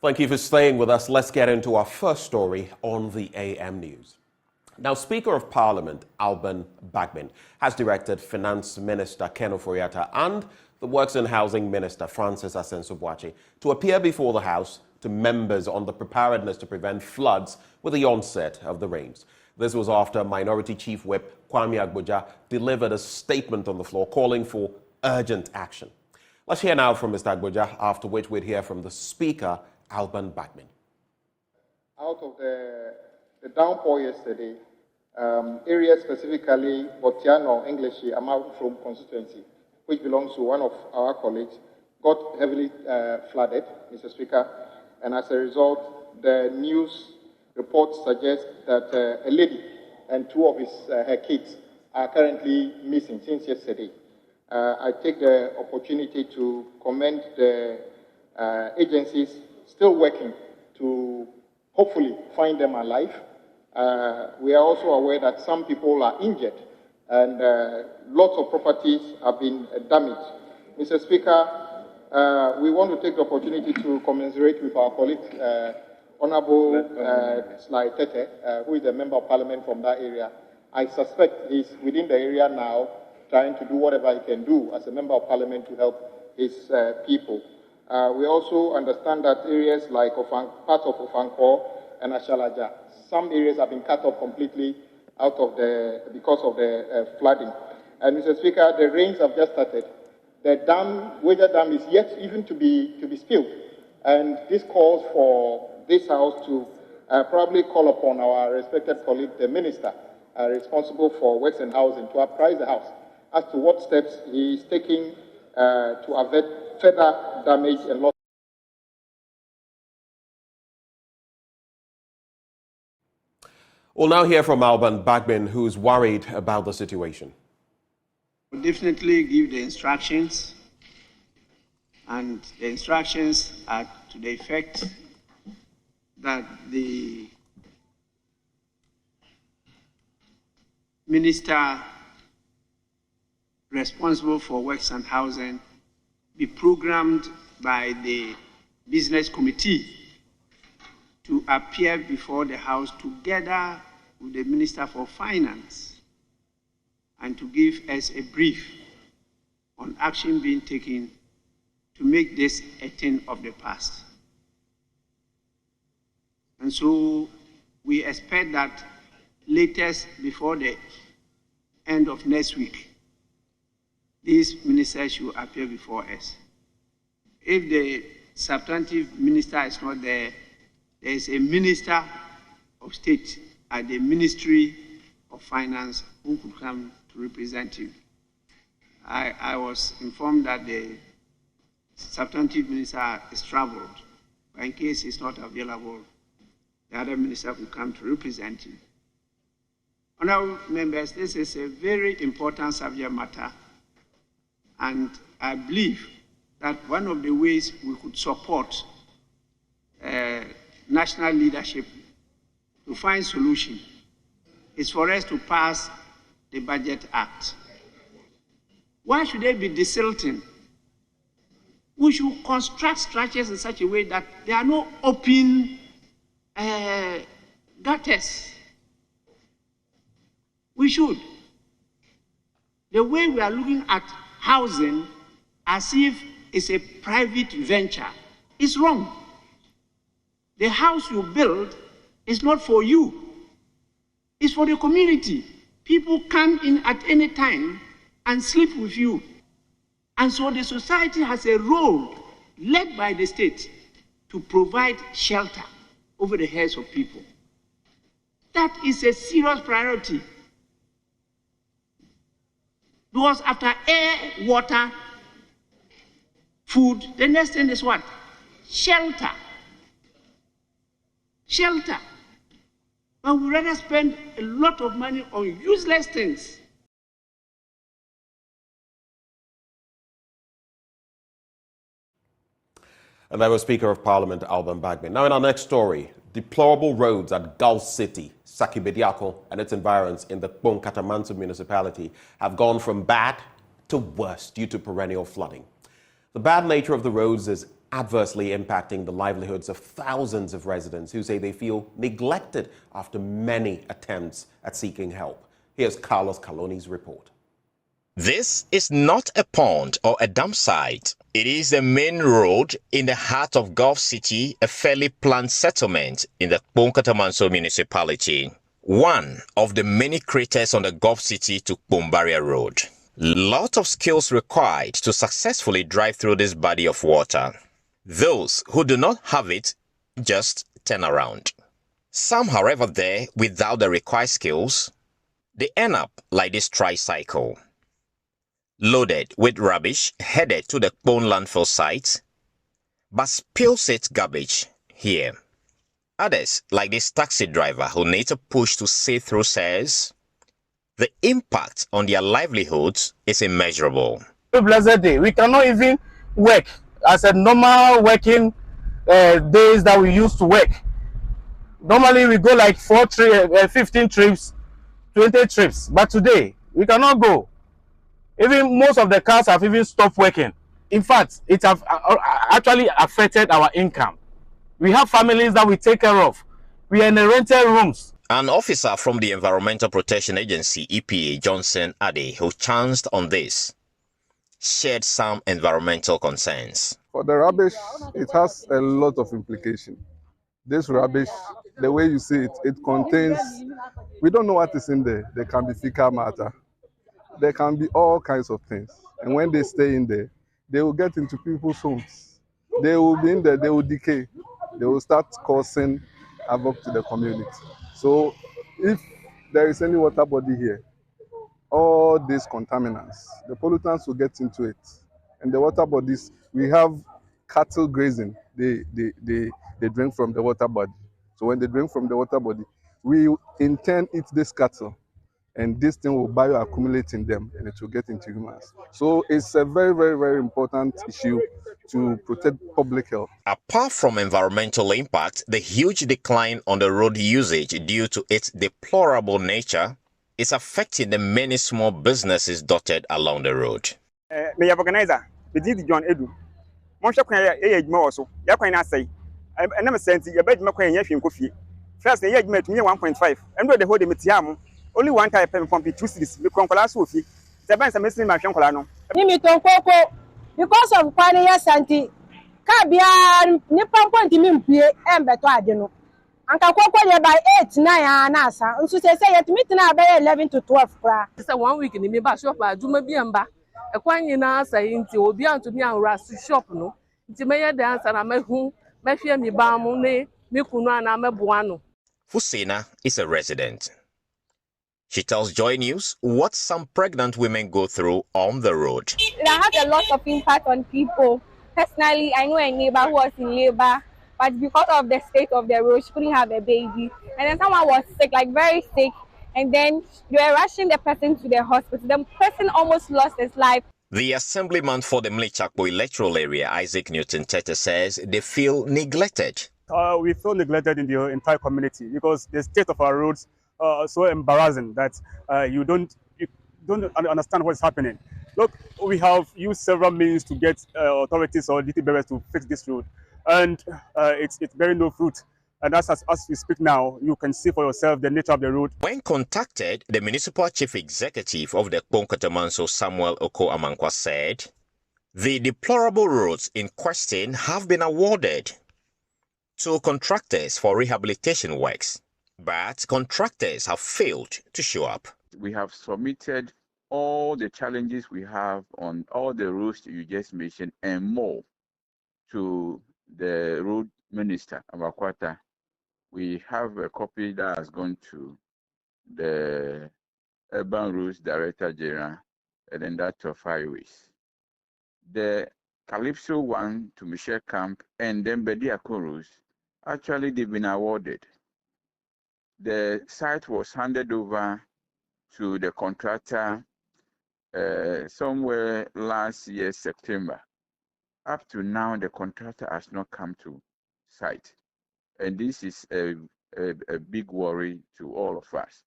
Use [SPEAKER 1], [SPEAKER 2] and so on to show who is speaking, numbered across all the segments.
[SPEAKER 1] Thank you for staying with us. Let's get into our first story on the AM News. Now, Speaker of Parliament Alban Bagbin has directed Finance Minister Ken Ofori-Atta and the Works and Housing Minister Francis Asenso-Boakye to appear before the House to members on the preparedness to prevent floods with the onset of the rains. This was after Minority Chief Whip Kwame Agboja delivered a statement on the floor calling for urgent action. Let's hear now from Mr. Agboja, after which we'd hear from the Speaker, Alban Bagbin.
[SPEAKER 2] Out of the downpour yesterday, areas specifically Botiano, English, Amount from constituency, which belongs to one of our colleagues, got heavily flooded, Mr. Speaker, and as a result, the news reports suggest that a lady and two of her kids are currently missing since yesterday. I take the opportunity to commend the agencies still working to hopefully find them alive. We are also aware that some people are injured and lots of properties have been damaged. Mr. Speaker, we want to take the opportunity to commiserate with our colleague, Honorable Sly Tete, who is a member of parliament from that area. I suspect he's within the area now, trying to do whatever he can do as a member of parliament to help his people. We also understand that areas like parts of Ofankor and Ashalaja, some areas have been cut off completely because of the flooding. And Mr. Speaker, the rains have just started. The Wager Dam is yet even to be spilled. And this calls for this House to probably call upon our respected colleague, the Minister, responsible for Works and Housing, to apprise the House as to what steps he is taking to avert further damage and loss.
[SPEAKER 1] We'll now hear from Alban Bagbin, who's worried about the situation.
[SPEAKER 3] We'll definitely give the instructions, and the instructions are to the effect that the Minister responsible for Works and Housing be programmed by the Business Committee to appear before the House together with the Minister for Finance and to give us a brief on action being taken to make this a thing of the past. And so we expect that latest before the end of next week, these ministers should appear before us. If the substantive minister is not there, there is a minister of state at the Ministry of Finance who could come to represent him. I was informed that the substantive minister is traveled, but in case he's not available, the other minister could come to represent him. Honourable members, this is a very important subject matter, and I believe that one of the ways we could support national leadership to find solution is for us to pass the Budget Act. Why should they be desilting? We should construct structures in such a way that there are no open gutters. We should. The way we are looking at housing as if it's a private venture is wrong. The house you build is not for you. It's for the community. People come in at any time and sleep with you. And so the society has a role led by the state to provide shelter over the heads of people. That is a serious priority. Because after air, water, food, the next thing is what? Shelter. Shelter. But we rather spend a lot of money on useless things.
[SPEAKER 1] And that was Speaker of Parliament Alban Bagbin. Now in our next story, deplorable roads at Gulf City, Sakibediako and its environs in the Kpong-Katamanto municipality have gone from bad to worse due to perennial flooding. The bad nature of the roads is adversely impacting the livelihoods of thousands of residents who say they feel neglected after many attempts at seeking help. Here's Carlos Caloni's report.
[SPEAKER 4] This is not a pond or a dump site. It is the main road in the heart of Gulf City, a fairly planned settlement in the Kpong municipality. One of the many craters on the Gulf City to Kpong Road. Lot of skills required to successfully drive through this body of water. Those who do not have it just turn around. Some, however, there without the required skills, they end up like this tricycle, loaded with rubbish, headed to the Kpong landfill site, but spills its garbage here. Others, like this taxi driver who needs a push to see through, says the impact on their livelihoods is immeasurable.
[SPEAKER 5] Blessed day, we cannot even work as a normal working days that we used to work. Normally we go like 15 trips, 20 trips, but today we cannot go. Even most of the cars have even stopped working. In fact, it has actually affected our income. We have families that we take care of. We are in the rented rooms.
[SPEAKER 4] An officer from the Environmental Protection Agency, EPA, Johnson Ade, who chanced on this, shared some environmental concerns.
[SPEAKER 6] For the rubbish, it has a lot of implication. This rubbish, the way you see it, it contains, we don't know what is in there. There can be fecal matter. There can be all kinds of things. And when they stay in there, they will get into people's homes. They will be in there, they will decay. They will start causing havoc to the community. So if there is any water body here, all these contaminants, the pollutants will get into it. And the water bodies, we have cattle grazing. They drink from the water body. So when they drink from the water body, we in turn eat this cattle. And this thing will bioaccumulate in them and it will get into humans. So it's a very, very, very important issue to protect public health.
[SPEAKER 4] Apart from environmental impact, the huge decline on the road usage due to its deplorable nature is affecting the many small businesses dotted along the road.
[SPEAKER 7] Me organizer, the did John Edu. Monsha kwanya age more so. Ya kwanya say. I never sent you bed kwanya hwim kofi. First the age met me 1.5. And the whole metiam. Only one type of pump 2 cities. Me konkola so fi. The bank some messing ma hwenkola no.
[SPEAKER 8] Nimi tonkoko because of kwani ya santi. Ka bia ni pampo ntimi mpie embeto ade no. Anka kokko dey by 8 9 na asa. Nso say yet meet na by 11 to 12 kra.
[SPEAKER 9] Say 1 week ni me ba shop aduma bi amba. Ekwan na asa nti obi antumi anwura shop no. Nti meye dan asa na mehu mehwe mi ba mu ne me kunu ana meboa no.
[SPEAKER 4] Fusina is a resident. She tells Joy News what some pregnant women go through on the road.
[SPEAKER 10] It has a lot of impact on people. Personally, I know a neighbor who was in labor, but because of the state of the road, she couldn't have a baby. And then someone was sick, like very sick, and then they were rushing the person to the hospital. The person almost lost his life.
[SPEAKER 4] The assemblyman for the Mlichakpo electoral area, Isaac Newton Tete, says they feel neglected.
[SPEAKER 11] We feel neglected in the entire community because the state of our roads so embarrassing that you don't understand what's happening. Look, we have used several means to get authorities or DT bearers to fix this road, and it's bearing no fruit. And as we speak now, you can see for yourself the nature of the road.
[SPEAKER 4] When contacted, the municipal chief executive of the Kpong, Samuel Oko Amankwa, said the deplorable roads in question have been awarded to contractors for rehabilitation works, but contractors have failed to show up.
[SPEAKER 12] We have submitted all the challenges we have on all the roads you just mentioned and more to the road minister, Abakwata. We have a copy that has gone to the Urban Roads Director General and then that of Highways. The Calypso one to Michelle Camp and then Bediako Roads, actually they've been awarded. The site was handed over to the contractor somewhere last year, September. Up to now, the contractor has not come to site. And this is a big worry to all of us.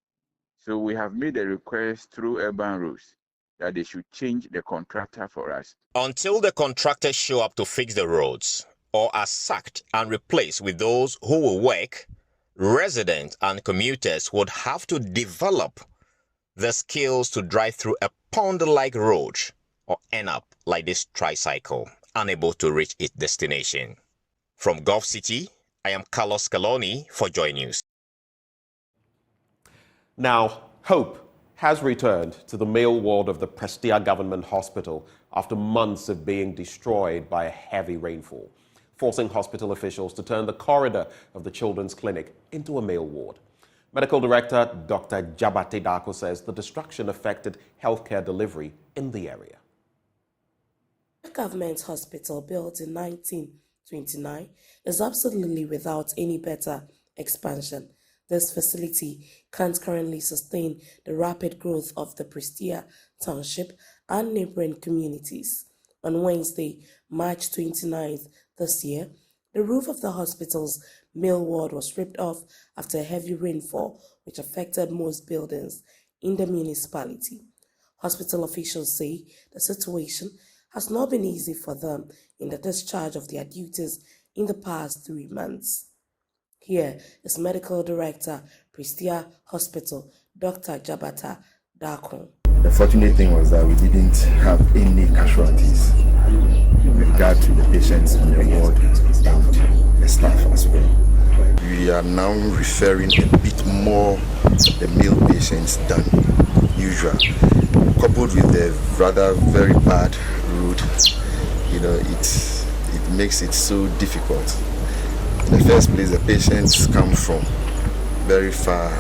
[SPEAKER 12] So we have made a request through Urban Roads that they should change the contractor for us.
[SPEAKER 4] Until the contractors show up to fix the roads, or are sacked and replaced with those who will work, residents and commuters would have to develop the skills to drive through a pond-like road or end up like this tricycle, unable to reach its destination. From Gulf City, I am Carlos Scaloni for Joy News.
[SPEAKER 1] Now, hope has returned to the male ward of the Prestea Government Hospital after months of being destroyed by a heavy rainfall, forcing hospital officials to turn the corridor of the children's clinic into a male ward. Medical Director Dr. Jabate Dako says the destruction affected healthcare delivery in the area.
[SPEAKER 13] The government hospital, built in 1929, is absolutely without any better expansion. This facility can't currently sustain the rapid growth of the Prestea Township and neighboring communities. On Wednesday, March 29th this year, the roof of the hospital's male ward was stripped off after a heavy rainfall, which affected most buildings in the municipality. Hospital officials say the situation has not been easy for them in the discharge of their duties in the past 3 months. Here is Medical Director, Prestea Hospital, Dr. Jabata Dako.
[SPEAKER 14] The fortunate thing was that we didn't have any casualties with regard to the patients in the ward and the staff as well. We are now referring a bit more the male patients than usual, coupled with the rather very bad road. It makes it so difficult. In the first place, the patients come from very far,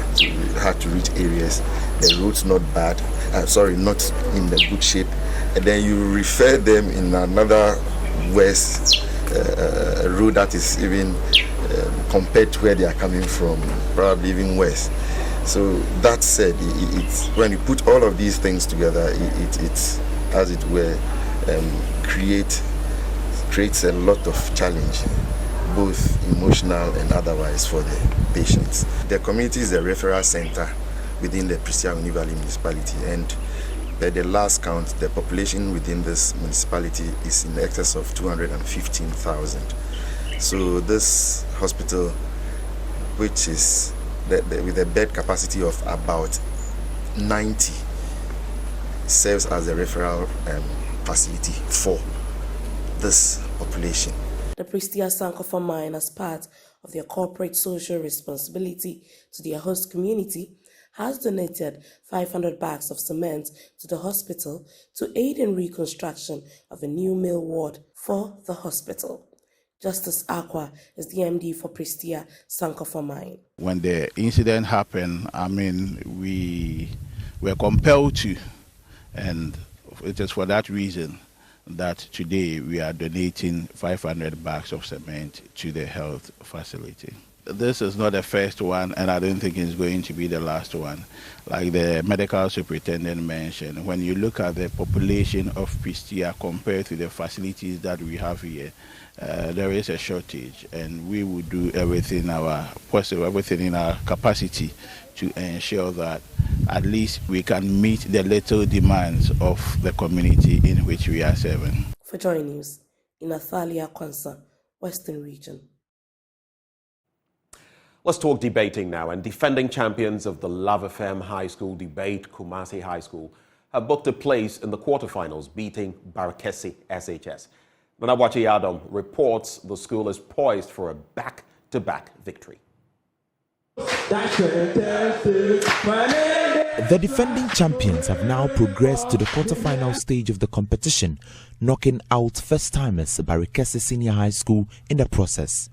[SPEAKER 14] hard to reach areas. The road's not bad, not in the good shape, and then you refer them in another worse road that is even compared to where they are coming from, probably even worse. So that said, when you put all of these things together, it as it were, creates a lot of challenge, both emotional and otherwise, for the patients. The community is a referral center within the Prestea Valley municipality, and by the last count, the population within this municipality is in excess of 215,000. So this hospital, which is with a bed capacity of about 90, serves as a referral facility for this population.
[SPEAKER 13] The Prestea Sankofa Mine, as part of their corporate social responsibility to their host community, has donated 500 bags of cement to the hospital to aid in reconstruction of a new male ward for the hospital. Justice Akwa is the MD for Prestea Sankofa Mine.
[SPEAKER 15] When the incident happened, we were compelled to, and it is for that reason that today we are donating 500 bags of cement to the health facility. This is not the first one, and I don't think it's going to be the last one. Like the medical superintendent mentioned, when you look at the population of Prestea compared to the facilities that we have here, there is a shortage, and we will do everything in our capacity to ensure that at least we can meet the little demands of the community in which we are serving.
[SPEAKER 13] For Joy News, in Athalia Kwanza, Western Region.
[SPEAKER 1] Let's talk debating now, and defending champions of the Love FM High School debate, Kumasi High School, have booked a place in the quarterfinals, beating Barakesi SHS. Nanawachi Adam reports the school is poised for a back-to-back victory.
[SPEAKER 16] The defending champions have now progressed to the quarterfinal stage of the competition, knocking out first-timers Barakesi Senior High School in the process.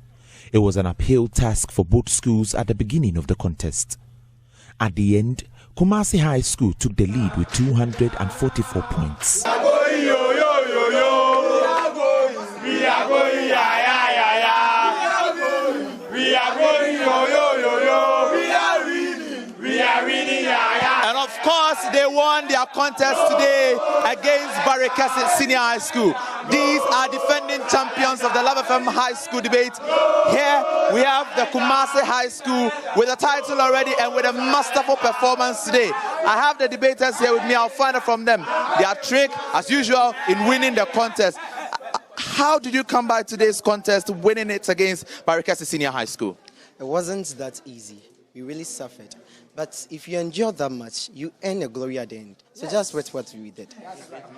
[SPEAKER 16] It was an uphill task for both schools at the beginning of the contest. At the end, Kumasi High School took the lead with 244 points.
[SPEAKER 17] And of course, they won their contest today against Barakesi Senior High School. These are defending champions of the Love FM High School debate. Here we have the Kumasi High School with a title already and with a masterful performance today. I have the debaters here with me. I'll find out from them their trick, as usual, in winning the contest. How did you come by today's contest, winning it against Barikesi Senior High School?
[SPEAKER 18] It wasn't that easy. We really suffered. But if you endure that much, you earn a glory at the end. So just wait what we did.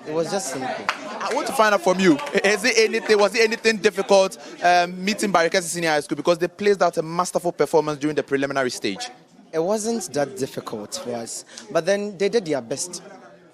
[SPEAKER 18] It was just simple.
[SPEAKER 17] I want to find out from you, was it anything difficult meeting Barikesi Senior High School, because they placed out a masterful performance during the preliminary stage?
[SPEAKER 18] It wasn't that difficult for us, but then they did their best.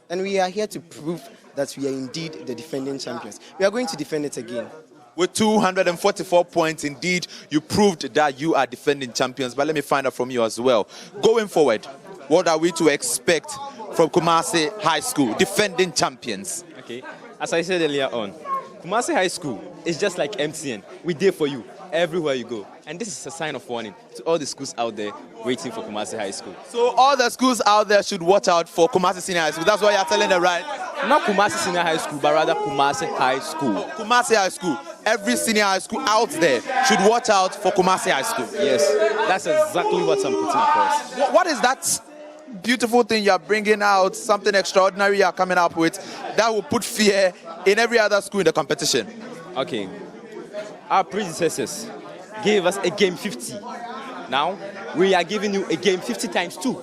[SPEAKER 18] And we are here to prove that we are indeed the defending champions. We are going to defend it again.
[SPEAKER 17] With 244 points, indeed, you proved that you are defending champions. But let me find out from you as well. Going forward, what are we to expect from Kumasi High School, defending champions?
[SPEAKER 19] Okay, as I said earlier on, Kumasi High School is just like MTN. We're there for you everywhere you go. And this is a sign of warning to all the schools out there waiting for Kumasi High School.
[SPEAKER 17] So all the schools out there should watch out for Kumasi Senior High School. That's what you're telling them, right?
[SPEAKER 19] Not Kumasi Senior High School, but rather Kumasi High School.
[SPEAKER 17] Kumasi High School. Every senior high school out there should watch out for Kumasi High School.
[SPEAKER 19] Yes, that's exactly what I'm putting across.
[SPEAKER 17] What is that beautiful thing you're bringing out, something extraordinary you're coming up with, that will put fear in every other school in the competition?
[SPEAKER 19] Okay, our predecessors gave us a game 50. Now, we are giving you a game 50 times 2.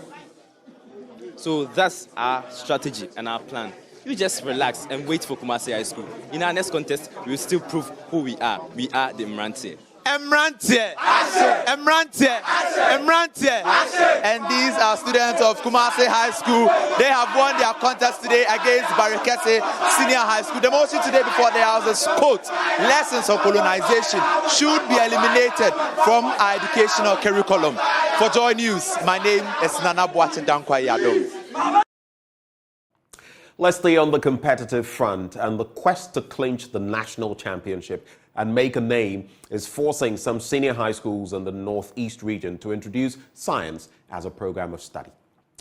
[SPEAKER 19] So that's our strategy and our plan. You just relax and wait for Kumasi High School. In our next contest, we will still prove who we are. We are the Mrantie.
[SPEAKER 17] Emrantie. Emrantie. Emrantie. And these are students of Kumasi High School. They have won their contest today against Barikesi Senior High School. The motion today before the House is, quote, lessons of colonization should be eliminated from our educational curriculum. For Joy News, my name is Nana Boachin Dankwa Yadom.
[SPEAKER 1] Let's stay on the competitive front, and the quest to clinch the national championship and make a name is forcing some senior high schools in the Northeast region to introduce science as a program of study.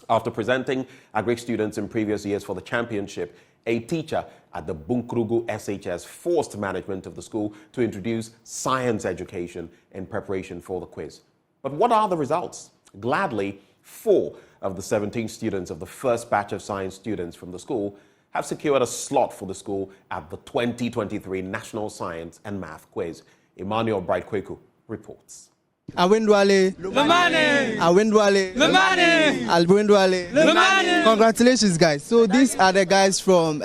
[SPEAKER 1] After presenting agric students in previous years for the championship, a teacher at the Bunkrugu SHS forced management of the school to introduce science education in preparation for the quiz. But what are the results? Gladly, 4 of the 17 students of the first batch of science students from the school have secured a slot for the school at the 2023 National Science and Math Quiz. Emmanuel Bright-Kweku reports.
[SPEAKER 20] Awendwale. Lumane. Awendwale. Lumane. Alwendwale. Lumane. Congratulations, guys. So these are the guys from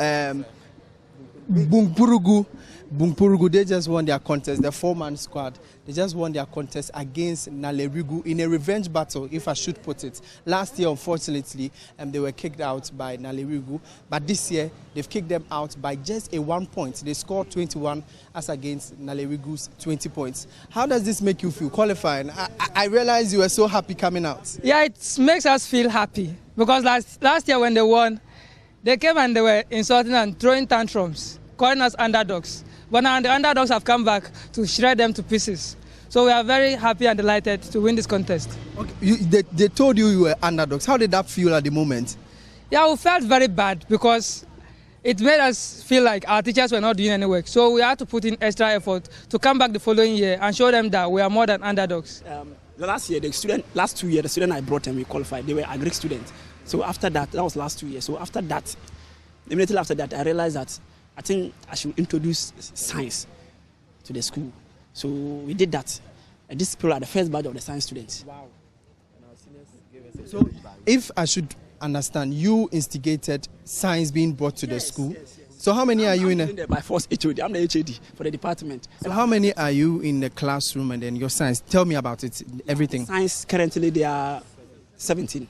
[SPEAKER 20] Bunkpurugu. Bunkpurugu, they just won their contest, the 4-man squad. They just won their contest against Nalerigu in a revenge battle, if I should put it. Last year, unfortunately, they were kicked out by Nalerigu. But this year, they've kicked them out by just a 1 point. They scored 21 as against Nalerigu's 20 points. How does this make you feel qualifying? I realize you were so happy coming out.
[SPEAKER 21] Yeah, it makes us feel happy. Because last year when they won, they came and they were insulting and throwing tantrums, calling us underdogs. But now the underdogs have come back to shred them to pieces. So we are very happy and delighted to win this contest.
[SPEAKER 20] Okay. They told you were underdogs. How did that feel at the moment?
[SPEAKER 21] Yeah, we felt very bad because it made us feel like our teachers were not doing any work. So we had to put in extra effort to come back the following year and show them that we are more than underdogs.
[SPEAKER 22] The last 2 years, the student I brought them, we qualified. They were agric students. So after that was last 2 years. So after that, immediately after that, I realized that I think I should introduce science to the school. So we did that. And these people are the first batch of the science students. Wow.
[SPEAKER 20] So if I should understand, you instigated science being brought to the school. Yes. So how many are you in the...
[SPEAKER 22] By force HOD. I'm the HOD for the department.
[SPEAKER 20] So how many are you in the classroom and then your science? Tell me about it, everything.
[SPEAKER 22] Science, currently there are 17.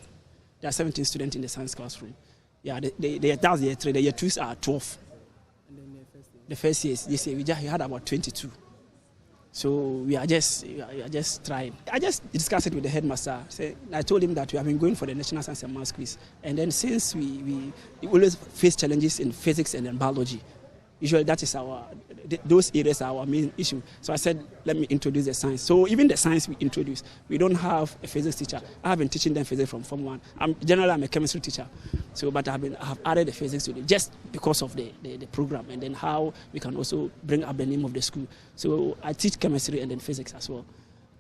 [SPEAKER 22] There are 17 students in the science classroom. Yeah, that's year 3. The year 2s are 12. The first years, this year, we had about 22. So we are just trying. I just discussed it with the headmaster. I told him that we have been going for the National Science and Maths Quiz. And then since we always face challenges in physics and in biology, usually that is those areas are our main issue. So I said, let me introduce the science. So even the science we introduce, we don't have a physics teacher. I have been teaching them physics from Form 1. Generally, I'm a chemistry teacher. So, but I have added the physics to it just because of the program and then how we can also bring up the name of the school. So I teach chemistry and then physics as well.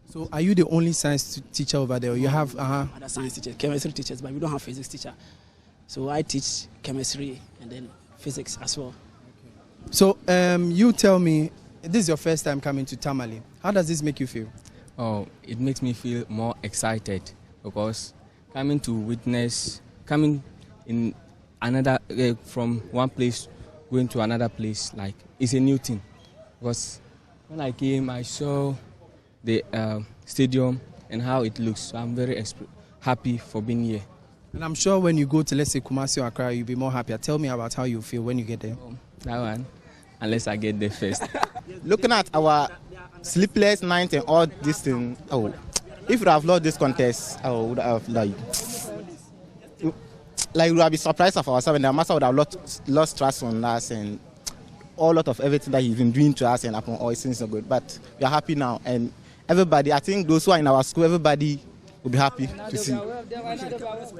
[SPEAKER 20] So are you the only science teacher over there? Or you have
[SPEAKER 22] other science teachers, chemistry teachers, but we don't have physics teacher. So I teach chemistry and then physics as well.
[SPEAKER 20] So you tell me, this is your first time coming to Tamale. How does this make you feel?
[SPEAKER 2] Oh, it makes me feel more excited because coming in another from one place going to another place, like it's a new thing. Because when I came, I saw the stadium and how it looks. So I'm very happy for being here.
[SPEAKER 20] And I'm sure when you go to, let's say, Kumasi or Accra, you'll be more happier. Tell me about how you feel when you get there.
[SPEAKER 2] That one, unless I get there first.
[SPEAKER 3] Looking at our sleepless nights and all this thing, if we have lost this contest, I would have we would have been surprised of ourselves, and the master would have lost trust on us and all lot of everything that he's been doing to us and upon all it seems so good. But we are happy now, and everybody, I think those who are in our school, everybody will be happy to see.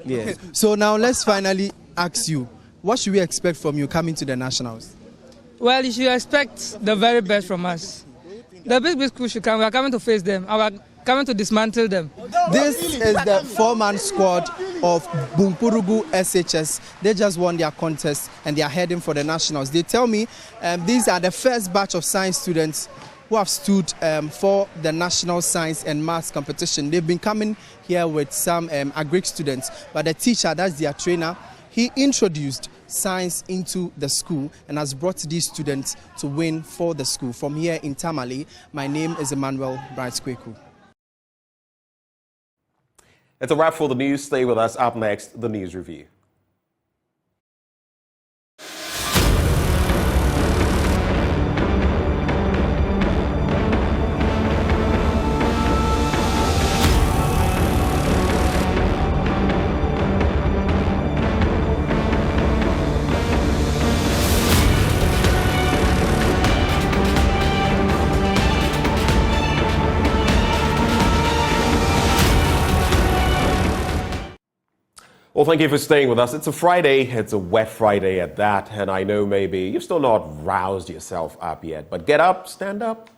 [SPEAKER 20] Yeah. So now let's finally ask you, what should we expect from you coming to the Nationals?
[SPEAKER 21] Well, you should expect the very best from us. The big schools should come. We are coming to face them. We are coming to dismantle them.
[SPEAKER 20] This is the 4-man squad of Bumpurugu SHS. They just won their contest and they are heading for the Nationals. They tell me these are the first batch of science students who have stood for the National Science and Maths competition. They've been coming here with some agric students, but the teacher, that's their trainer, he introduced science into the school and has brought these students to win for the school. From here in Tamale, my name is Emmanuel Bright-Kweku.
[SPEAKER 1] It's a wrap for the news. Stay with us. Up next, the news review. Well, thank you for staying with us. It's a Friday. It's a wet Friday at that. And I know maybe you've still not roused yourself up yet. But get up, stand up.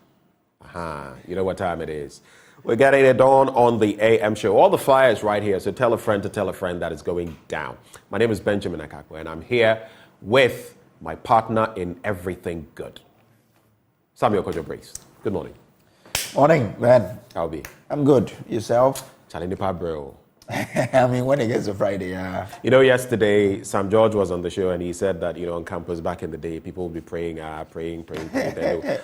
[SPEAKER 1] You know what time it is. We're getting it on the AM show. All the fire is right here. So tell a friend to tell a friend that it's going down. My name is Benjamin Akakwe, and I'm here with my partner in everything good, Samuel Kojo-Brace. Good morning.
[SPEAKER 23] Morning, Ben.
[SPEAKER 1] How be?
[SPEAKER 23] I'm good. Yourself?
[SPEAKER 1] Charlie Nipa bro.
[SPEAKER 23] I mean, when it gets to Friday,
[SPEAKER 1] You know, yesterday, Sam George was on the show and he said that, on campus back in the day, people would be praying. Then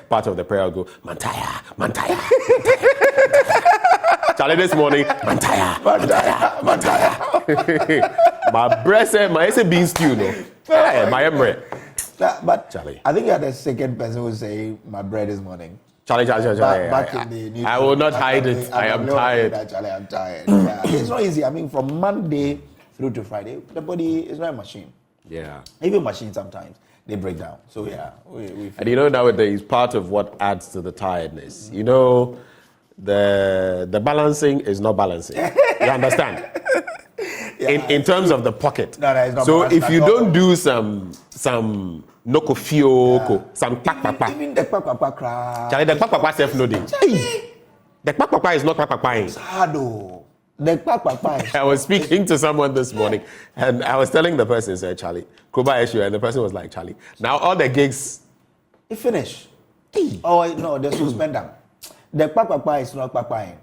[SPEAKER 1] part of the prayer would go, Mantaya, Mantaya. Charlie, this morning, Mantaya, Mantaya, Mantaya. My breast said, my bean stew, no? My emre.
[SPEAKER 23] But
[SPEAKER 1] Charlie,
[SPEAKER 23] I think you're the second person who say my bread this morning.
[SPEAKER 1] Charlie.
[SPEAKER 23] Back in the
[SPEAKER 1] I will not hide it. I am tired.
[SPEAKER 23] Charlie, I'm tired. Yeah. It's not easy. I mean, from Monday through to Friday, the body is not a machine.
[SPEAKER 1] Yeah.
[SPEAKER 23] Even machines sometimes, they break down. So, yeah.
[SPEAKER 1] And nowadays, part of what adds to the tiredness, the balancing is not balancing. You understand? In terms of the pocket.
[SPEAKER 23] No, it's not
[SPEAKER 1] so
[SPEAKER 23] balancing
[SPEAKER 1] if you
[SPEAKER 23] at all.
[SPEAKER 1] don't do some noko fioko, some pakpakpa.
[SPEAKER 23] Even the pakpakpa.
[SPEAKER 1] Charlie, the pakpakpa self-loading. The pakpakpa is not pakpakpa.
[SPEAKER 23] It's hard though. The pakpakpa.
[SPEAKER 1] I was speaking to someone this morning and I was telling the person, said, Charlie, Kuba issue, and the person was like, Charlie, now all the gigs.
[SPEAKER 23] It finished. Oh, no, they suspend them. The pakpakpa is not pakpaing.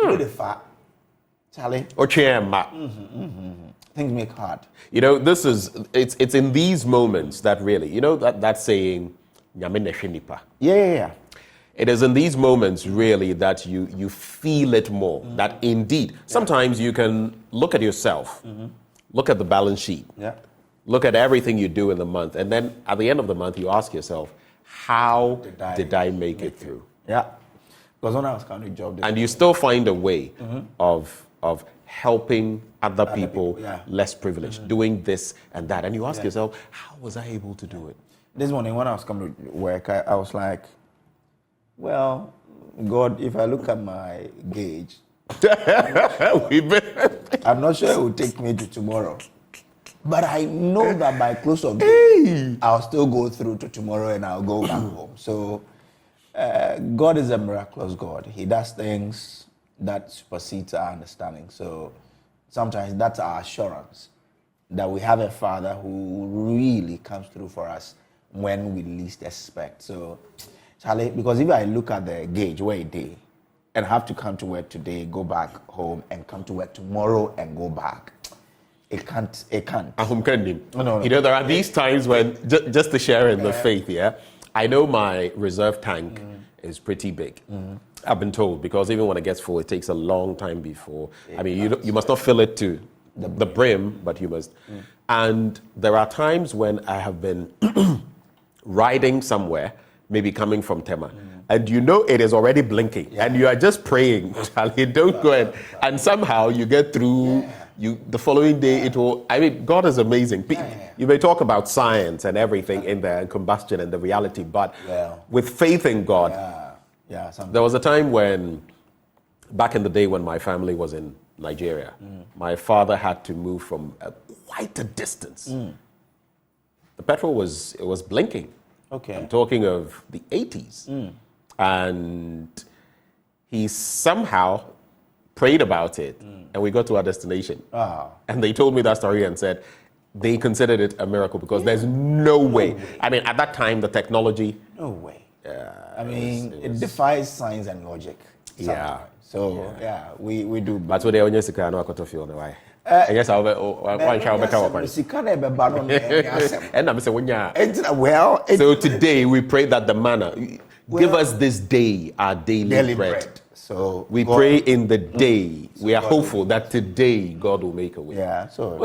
[SPEAKER 23] You know the fat. Charlie. Things make hard.
[SPEAKER 1] It's in these moments that really, that saying,
[SPEAKER 23] Yeah.
[SPEAKER 1] It is in these moments really that you feel it more. That indeed, sometimes you can look at yourself, look at the balance sheet, look at everything you do in the month, and then at the end of the month you ask yourself, how did I make it through?
[SPEAKER 23] Yeah. Because when I was counting job,
[SPEAKER 1] and you still find a way of helping other people less privileged, doing this and that. And you ask yourself, how was I able to do it?
[SPEAKER 23] This morning when I was coming to work, I was like, well, God, if I look at my gauge, I'm not sure it will take me to tomorrow. But I know that by close of day, I'll still go through to tomorrow and I'll go back home. So God is a miraculous God. He does things that supersedes our understanding. So sometimes that's our assurance that we have a Father who really comes through for us when we least expect. So, Charlie, because if I look at the gauge where it is, and have to come to work today, go back home, and come to work tomorrow and go back, it can't.
[SPEAKER 1] No. You know, there are these times when, just to share in the faith, I know my reserve tank is pretty big. I've been told, because even when it gets full, it takes a long time before. I mean, you must not fill it to the brim, but you must. And there are times when I have been riding somewhere, maybe coming from Tema, and you know it is already blinking, and you are just praying, Charlie, don't go in. And somehow you get through. The following day, it will. I mean, God is amazing. You may talk about science and everything in there, and combustion and the reality, but with faith in God. There was a time when, back in the day when my family was in Nigeria, my father had to move from quite a distance. The petrol was blinking.
[SPEAKER 23] Okay.
[SPEAKER 1] I'm talking of the 80s. And he somehow prayed about it, and we got to our destination. And they told me that story and said they considered it a miracle because there's no way. I mean, at that time, the technology...
[SPEAKER 23] No way. I mean, it defies science and logic. Sometimes. So, we do.
[SPEAKER 1] But what they only say, I know I feel no way. Yes, I'll be. So today we pray that the manna, give us this day our daily bread.
[SPEAKER 23] So
[SPEAKER 1] we pray in the day. We are hopeful that today God will make a way.
[SPEAKER 23] So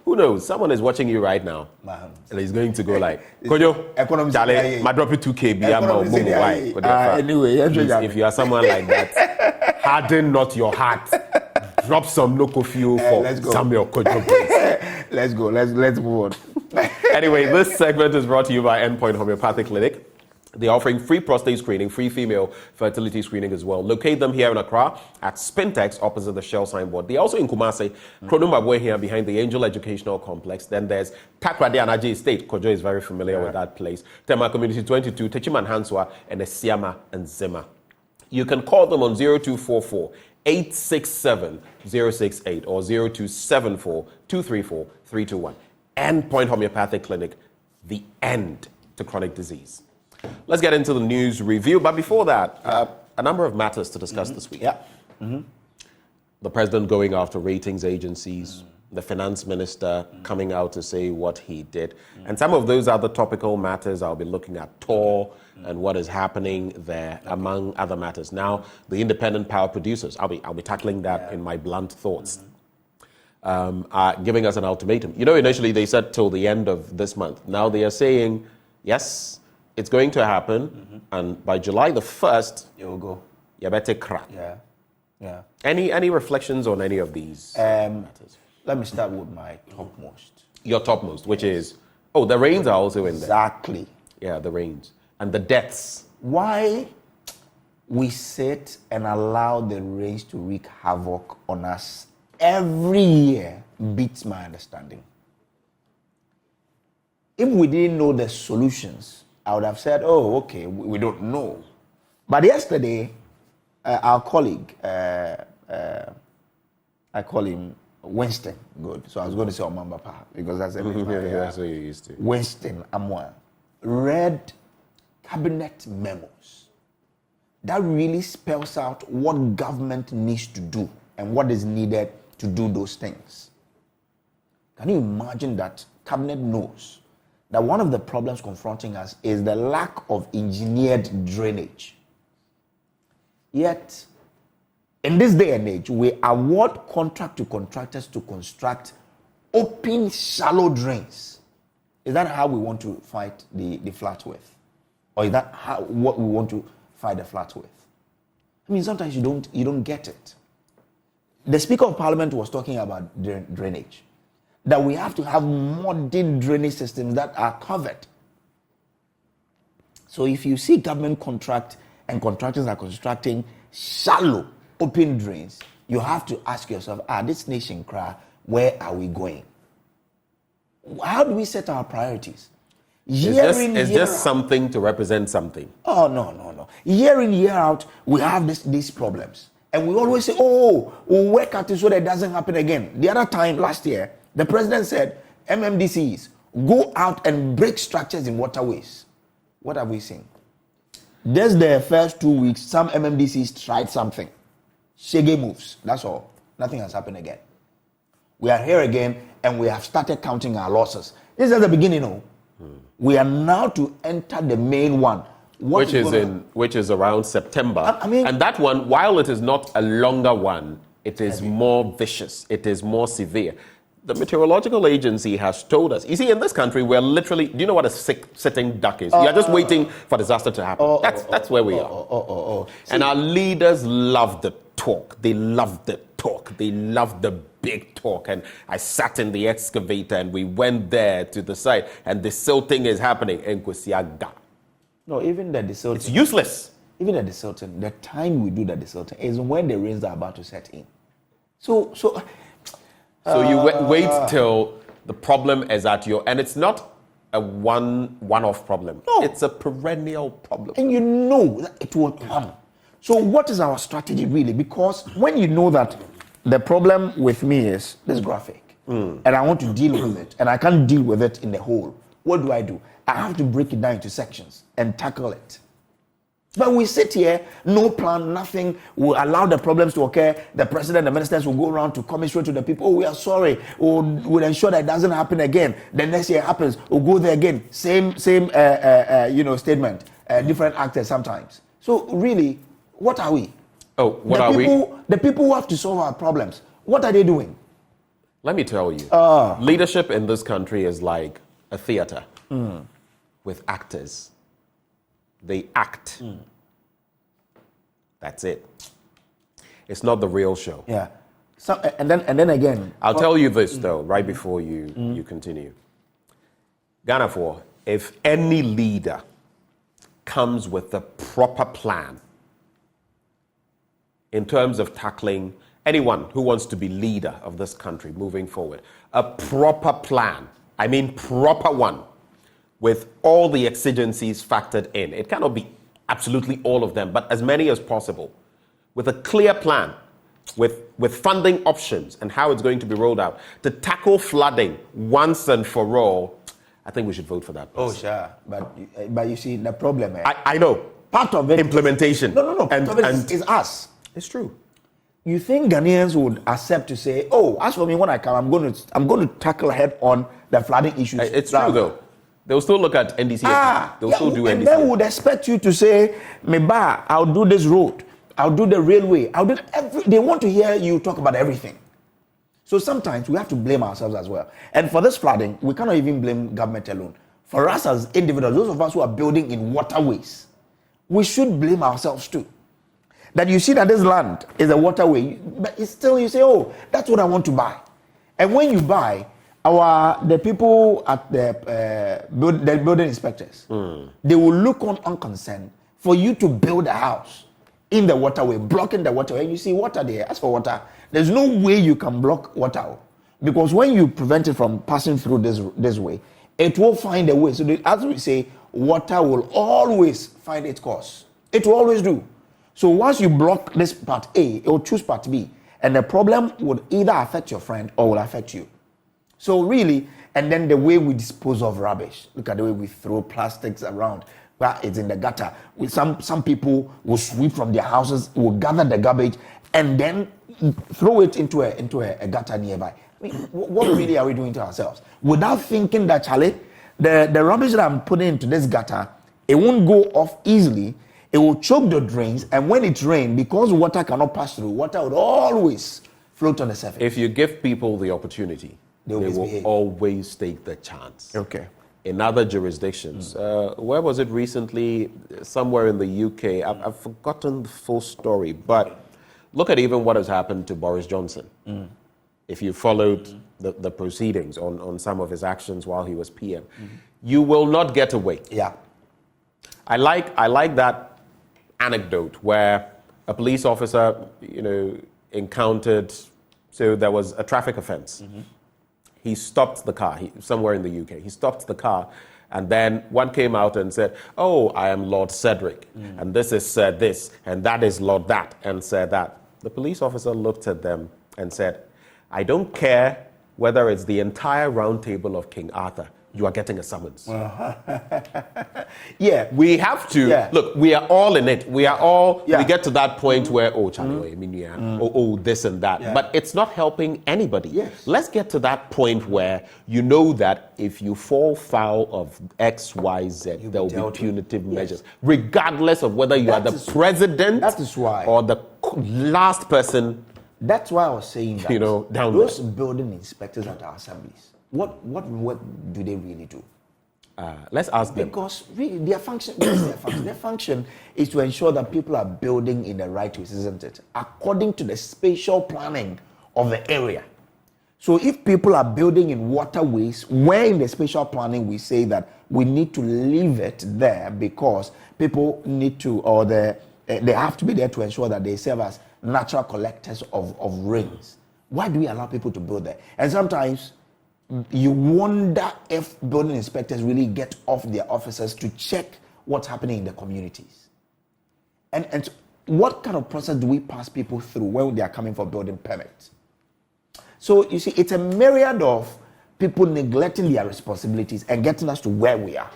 [SPEAKER 1] who knows? Someone is watching you right now, and he's going to go like, "Kojo, Charlie, my drop it 2K,
[SPEAKER 23] anyway,
[SPEAKER 1] if you are someone like that, harden not your heart. Drop some local fuel for Samuel Kojo.
[SPEAKER 23] Let's go. Let's move on.
[SPEAKER 1] Anyway, this segment is brought to you by Endpoint Homeopathic Clinic. They're offering free prostate screening, free female fertility screening as well. Locate them here in Accra at Spintex opposite the Shell signboard. They're also in Kumasi, Kronumabwe here behind the Angel Educational Complex. Then there's Takrade Anaji Estate. Kojo is very familiar with that place. Tema Community 22, Techiman Hanswa, and Esiama and Zima. You can call them on 0244 867 068 or 0274 234 321. Endpoint Homeopathic Clinic, the end to chronic disease. Let's get into the news review. But before that, a number of matters to discuss this week. The president going after ratings agencies, the finance minister coming out to say what he did. And some of those other topical matters, I'll be looking at TOR and what is happening there, among other matters. Now, the independent power producers, I'll be tackling that in my blunt thoughts, are giving us an ultimatum. You know, initially they said till the end of this month. Now they are saying, yes, it's going to happen, and by July the 1st,
[SPEAKER 23] it will go.
[SPEAKER 1] You better crack. Any reflections on any of these matters?
[SPEAKER 23] Let me start with my topmost.
[SPEAKER 1] Your topmost, which is, the rains are also in there.
[SPEAKER 23] Exactly.
[SPEAKER 1] Yeah, the rains. And the deaths.
[SPEAKER 23] Why we sit and allow the rains to wreak havoc on us every year beats my understanding. If we didn't know the solutions, I would have said, okay, we don't know. But yesterday, our colleague, I call him Winston, good. So I was going to say Omambapa, because that's
[SPEAKER 1] that's what you used to.
[SPEAKER 23] Winston Amwa read cabinet memos that really spells out what government needs to do and what is needed to do those things. Can you imagine that cabinet knows that one of the problems confronting us is the lack of engineered drainage? Yet, in this day and age, we award contract to contractors to construct open, shallow drains. Is that how we want to fight the flat width? Or is that what we want to fight the flat width? I mean, sometimes you don't get it. The Speaker of Parliament was talking about drainage, that we have to have modern drainage systems that are covered. So if you see government contract and contractors are constructing shallow, open drains, you have to ask yourself, this nation cry, where are we going? How do we set our priorities?
[SPEAKER 1] It's just something to represent something.
[SPEAKER 23] Oh, no. Year in, year out, we have these problems. And we always say, we'll work at it so that it doesn't happen again. The other time, last year, the president said, MMDCs, go out and break structures in waterways. What have we seen? Just the first 2 weeks, some MMDCs tried something. Shege moves, that's all. Nothing has happened again. We are here again, and we have started counting our losses. This is the beginning, no? We are now to enter the main one.
[SPEAKER 1] Which is around September. And that one, while it is not a longer one, it is more vicious, it is more severe. The meteorological agency has told us. You see, in this country, we're literally. Do you know what a sitting duck is? You're just waiting for disaster to happen. That's where we are. And our leaders love the talk. They love the talk. They love the big talk. And I sat in the excavator and we went there to the site, and the silting is happening in Kwesiaga.
[SPEAKER 23] No, even the desilting.
[SPEAKER 1] It's useless.
[SPEAKER 23] Even the desilting. The time we do the desilting is when the rains are about to set in. So
[SPEAKER 1] you wait till the problem is at your, and it's not a one-off problem.
[SPEAKER 23] No.
[SPEAKER 1] It's a perennial problem.
[SPEAKER 23] And you know that it will come. So what is our strategy really? Because when you know that the problem with me is this graphic, and I want to deal with it, and I can't deal with it in the whole, what do? I have to break it down into sections and tackle it. But we sit here, no plan, nothing. We'll allow the problems to occur. The president, the ministers will go around to commiserate to the people. Oh, we are sorry. We'll ensure that it doesn't happen again. The next year it happens. We'll go there again. Same statement. Different actors sometimes. So really, what are we?
[SPEAKER 1] Oh, what are we?
[SPEAKER 23] The people who have to solve our problems, what are they doing?
[SPEAKER 1] Let me tell you. Leadership in this country is like a theater with actors. They act. That's it. It's not the real show.
[SPEAKER 23] Yeah. So, and then again.
[SPEAKER 1] I'll tell you this though, right before you continue. Ghana, if any leader comes with a proper plan in terms of tackling anyone who wants to be leader of this country moving forward, a proper plan, I mean proper one, with all the exigencies factored in. It cannot be absolutely all of them, but as many as possible, with a clear plan, with funding options and how it's going to be rolled out to tackle flooding once and for all. I think we should vote for that person.
[SPEAKER 23] Oh, sure. But you see, the problem is...
[SPEAKER 1] I know.
[SPEAKER 23] Part of it...
[SPEAKER 1] Implementation.
[SPEAKER 23] No. Part of it is us.
[SPEAKER 1] It's true.
[SPEAKER 23] You think Ghanaians would accept to say, oh, as for me, when I come, I'm going to tackle head on the flooding issues.
[SPEAKER 1] It's true, though. They'll still look at NDC. They'll still do NDC.
[SPEAKER 23] And then would expect you to say, Meba, I'll do this road. I'll do the railway. I'll do they want to hear you talk about everything. So sometimes we have to blame ourselves as well. And for this flooding, we cannot even blame government alone. For us as individuals, those of us who are building in waterways, we should blame ourselves too. That you see that this land is a waterway, but it's still, you say, oh, that's what I want to buy. And when you buy, the people at the building inspectors, they will look on unconcerned for you to build a house in the waterway, blocking the waterway. And you see water there. As for water, there's no way you can block water, because when you prevent it from passing through this way, it will find a way. So as we say, water will always find its course. It will always do. So once you block this part A, it will choose part B, and the problem would either affect your friend or will affect you. So really, and then the way we dispose of rubbish. Look at the way we throw plastics around. Well, it's in the gutter. With some people will sweep from their houses, will gather the garbage, and then throw it into a gutter nearby. I mean, what really are we doing to ourselves? Without thinking that, Charlie, the rubbish that I'm putting into this gutter, it won't go off easily. It will choke the drains, and when it rains, because water cannot pass through, water would always float on the surface.
[SPEAKER 1] If you give people the opportunity, they will always take the chance.
[SPEAKER 23] Okay.
[SPEAKER 1] In other jurisdictions, where was it recently? Somewhere in the UK. I've forgotten the full story, but look at even what has happened to Boris Johnson. If you followed the proceedings on some of his actions while he was PM, you will not get away.
[SPEAKER 23] Yeah.
[SPEAKER 1] I like that anecdote where a police officer, encountered, so there was a traffic offense. He stopped the car, somewhere in the UK. He stopped the car, and then one came out and said, oh, I am Lord Cedric, and this is Sir this, and that is Lord that, and Sir that. The police officer looked at them and said, I don't care whether it's the entire round table of King Arthur you are getting a summons.
[SPEAKER 23] Yeah.
[SPEAKER 1] We have to, look, we are all in it. We are all, we get to that point where, this and that.
[SPEAKER 23] Yeah.
[SPEAKER 1] But it's not helping anybody.
[SPEAKER 23] Yes.
[SPEAKER 1] Let's get to that point where you know that if you fall foul of X, Y, Z, there will be punitive measures, regardless of whether you are the president or the last person.
[SPEAKER 23] That's why I was saying that.
[SPEAKER 1] Down
[SPEAKER 23] those building inspectors at our assemblies, what do they really do?
[SPEAKER 1] Let's ask them.
[SPEAKER 23] Because really, their function is to ensure that people are building in the right ways, isn't it? According to the spatial planning of the area. So if people are building in waterways, where in the spatial planning we say that we need to leave it there because people need to, or they have to be there to ensure that they serve as natural collectors of rains. Why do we allow people to build there? And sometimes you wonder if building inspectors really get off their offices to check what's happening in the communities. And what kind of process do we pass people through when they are coming for building permits? So you see, it's a myriad of people neglecting their responsibilities and getting us to where we are.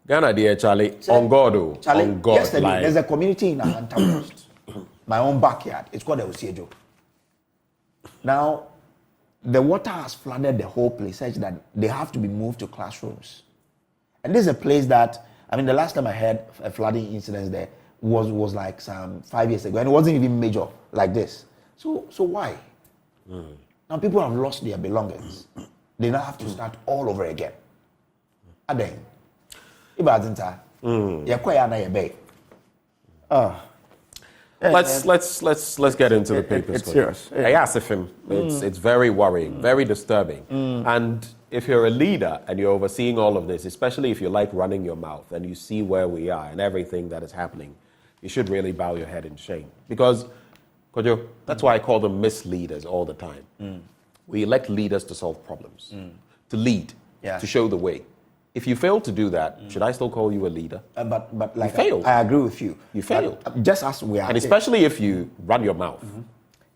[SPEAKER 1] Ghana, dear Charlie, on God, on God.
[SPEAKER 23] Yesterday, there's a community in Ahanta West, my own backyard. It's called the Osiejo. Now, the water has flooded the whole place such that they have to be moved to classrooms. And this is a place that, the last time I heard a flooding incident there was like some 5 years ago, and it wasn't even major like this. So why? Now people have lost their belongings. They now have to start all over again. Let's
[SPEAKER 1] get into the papers.
[SPEAKER 23] It's serious.
[SPEAKER 1] I asked him. It's very worrying, very disturbing. And if you're a leader and you're overseeing all of this, especially if you like running your mouth and you see where we are and everything that is happening, you should really bow your head in shame. Because, Kojo, that's why I call them misleaders all the time. We elect leaders to solve problems, to lead, to show the way. If you fail to do that, should I still call you a leader?
[SPEAKER 23] But like
[SPEAKER 1] you failed.
[SPEAKER 23] I agree with you.
[SPEAKER 1] You failed.
[SPEAKER 23] Just as we are.
[SPEAKER 1] And especially if you run your mouth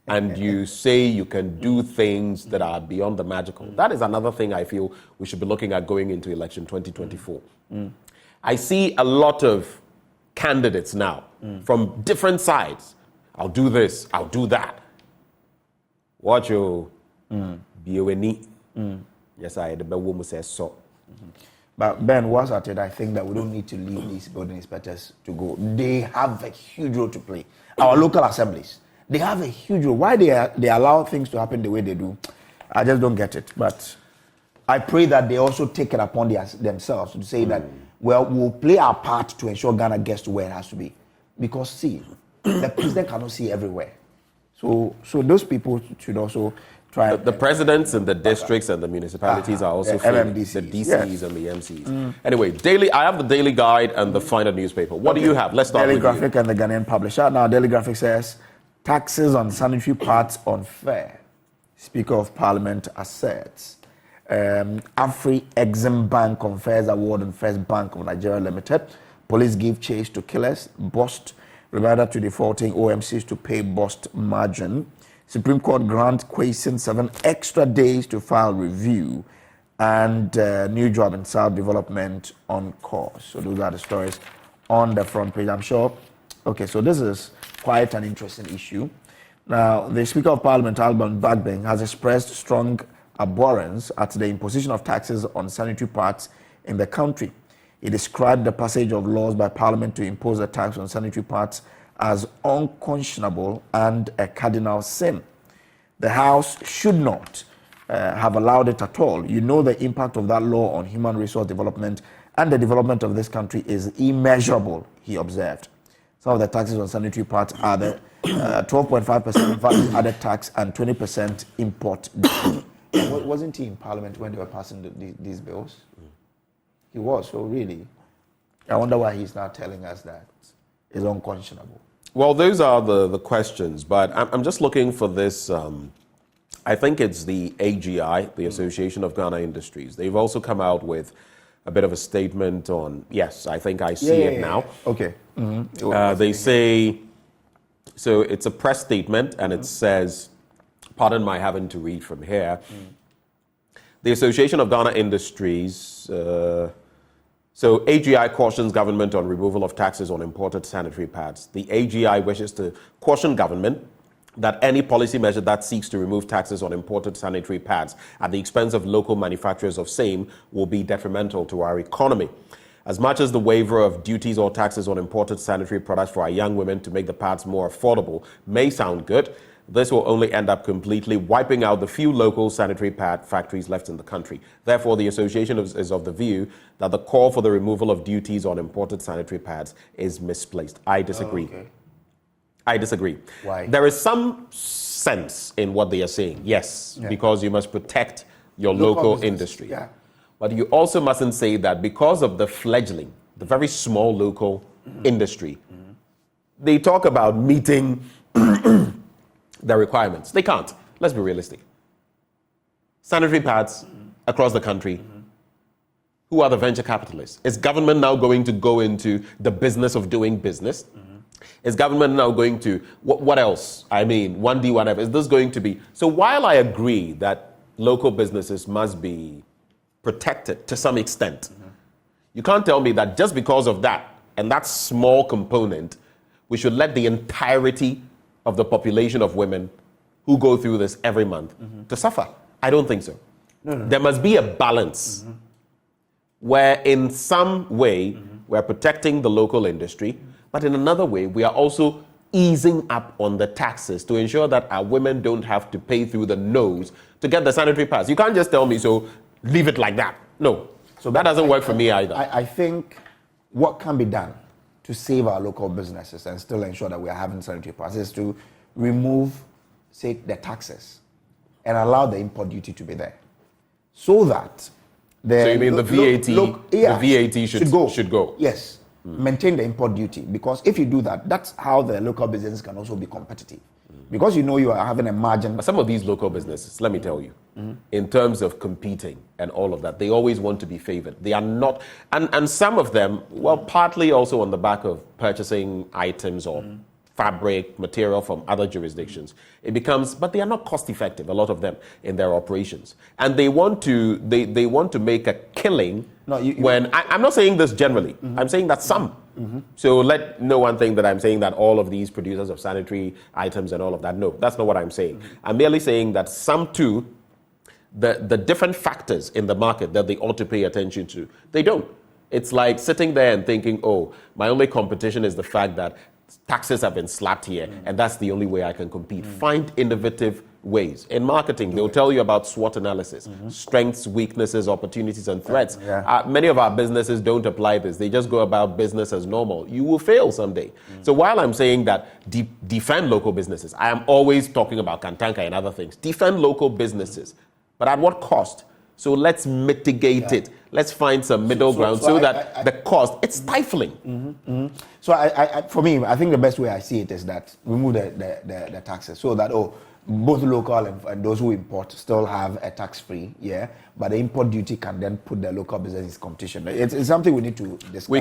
[SPEAKER 1] and you say you can do things that are beyond the magical. That is another thing I feel we should be looking at going into election 2024. I see a lot of candidates now from different sides. I'll do this, I'll do that. Watch you. Yes, I the woman says so.
[SPEAKER 23] But Ben, once at it, I think that we don't need to leave these building inspectors to go. They have a huge role to play. Our local assemblies, they have a huge role. Why they allow things to happen the way they do, I just don't get it. But I pray that they also take it upon themselves to say that, well, we'll play our part to ensure Ghana gets to where it has to be. Because see, the president cannot see everywhere. So those people should also try.
[SPEAKER 1] The presidents and the districts and the municipalities are also failing.
[SPEAKER 23] MMDCs,
[SPEAKER 1] the DCs and the MCs. Anyway, I have the Daily Guide and the Final newspaper. What do you have? Let's start
[SPEAKER 23] Daily
[SPEAKER 1] with
[SPEAKER 23] Graphic
[SPEAKER 1] you.
[SPEAKER 23] and the Ghanaian Publisher. Now, Daily Graphic says, taxes on sanitary pads unfair. Speaker of Parliament asserts. Afri Exim Bank confers award on First Bank of Nigeria Limited. Police give chase to killers. Bust reminder to defaulting OMCs to pay bust margin. Supreme Court grant Quaison 7 extra days to file review. And new job in South Development on course. So those are the stories on the front page, I'm sure. Okay, so this is quite an interesting issue. Now, the Speaker of Parliament, Alban Bagbin, has expressed strong abhorrence at the imposition of taxes on sanitary pads in the country. He described the passage of laws by Parliament to impose a tax on sanitary pads as unconscionable and a cardinal sin. The House should not have allowed it at all. You know the impact of that law on human resource development and the development of this country is immeasurable, he observed. Some of the taxes on sanitary pads are the 12.5% value added tax and 20% import duty. Wasn't he in Parliament when they were passing these bills? He was, so really, I wonder why he's now telling us that it's unconscionable.
[SPEAKER 1] Well, those are the questions, but I'm just looking for this. I think it's the AGI, the Association of Ghana Industries. They've also come out with a bit of a statement on, yes, I think I see it now.
[SPEAKER 23] Okay.
[SPEAKER 1] They say, so it's a press statement and it says, pardon my having to read from here, The Association of Ghana Industries, so AGI cautions government on removal of taxes on imported sanitary pads. The AGI wishes to caution government that any policy measure that seeks to remove taxes on imported sanitary pads at the expense of local manufacturers of same will be detrimental to our economy. As much as the waiver of duties or taxes on imported sanitary products for our young women to make the pads more affordable may sound good, this will only end up completely wiping out the few local sanitary pad factories left in the country. Therefore, the association is of the view that the call for the removal of duties on imported sanitary pads is misplaced. I disagree.
[SPEAKER 23] Oh, okay.
[SPEAKER 1] I disagree.
[SPEAKER 23] Why?
[SPEAKER 1] There is some sense in what they are saying, yes, because you must protect your local industry.
[SPEAKER 23] Yeah.
[SPEAKER 1] But you also mustn't say that because of the fledgling, the very small local industry, they talk about meeting the requirements. They can't. Let's be realistic. Sanitary pads across the country. Who are the venture capitalists? Is government now going to go into the business of doing business? Is government now going to, what else? I mean, 1D, whatever. Is this going to be? So while I agree that local businesses must be protected to some extent, you can't tell me that just because of that, and that small component, we should let the entirety of the population of women who go through this every month to suffer. I don't think so.
[SPEAKER 23] No.
[SPEAKER 1] There must be a balance where in some way we're protecting the local industry, but in another way we are also easing up on the taxes to ensure that our women don't have to pay through the nose to get the sanitary pads. You can't just tell me, so leave it like that. No. So that doesn't work for me either.
[SPEAKER 23] I think what can be done to save our local businesses and still ensure that we are having sanitary pads is to remove, say, the taxes and allow the import duty to be there. So that
[SPEAKER 1] so you mean the VAT should go?
[SPEAKER 23] Yes. Maintain the import duty, because if you do that, that's how the local business can also be competitive. Because you know you are having a margin.
[SPEAKER 1] But some of these local businesses, let me tell you, in terms of competing and all of that, they always want to be favored. They are not, and some of them, well, partly also on the back of purchasing items or fabric, material from other jurisdictions, it becomes, but they are not cost effective, a lot of them, in their operations. And they want to, they want to make a killing when, I'm not saying this generally, I'm saying that some. So let no one think that I'm saying that all of these producers of sanitary items and all of that. No, that's not what I'm saying. I'm merely saying that some too, the different factors in the market that they ought to pay attention to, they don't. It's like sitting there and thinking, oh, my only competition is the fact that taxes have been slapped here, and that's the only way I can compete. Find innovative ways. In marketing, they'll tell you about SWOT analysis, strengths, weaknesses, opportunities, and threats. Many of our businesses don't apply this. They just go about business as normal. You will fail someday. So while I'm saying that defend local businesses, I am always talking about Kantanka and other things. Defend local businesses, but at what cost? So let's mitigate it. Let's find some middle ground so that the cost, it's stifling.
[SPEAKER 23] So for me, I think the best way I see it is that remove the taxes so that, both local and those who import still have a tax-free, but the import duty can then put the local business in competition. It's something we need to discuss.
[SPEAKER 1] We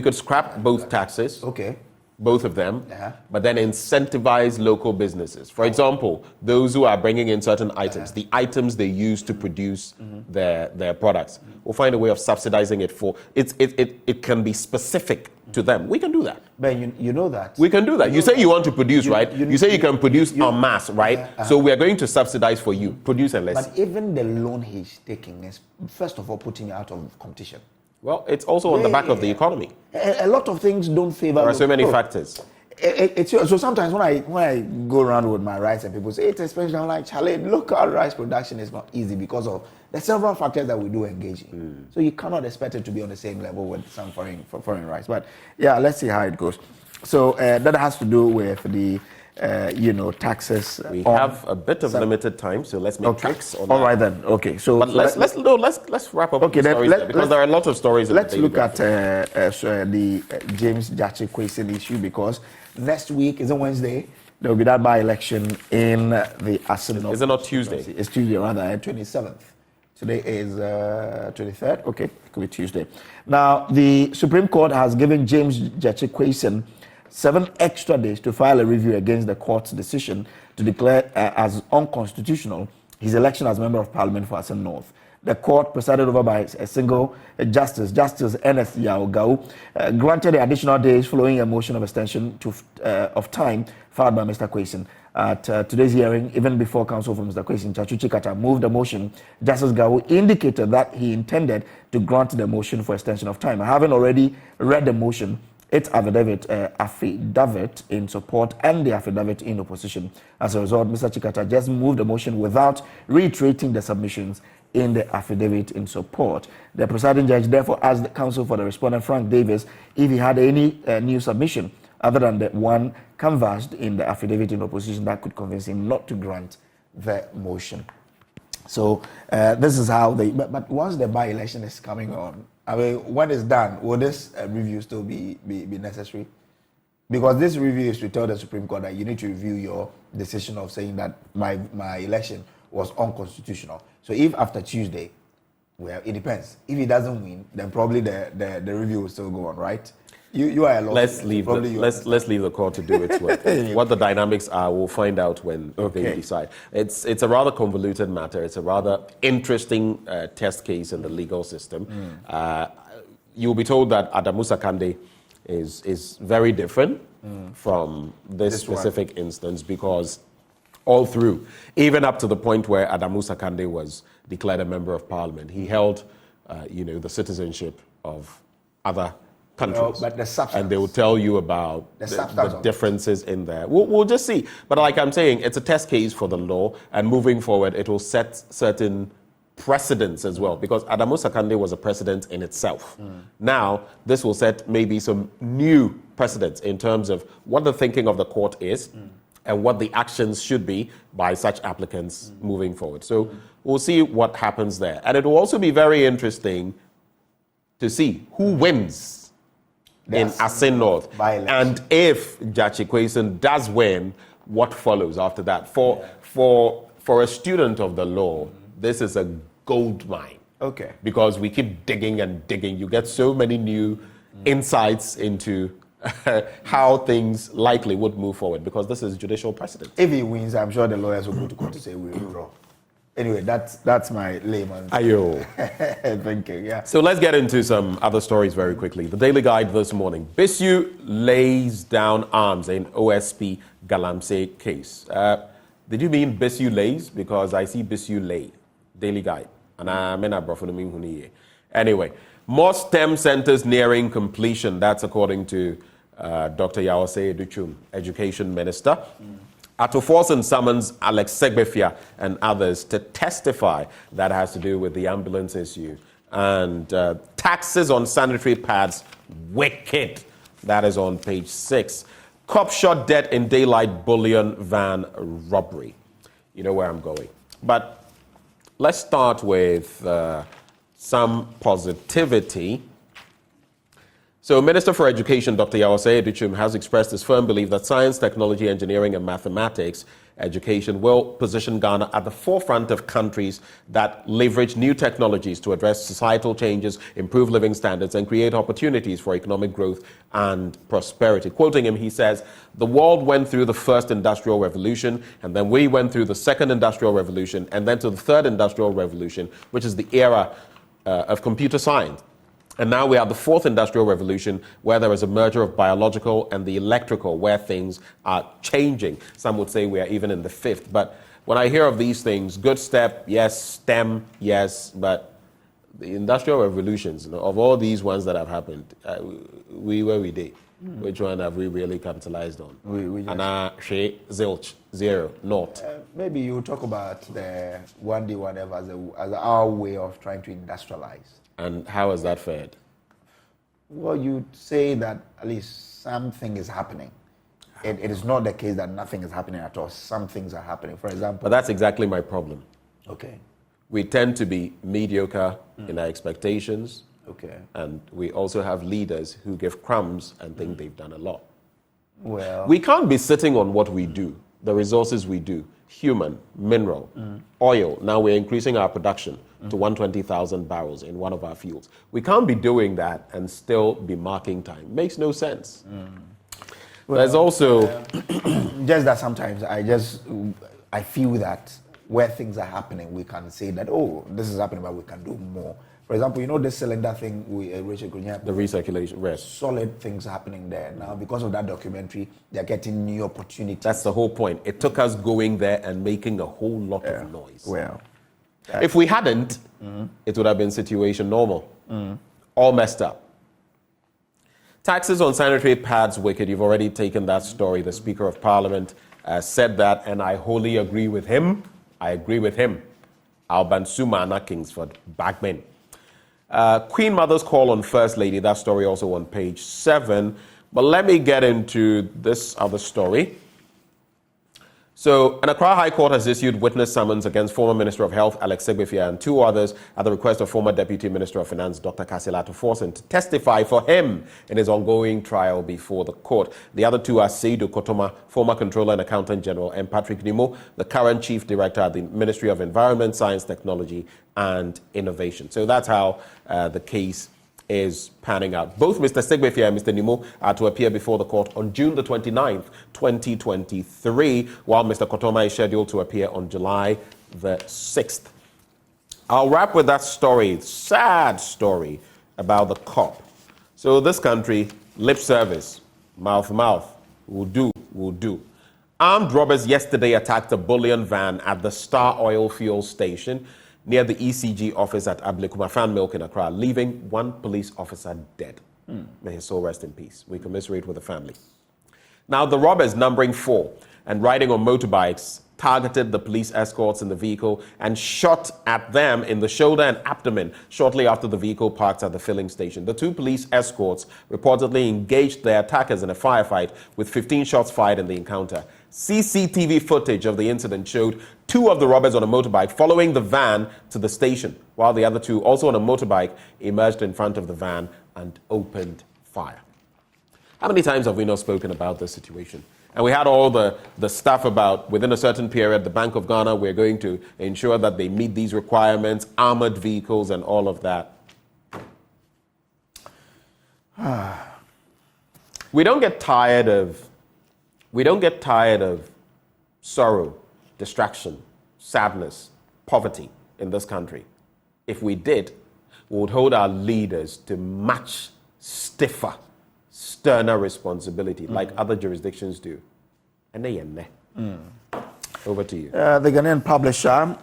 [SPEAKER 1] could scrap both taxes.
[SPEAKER 23] Okay.
[SPEAKER 1] Both of them, but then incentivize local businesses. For example, those who are bringing in certain items, the items they use to produce their products, we'll find a way of subsidizing it for, it can be specific to them. We can do that.
[SPEAKER 23] But you know that.
[SPEAKER 1] We can do that. You say you want to produce, right? You say you can produce en masse, right? So we are going to subsidize for you. Produce and less.
[SPEAKER 23] But even the loan he's taking is, first of all, putting you out of competition.
[SPEAKER 1] Well, it's also on the back of the economy.
[SPEAKER 23] A lot of things don't favor.
[SPEAKER 1] There are so many factors.
[SPEAKER 23] So sometimes when I go around with my rice and people say it's expensive, I'm like, Charlie, local rice production is not easy because of the several factors that we do engage in. So you cannot expect it to be on the same level with some foreign rice. But yeah, let's see how it goes. So that has to do with the taxes.
[SPEAKER 1] We have a bit of limited time, so let's make tricks on that.
[SPEAKER 23] All right then. Okay. So
[SPEAKER 1] but let's wrap up. Okay, because there are a lot of stories.
[SPEAKER 23] Let's look at the James Gyakye Quayson issue, because next week is a Wednesday. There will be that by-election in the Assembly.
[SPEAKER 1] Is it not Tuesday?
[SPEAKER 23] It's Tuesday, rather, 27th. Today is 23rd. Okay, it could be Tuesday. Now, the Supreme Court has given James Gyakye Quayson 7 extra days to file a review against the court's decision to declare as unconstitutional his election as Member of Parliament for Assam North.
[SPEAKER 5] The court, presided over by a single justice, Justice Ernest Yao Gao, granted the additional days following a motion of extension of time filed by Mr. Kwesi. At today's hearing, even before counsel for Mr. Kwesi, Chachuchi Kata moved the motion. Justice Gao indicated that he intended to grant the motion for extension of time. Having already read the motion, its affidavit in support and the affidavit in opposition. As a result, Mr. Chikata just moved the motion without reiterating the submissions in the affidavit in support. The presiding judge therefore asked the counsel for the respondent, Frank Davis, if he had any new submission other than the one canvassed in the affidavit in opposition that could convince him not to grant the motion. So this is how they. But once the by-election is coming on, I mean, when it's done, will this review still be necessary? Because this review is to tell the Supreme Court that you need to review your decision of saying that my election was unconstitutional. So if after Tuesday, well, it depends. If he doesn't win, then probably the review will still go on, right? You are a lawyer.
[SPEAKER 1] Let's leave the court to do its work. What the dynamics are, we'll find out when they decide. It's a rather convoluted matter. It's a rather interesting test case in the legal system. You'll be told that Adamu Sakande is very different from this specific instance, because all through, even up to the point where Adamu Sakande was declared a member of parliament, he held, the citizenship of other countries.
[SPEAKER 5] But the substance.
[SPEAKER 1] And they will tell you about the differences in there. We'll just see. But like I'm saying, it's a test case for the law, and moving forward, it will set certain precedents as well, because Adamu Sakande was a precedent in itself. Now, this will set maybe some new precedents in terms of what the thinking of the court is, and what the actions should be by such applicants moving forward. So we'll see what happens there. And it will also be very interesting to see who wins in Asin North. And if Jachi Kwesi does win, what follows after that? For a student of the law, this is a gold mine.
[SPEAKER 5] Okay.
[SPEAKER 1] Because we keep digging and digging. You get so many new insights into how things likely would move forward, because this is judicial precedent.
[SPEAKER 5] If he wins, I'm sure the lawyers will go to court to say we withdraw. Anyway, that's my layman.
[SPEAKER 1] Ayo.
[SPEAKER 5] Thank you. Yeah.
[SPEAKER 1] So let's get into some other stories very quickly. The Daily Guide this morning. Bisu lays down arms in OSP Galamsey case. Did you mean Bisu lays? Because I see Bisu lay. Daily Guide. And I mean Anyway, more STEM centers nearing completion. That's according to Dr. Yawase Educhum, Education Minister. Atoforson summons Alex Segbefia and others to testify. That has to do with the ambulance issue. And taxes on sanitary pads, wicked. That is on page 6. Cop shot dead in daylight bullion van robbery. You know where I'm going. But let's start with some positivity. So Minister for Education, Dr. Yawase Educhum, has expressed his firm belief that science, technology, engineering, and mathematics education will position Ghana at the forefront of countries that leverage new technologies to address societal changes, improve living standards, and create opportunities for economic growth and prosperity. Quoting him, he says, "The world went through the first industrial revolution, and then we went through the second industrial revolution, and then to the third industrial revolution, which is the era of computer science. And now we are the fourth industrial revolution, where there is a merger of biological and the electrical, where things are changing." Some would say we are even in the fifth. But when I hear of these things, good step, yes, STEM, yes, but the industrial revolutions, of all these ones that have happened, we did. Which one have we really capitalized on? Zilch, zero, naught.
[SPEAKER 5] Maybe you talk about the one day, whatever, as our way of trying to industrialize.
[SPEAKER 1] And how has that fared?
[SPEAKER 5] Well, you say that at least something is happening. It is not the case that nothing is happening at all. Some things are happening. For example...
[SPEAKER 1] But that's exactly my problem.
[SPEAKER 5] Okay.
[SPEAKER 1] We tend to be mediocre in our expectations.
[SPEAKER 5] Okay.
[SPEAKER 1] And we also have leaders who give crumbs and think they've done a lot.
[SPEAKER 5] Well...
[SPEAKER 1] We can't be sitting on what we do, the resources we do, human, mineral, oil. Now we're increasing our production to 120,000 barrels in one of our fields. We can't be doing that and still be marking time. Makes no sense.
[SPEAKER 5] Well,
[SPEAKER 1] there's also...
[SPEAKER 5] just that sometimes I feel that
[SPEAKER 23] where things are happening, we can say that, oh, this is happening, but we can do more. For example, you know this cylinder thing we Rachel Grunya,
[SPEAKER 1] the recirculation, right?
[SPEAKER 23] Solid things happening there now because of that documentary. They're getting new opportunities.
[SPEAKER 1] That's the whole point. It took us going there and making a whole lot of noise.
[SPEAKER 23] Well,
[SPEAKER 1] if we hadn't, it would have been situation normal. All messed up. Taxes on sanitary pads wicked. You've already taken that story. The Speaker of Parliament said that, and I wholly agree with him. I agree with him. Alban Sumana Kingsford, Bagman. Queen Mother's call on First Lady, that story also on page 7. But let me get into this other story. So, an Accra High Court has issued witness summons against former Minister of Health Alex Segbefia and 2 others at the request of former Deputy Minister of Finance Dr. Kasila to force him to testify for him in his ongoing trial before the court. The other 2 are Seydou Kotoma, former Controller and Accountant General, and Patrick Nimo, the current Chief Director at the Ministry of Environment, Science, Technology and Innovation. So that's how the case is panning out. Both Mr. Segbefia and Mr. Nimo are to appear before the court on June the 29th, 2023, while Mr. Kotoma is scheduled to appear on July the 6th. I'll wrap with that story, sad story, about the cop. So this country, lip service, mouth, will do. Armed robbers yesterday attacked a bullion van at the Star Oil Fuel Station near the ECG office at Ablekuma Fan Milk in Accra, leaving 1 police officer dead. May his soul rest in peace. We commiserate with the family. Now, the robbers, numbering 4 and riding on motorbikes, targeted the police escorts in the vehicle and shot at them in the shoulder and abdomen shortly after the vehicle parked at the filling station. The 2 police escorts reportedly engaged their attackers in a firefight with 15 shots fired in the encounter. CCTV footage of the incident showed 2 of the robbers on a motorbike following the van to the station, while the other 2, also on a motorbike, emerged in front of the van and opened fire. How many times have we not spoken about this situation? And we had all the stuff about within a certain period, the Bank of Ghana, we're going to ensure that they meet these requirements, armored vehicles and all of that. We don't get tired of sorrow, distraction, sadness, poverty in this country. If we did, we would hold our leaders to much stiffer, sterner responsibility, like other jurisdictions do. Over to you.
[SPEAKER 23] The Ghanaian publisher,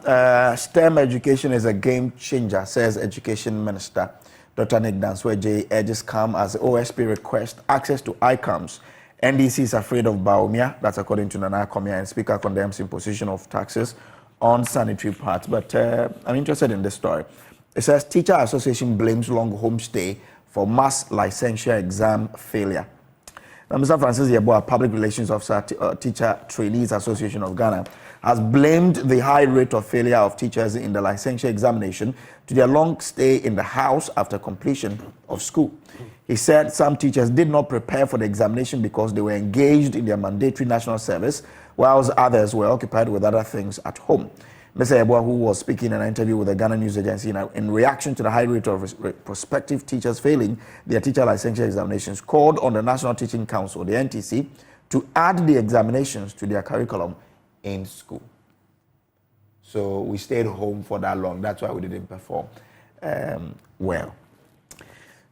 [SPEAKER 23] STEM education is a game changer, says Education Minister Dr. Nick Dansweje urges calm as the OSP requests access to ICAMs. NDC is afraid of Baumia, that's according to Nana Akamah, and Speaker condemns imposition of taxes on sanitary pads. But I'm interested in this story. It says Teacher Association blames long homestay for mass licensure exam failure. Now, Mr. Francis Yeboah, Public Relations Officer, Teacher Trainees Association of Ghana, has blamed the high rate of failure of teachers in the licensure examination to their long stay in the house after completion of school. He said some teachers did not prepare for the examination because they were engaged in their mandatory national service, whilst others were occupied with other things at home. Mr. Yeboah, who was speaking in an interview with the Ghana News Agency in reaction to the high rate of prospective teachers failing their teacher licensure examinations, called on the National Teaching Council, the NTC, to add the examinations to their curriculum in school. So we stayed home for that long. That's why we didn't perform well.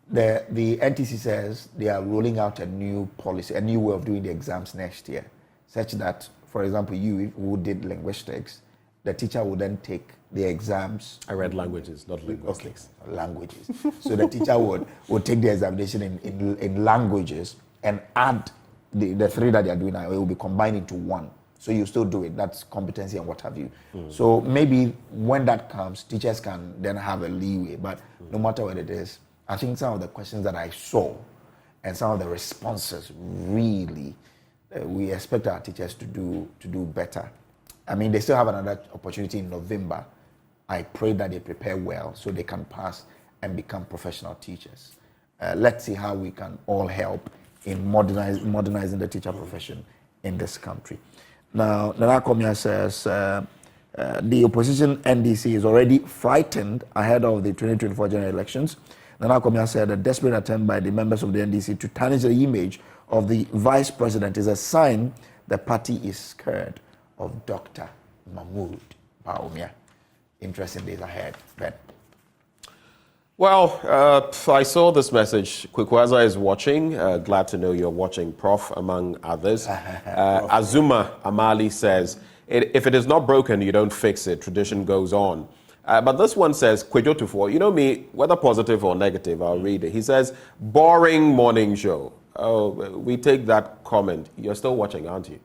[SPEAKER 23] The NTC says they are rolling out a new policy, a new way of doing the exams next year, such that, for example, you who did linguistics, the teacher would then take the exams.
[SPEAKER 1] I read languages, not linguistics.
[SPEAKER 23] Okay, languages. So the teacher would take the examination in languages and add the 3 that they are doing now. It will be combined into 1. So you still do it. That's competency and what have you. So maybe when that comes, teachers can then have a leeway. But no matter what it is, I think some of the questions that I saw and some of the responses really, we expect our teachers to do better. I mean, they still have another opportunity in November. I pray that they prepare well so they can pass and become professional teachers. Let's see how we can all help in modernizing the teacher profession in this country. Now, Nana Akamah says the opposition NDC is already frightened ahead of the 2024 general elections. Nana Akamah said a desperate attempt by the members of the NDC to tarnish the image of the vice president is a sign the party is scared of Dr. Mahmoud. Interesting days ahead, Ben.
[SPEAKER 1] Well, I saw this message. Kwekwaza is watching. Glad to know you're watching, Prof, among others. Azuma Amali says, if it is not broken, you don't fix it. Tradition goes on. But this one says, Kwejotufo, you know me, whether positive or negative, I'll read it. He says, boring morning show. Oh, we take that comment. You're still watching, aren't you?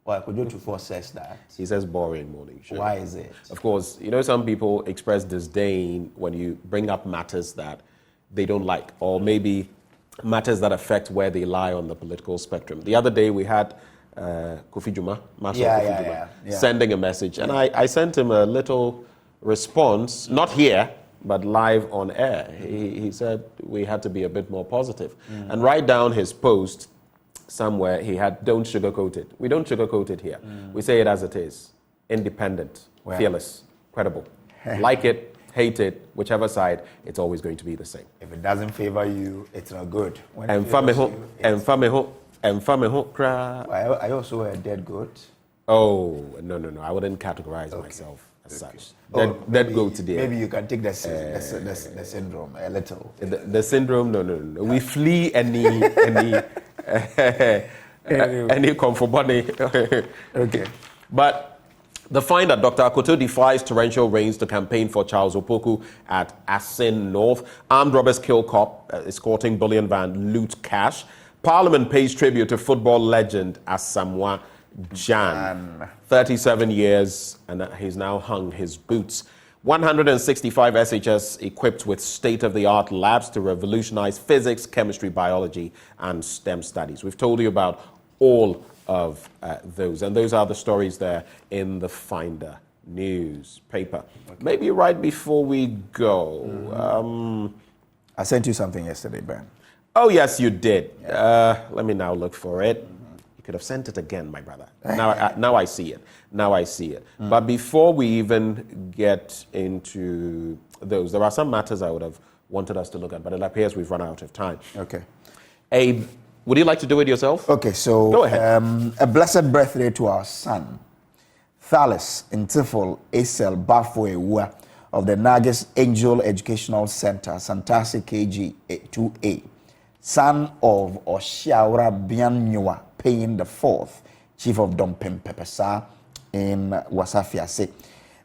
[SPEAKER 23] Well, Kwejotufo says that.
[SPEAKER 1] He says boring morning show.
[SPEAKER 23] Why is it?
[SPEAKER 1] Of course, you know, some people express disdain when you bring up matters that they don't like, or maybe matters that affect where they lie on the political spectrum. The other day we had Kofi Juma, Marshal Kofi Juma, sending a message, and I sent him a little response, not here, but live on air. He said we had to be a bit more positive. And right down his post somewhere, he had, don't sugarcoat it. We don't sugarcoat it here. We say it as it is. Independent, fearless, credible. Like it, hate it, whichever side, it's always going to be the same.
[SPEAKER 23] If it doesn't favor you, it's not good.
[SPEAKER 1] Are
[SPEAKER 23] you also a dead goat?
[SPEAKER 1] Oh, no. I wouldn't categorize myself as such. Dead goat today.
[SPEAKER 23] Maybe you can take the syndrome a little.
[SPEAKER 1] The syndrome, no. We flee any comfort body.
[SPEAKER 23] Okay.
[SPEAKER 1] But the find that Dr. Akoto defies torrential rains to campaign for Charles Opoku at Asin North. Armed robbers kill cop, escorting bullion van, loot cash. Parliament pays tribute to football legend Asamoah Gyan. 37 years, and he's now hung his boots. 165 SHS equipped with state-of-the-art labs to revolutionize physics, chemistry, biology, and STEM studies. We've told you about all of those, and those are the stories there in the Finder newspaper. Okay. Maybe right before we go,
[SPEAKER 23] I sent you something yesterday, Ben.
[SPEAKER 1] Oh, yes, you did. Let me now look for it. You could have sent it again, my brother. Now I see it. But before we even get into those, there are some matters I would have wanted us to look at, but it appears we've run out of time.
[SPEAKER 23] Okay.
[SPEAKER 1] Abe, would you like to do it yourself?
[SPEAKER 23] Okay, so
[SPEAKER 1] go ahead.
[SPEAKER 23] A blessed birthday to our son, Thalis Intifol Esel Bafoewa of the Nagas Angel Educational Center, Santasi KG 2A. Son of Oshiaura Bianyua Payne the Fourth, Chief of Dompem Pepesa in Wasafiase.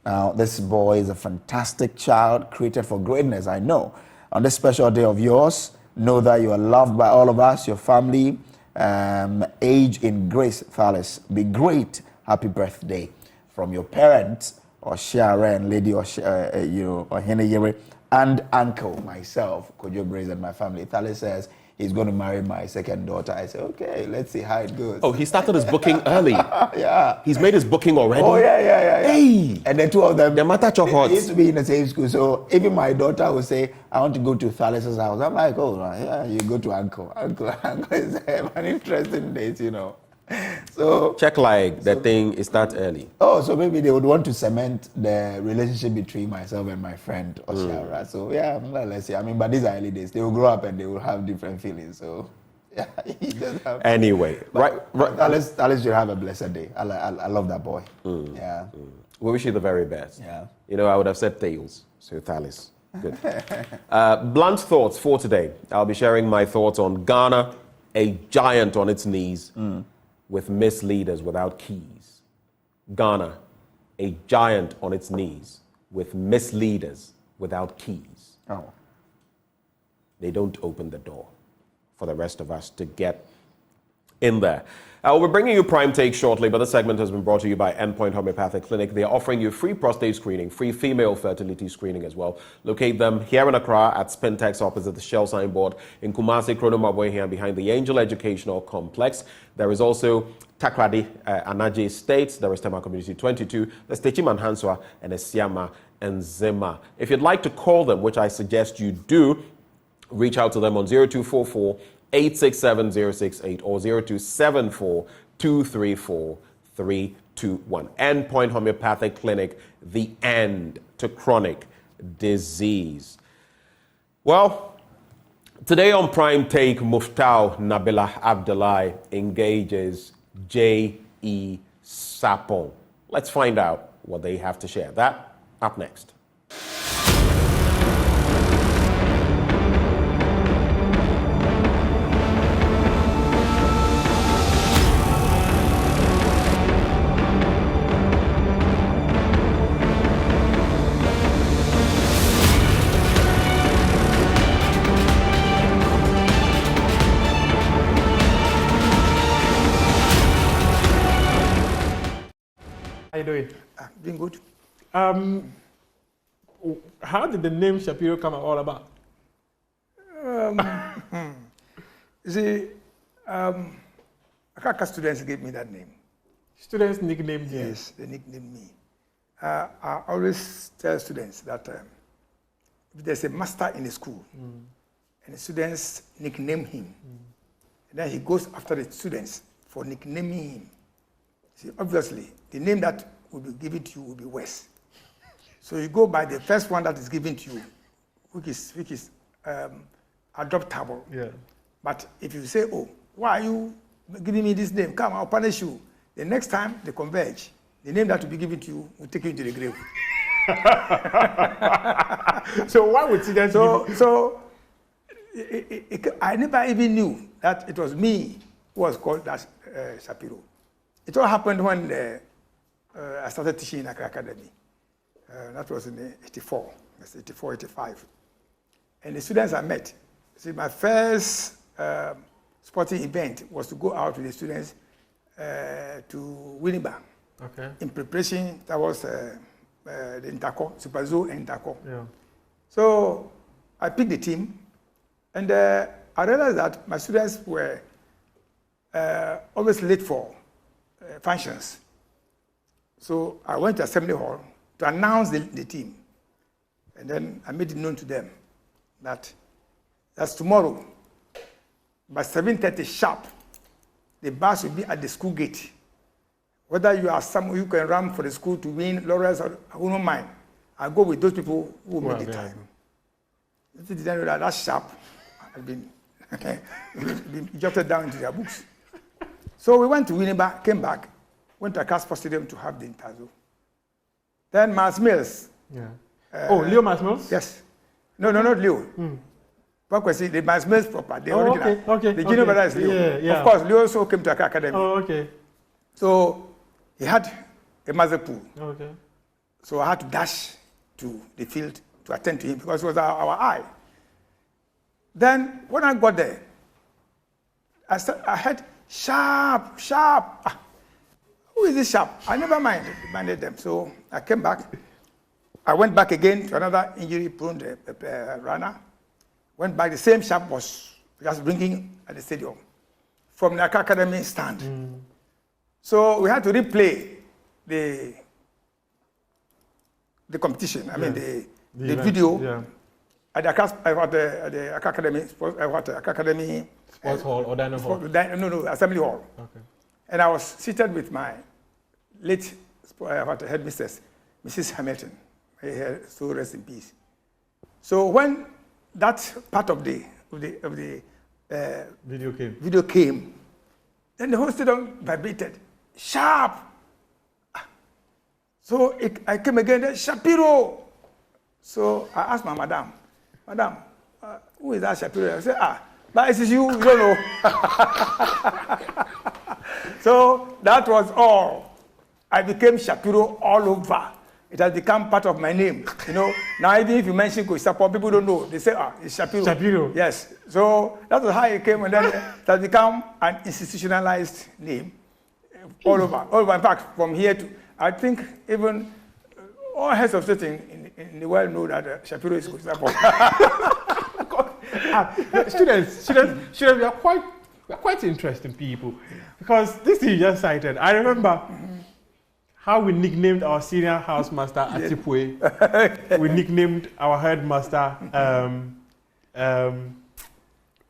[SPEAKER 23] Now, this boy is a fantastic child, created for greatness, I know. On this special day of yours, know that you are loved by all of us, your family. Age in grace, Thalis. Be great. Happy birthday from your parents, Oshiaura and Lady Ohene Yere, and uncle, myself, Kojo Braze, and my family. Thalis says he's going to marry my second daughter. I said, okay, let's see how it goes.
[SPEAKER 1] Oh, he started his booking early.
[SPEAKER 23] Yeah.
[SPEAKER 1] He's made his booking already?
[SPEAKER 23] Oh, yeah.
[SPEAKER 1] Hey!
[SPEAKER 23] And the two of them,
[SPEAKER 1] they matter chop hot.
[SPEAKER 23] They used to be in the same school. So even my daughter would say, I want to go to Thales' house. I'm like, oh, yeah, you go to uncle. Uncle is an interesting date, you know. So
[SPEAKER 1] check like the thing is that early.
[SPEAKER 23] Oh, so maybe they would want to cement the relationship between myself and my friend Oshiaura. So yeah, let's see. I mean, but these are early days. They will grow up and they will have different feelings. So yeah, he does have.
[SPEAKER 1] Anyway, right.
[SPEAKER 23] Alice should have a blessed day. I love that boy. Yeah.
[SPEAKER 1] We wish you the very best.
[SPEAKER 23] Yeah.
[SPEAKER 1] You know, I would have said tails. So Thalis. Good. Blunt thoughts for today. I'll be sharing my thoughts on Ghana, a giant on its knees. With misleaders without keys. Ghana, a giant on its knees with misleaders without keys.
[SPEAKER 23] Oh.
[SPEAKER 1] They don't open the door for the rest of us to get in there. We'll be bringing you Prime Take shortly, but this segment has been brought to you by Endpoint Homeopathic Clinic. They are offering you free prostate screening, free female fertility screening as well. Locate them here in Accra at Spintex opposite the Shell signboard, in Kumasi, Kronomabwe here behind the Angel Educational Complex. There is also Takrady, Anaje Estates. There is Tema Community 22. There's Techiman Hanswa and Esiama and Zema. If you'd like to call them, which I suggest you do, reach out to them on 0244 867-068 or 0274-234-321. Endpoint Homeopathic Clinic, the end to chronic disease. Well, today on Prime Take, Muftau Nabila Abdullahi engages J.E. Sapon. Let's find out what they have to share. That up next.
[SPEAKER 6] How you doing?
[SPEAKER 7] Doing good.
[SPEAKER 6] How did the name Shapiro come all about?
[SPEAKER 7] You see, Akaka students gave me that name.
[SPEAKER 6] Students nicknamed you?
[SPEAKER 7] Yes, they nicknamed me. I always tell students that if there's a master in the school and the students nickname him, and then he goes after the students for nicknaming him. See, obviously, the name that will be given to you will be worse. So you go by the first one that is given to you, which is adoptable.
[SPEAKER 6] Yeah.
[SPEAKER 7] But if you say, oh, why are you giving me this name? Come, I'll punish you. The next time they converge, the name that will be given to you will take you into the grave.
[SPEAKER 6] So why would students
[SPEAKER 7] I never even knew that it was me who was called that Shapiro. It all happened when I started teaching in Accra Academy. That was in 84, 84, 85. And the students I met, see, my first sporting event was to go out with the students to Winneba.
[SPEAKER 6] Okay.
[SPEAKER 7] In preparation, that was the Interco, Super Zoo and Interco.
[SPEAKER 6] Yeah.
[SPEAKER 7] So I picked the team, and I realized that my students were always late for functions. So I went to Assembly Hall to announce the team. And then I made it known to them that that's tomorrow, by 7:30 sharp, the bus will be at the school gate. Whether you are someone who can run for the school to win laurels, or who don't mind, I'll go with those people who will make the time. If you didn't know that, that sharp had been jotted down into their books. So we went to Winneba, came back, went to Accra Sports Stadium to have the interview. Then Mars Mills.
[SPEAKER 6] Yeah. Leo Mars Mills?
[SPEAKER 7] Yes. No, not Leo. The Mars Mills proper, the original.
[SPEAKER 6] Okay.
[SPEAKER 7] The junior brother is Leo.
[SPEAKER 6] Yeah.
[SPEAKER 7] Of course, Leo also came to Accra Academy.
[SPEAKER 6] Oh, okay.
[SPEAKER 7] So he had a mother pool.
[SPEAKER 6] Okay.
[SPEAKER 7] So I had to dash to the field to attend to him because it was our eye. Then when I got there, I heard sharp. Who is this sharp? I never minded them. So I came back. I went back again to another injury-prone runner. Went back, the same sharp was just ringing at the stadium from the Accra Academy stand. So we had to replay the competition. I mean the video at the Accra Academy
[SPEAKER 6] Sports Hall or Dining Hall?
[SPEAKER 7] No, Assembly Hall.
[SPEAKER 6] Okay.
[SPEAKER 7] And I was seated with my late headmistress, Mrs. Hamilton. May her soul rest in peace. So when that part of the video came, then the whole stadium vibrated. Sharp! So I came again, Shapiro! So I asked my madam, who is that Shapiro? I said, but it is you don't know. So that was all. I became Shapiro all over. It has become part of my name. Now even if you mention Koisapo, people don't know. They say, it's Shapiro.
[SPEAKER 6] Shapiro.
[SPEAKER 7] Yes. So that was how it came, and then it has become an institutionalized name all over. In fact, from here to, I think even all heads of state in the world know that Shapiro is Koisapo.
[SPEAKER 6] Students, we are quite interesting people, because this thing you just cited, I remember how we nicknamed our senior housemaster Atipwe. We nicknamed our headmaster,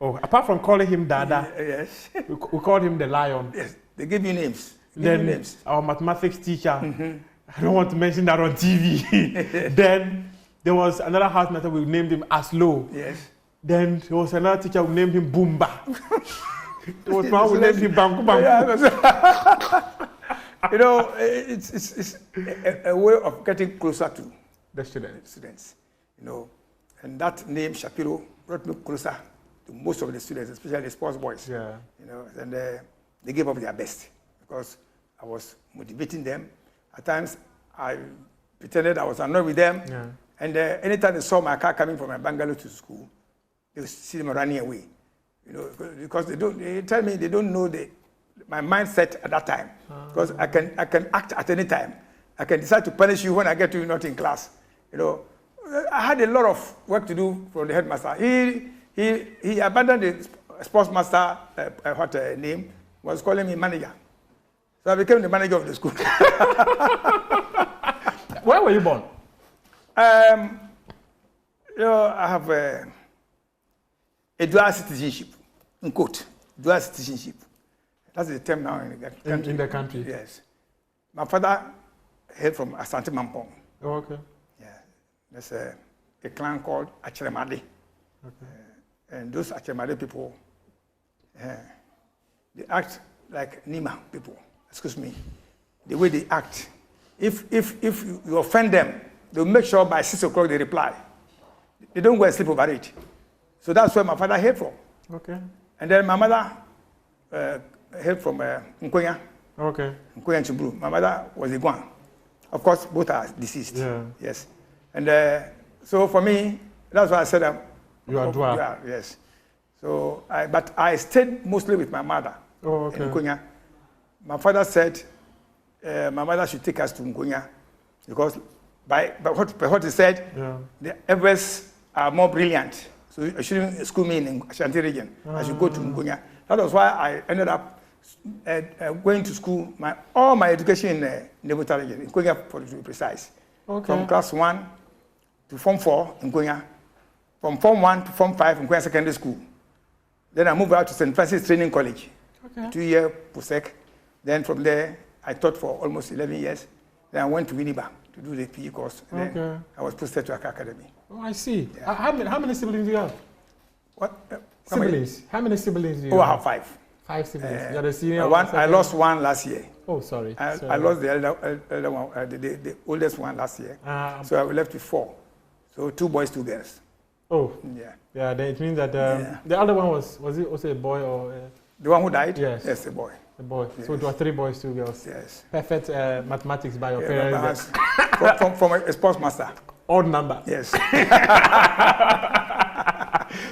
[SPEAKER 6] apart from calling him Dada,
[SPEAKER 7] yes,
[SPEAKER 6] we called him the Lion.
[SPEAKER 7] Yes, they give you names.
[SPEAKER 6] Then our mathematics teacher, I don't want to mention that on TV. Then there was another housemaster, we named him Aslo.
[SPEAKER 7] Yes.
[SPEAKER 6] Then there was another teacher, we named him Boomba. There was one we named him Banku Banku.
[SPEAKER 7] You know, it's a way of getting closer to
[SPEAKER 6] the students.
[SPEAKER 7] You know, and that name Shapiro brought me closer to most of the students, especially the sports boys.
[SPEAKER 6] Yeah.
[SPEAKER 7] You know, and they gave up their best because I was motivating them. At times, I pretended I was annoyed with them.
[SPEAKER 6] Yeah.
[SPEAKER 7] And anytime they saw my car coming from my bungalow to school, they would see them running away. You know, because they tell me they don't know my mindset at that time. Because I can act at any time. I can decide to punish you when I get you not in class. You know, I had a lot of work to do from the headmaster. He abandoned the sports master, name, was calling me manager. So I became the manager of the school.
[SPEAKER 6] Where were you born?
[SPEAKER 7] You know, I have a dual citizenship, in quote, dual citizenship. That's the term now in the country.
[SPEAKER 6] In the country?
[SPEAKER 7] Yes. My father hailed from Asante Mampong.
[SPEAKER 6] Oh, okay.
[SPEAKER 7] Yeah. There's a clan called Achiremade.
[SPEAKER 6] Okay.
[SPEAKER 7] And those Achiremade people, they act like Nima people. Excuse me. The way they act. If you offend them, they'll make sure by 6 o'clock they reply. They don't go and sleep over it. So that's where my father hailed from.
[SPEAKER 6] Okay.
[SPEAKER 7] And then my mother hailed from Nkonya.
[SPEAKER 6] Okay.
[SPEAKER 7] Nkonya Chiburu. My mother was a Guan. Of course, both are deceased.
[SPEAKER 6] Yeah.
[SPEAKER 7] Yes. And so for me, that's why I said
[SPEAKER 6] you are dual.
[SPEAKER 7] Yes. So but I stayed mostly with my mother in Nkonya. My father said my mother should take us to Nkonya because by what he said, the Evers are more brilliant. So you shouldn't school me in Ashanti region. I should go to Nkonya. That was why I ended up going to school, all my education in Nebuta region, in Nkonya to be precise.
[SPEAKER 6] Okay.
[SPEAKER 7] From class 1 to Form 4 in Nkonya. From Form 1 to Form 5 in Nkonya Secondary School. Then I moved out to St. Francis Training College.
[SPEAKER 6] Okay.
[SPEAKER 7] 2-year POSEC. Then from there, I taught for almost 11 years. Then I went to Winneba to do the PE course. And then I was posted to Accra Academy.
[SPEAKER 6] Oh, I see. Yeah. How many siblings do you have?
[SPEAKER 7] What?
[SPEAKER 6] Siblings. How many siblings do you have?
[SPEAKER 7] Oh, I have 5.
[SPEAKER 6] 5 siblings. You're the senior.
[SPEAKER 7] I lost one last year.
[SPEAKER 6] Oh, sorry.
[SPEAKER 7] I lost the elder one, the oldest one last year. So I was left with 4. So 2 boys, 2 girls.
[SPEAKER 6] Oh.
[SPEAKER 7] Yeah.
[SPEAKER 6] Yeah, then it means that the other one was it also a boy or?
[SPEAKER 7] The one who died?
[SPEAKER 6] Yes.
[SPEAKER 7] Yes, a boy.
[SPEAKER 6] A boy.
[SPEAKER 7] Yes.
[SPEAKER 6] So it was 3 boys, 2 girls.
[SPEAKER 7] Yes.
[SPEAKER 6] Perfect mathematics by your parents.
[SPEAKER 7] from a sports master.
[SPEAKER 6] Odd number.
[SPEAKER 7] Yes.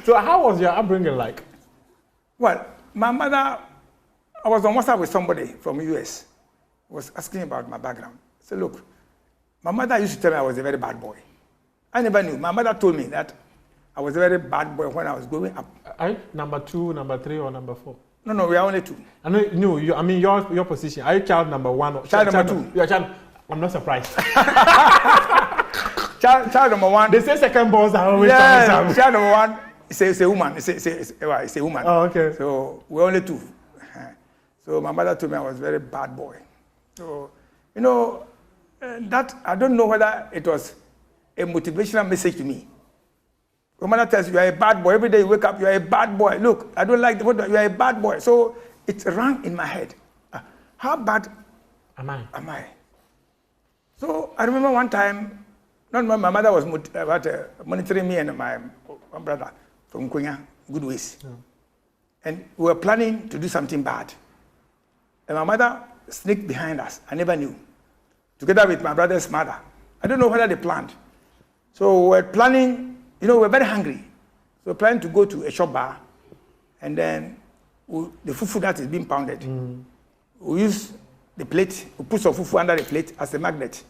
[SPEAKER 6] So how was your upbringing like?
[SPEAKER 7] Well, my mother, I was on WhatsApp with somebody from the US, was asking about my background. I said, look, my mother used to tell me I was a very bad boy. I never knew. My mother told me that I was a very bad boy when I was growing up.
[SPEAKER 6] Are you number 2, number 3, or number 4?
[SPEAKER 7] No, we are only 2.
[SPEAKER 6] I know, no, I mean your position. Are you child number 1 or
[SPEAKER 7] child number 2?
[SPEAKER 6] You are child. I'm not surprised.
[SPEAKER 7] child number 1.
[SPEAKER 6] They say second boys are always.
[SPEAKER 7] Yeah, child number 1 is a woman. It's a woman.
[SPEAKER 6] Oh, okay.
[SPEAKER 7] So we're only 2. So my mother told me I was a very bad boy. So you know that I don't know whether it was a motivational message to me. Your mother tells you, you are a bad boy. Every day you wake up, you are a bad boy. Look, I don't like the word, you are a bad boy. So it rang in my head. How bad
[SPEAKER 6] am I?
[SPEAKER 7] So I remember one time, my mother was monitoring me and my brother from Nkonya, good ways. Yeah. And we were planning to do something bad. And my mother sneaked behind us. I never knew. Together with my brother's mother. I don't know whether they planned. So we were planning. You know, we're very hungry. So we're planning to go to a shop bar, and then the fufu that is being pounded, we use the plate, we put some fufu under the plate as a magnet,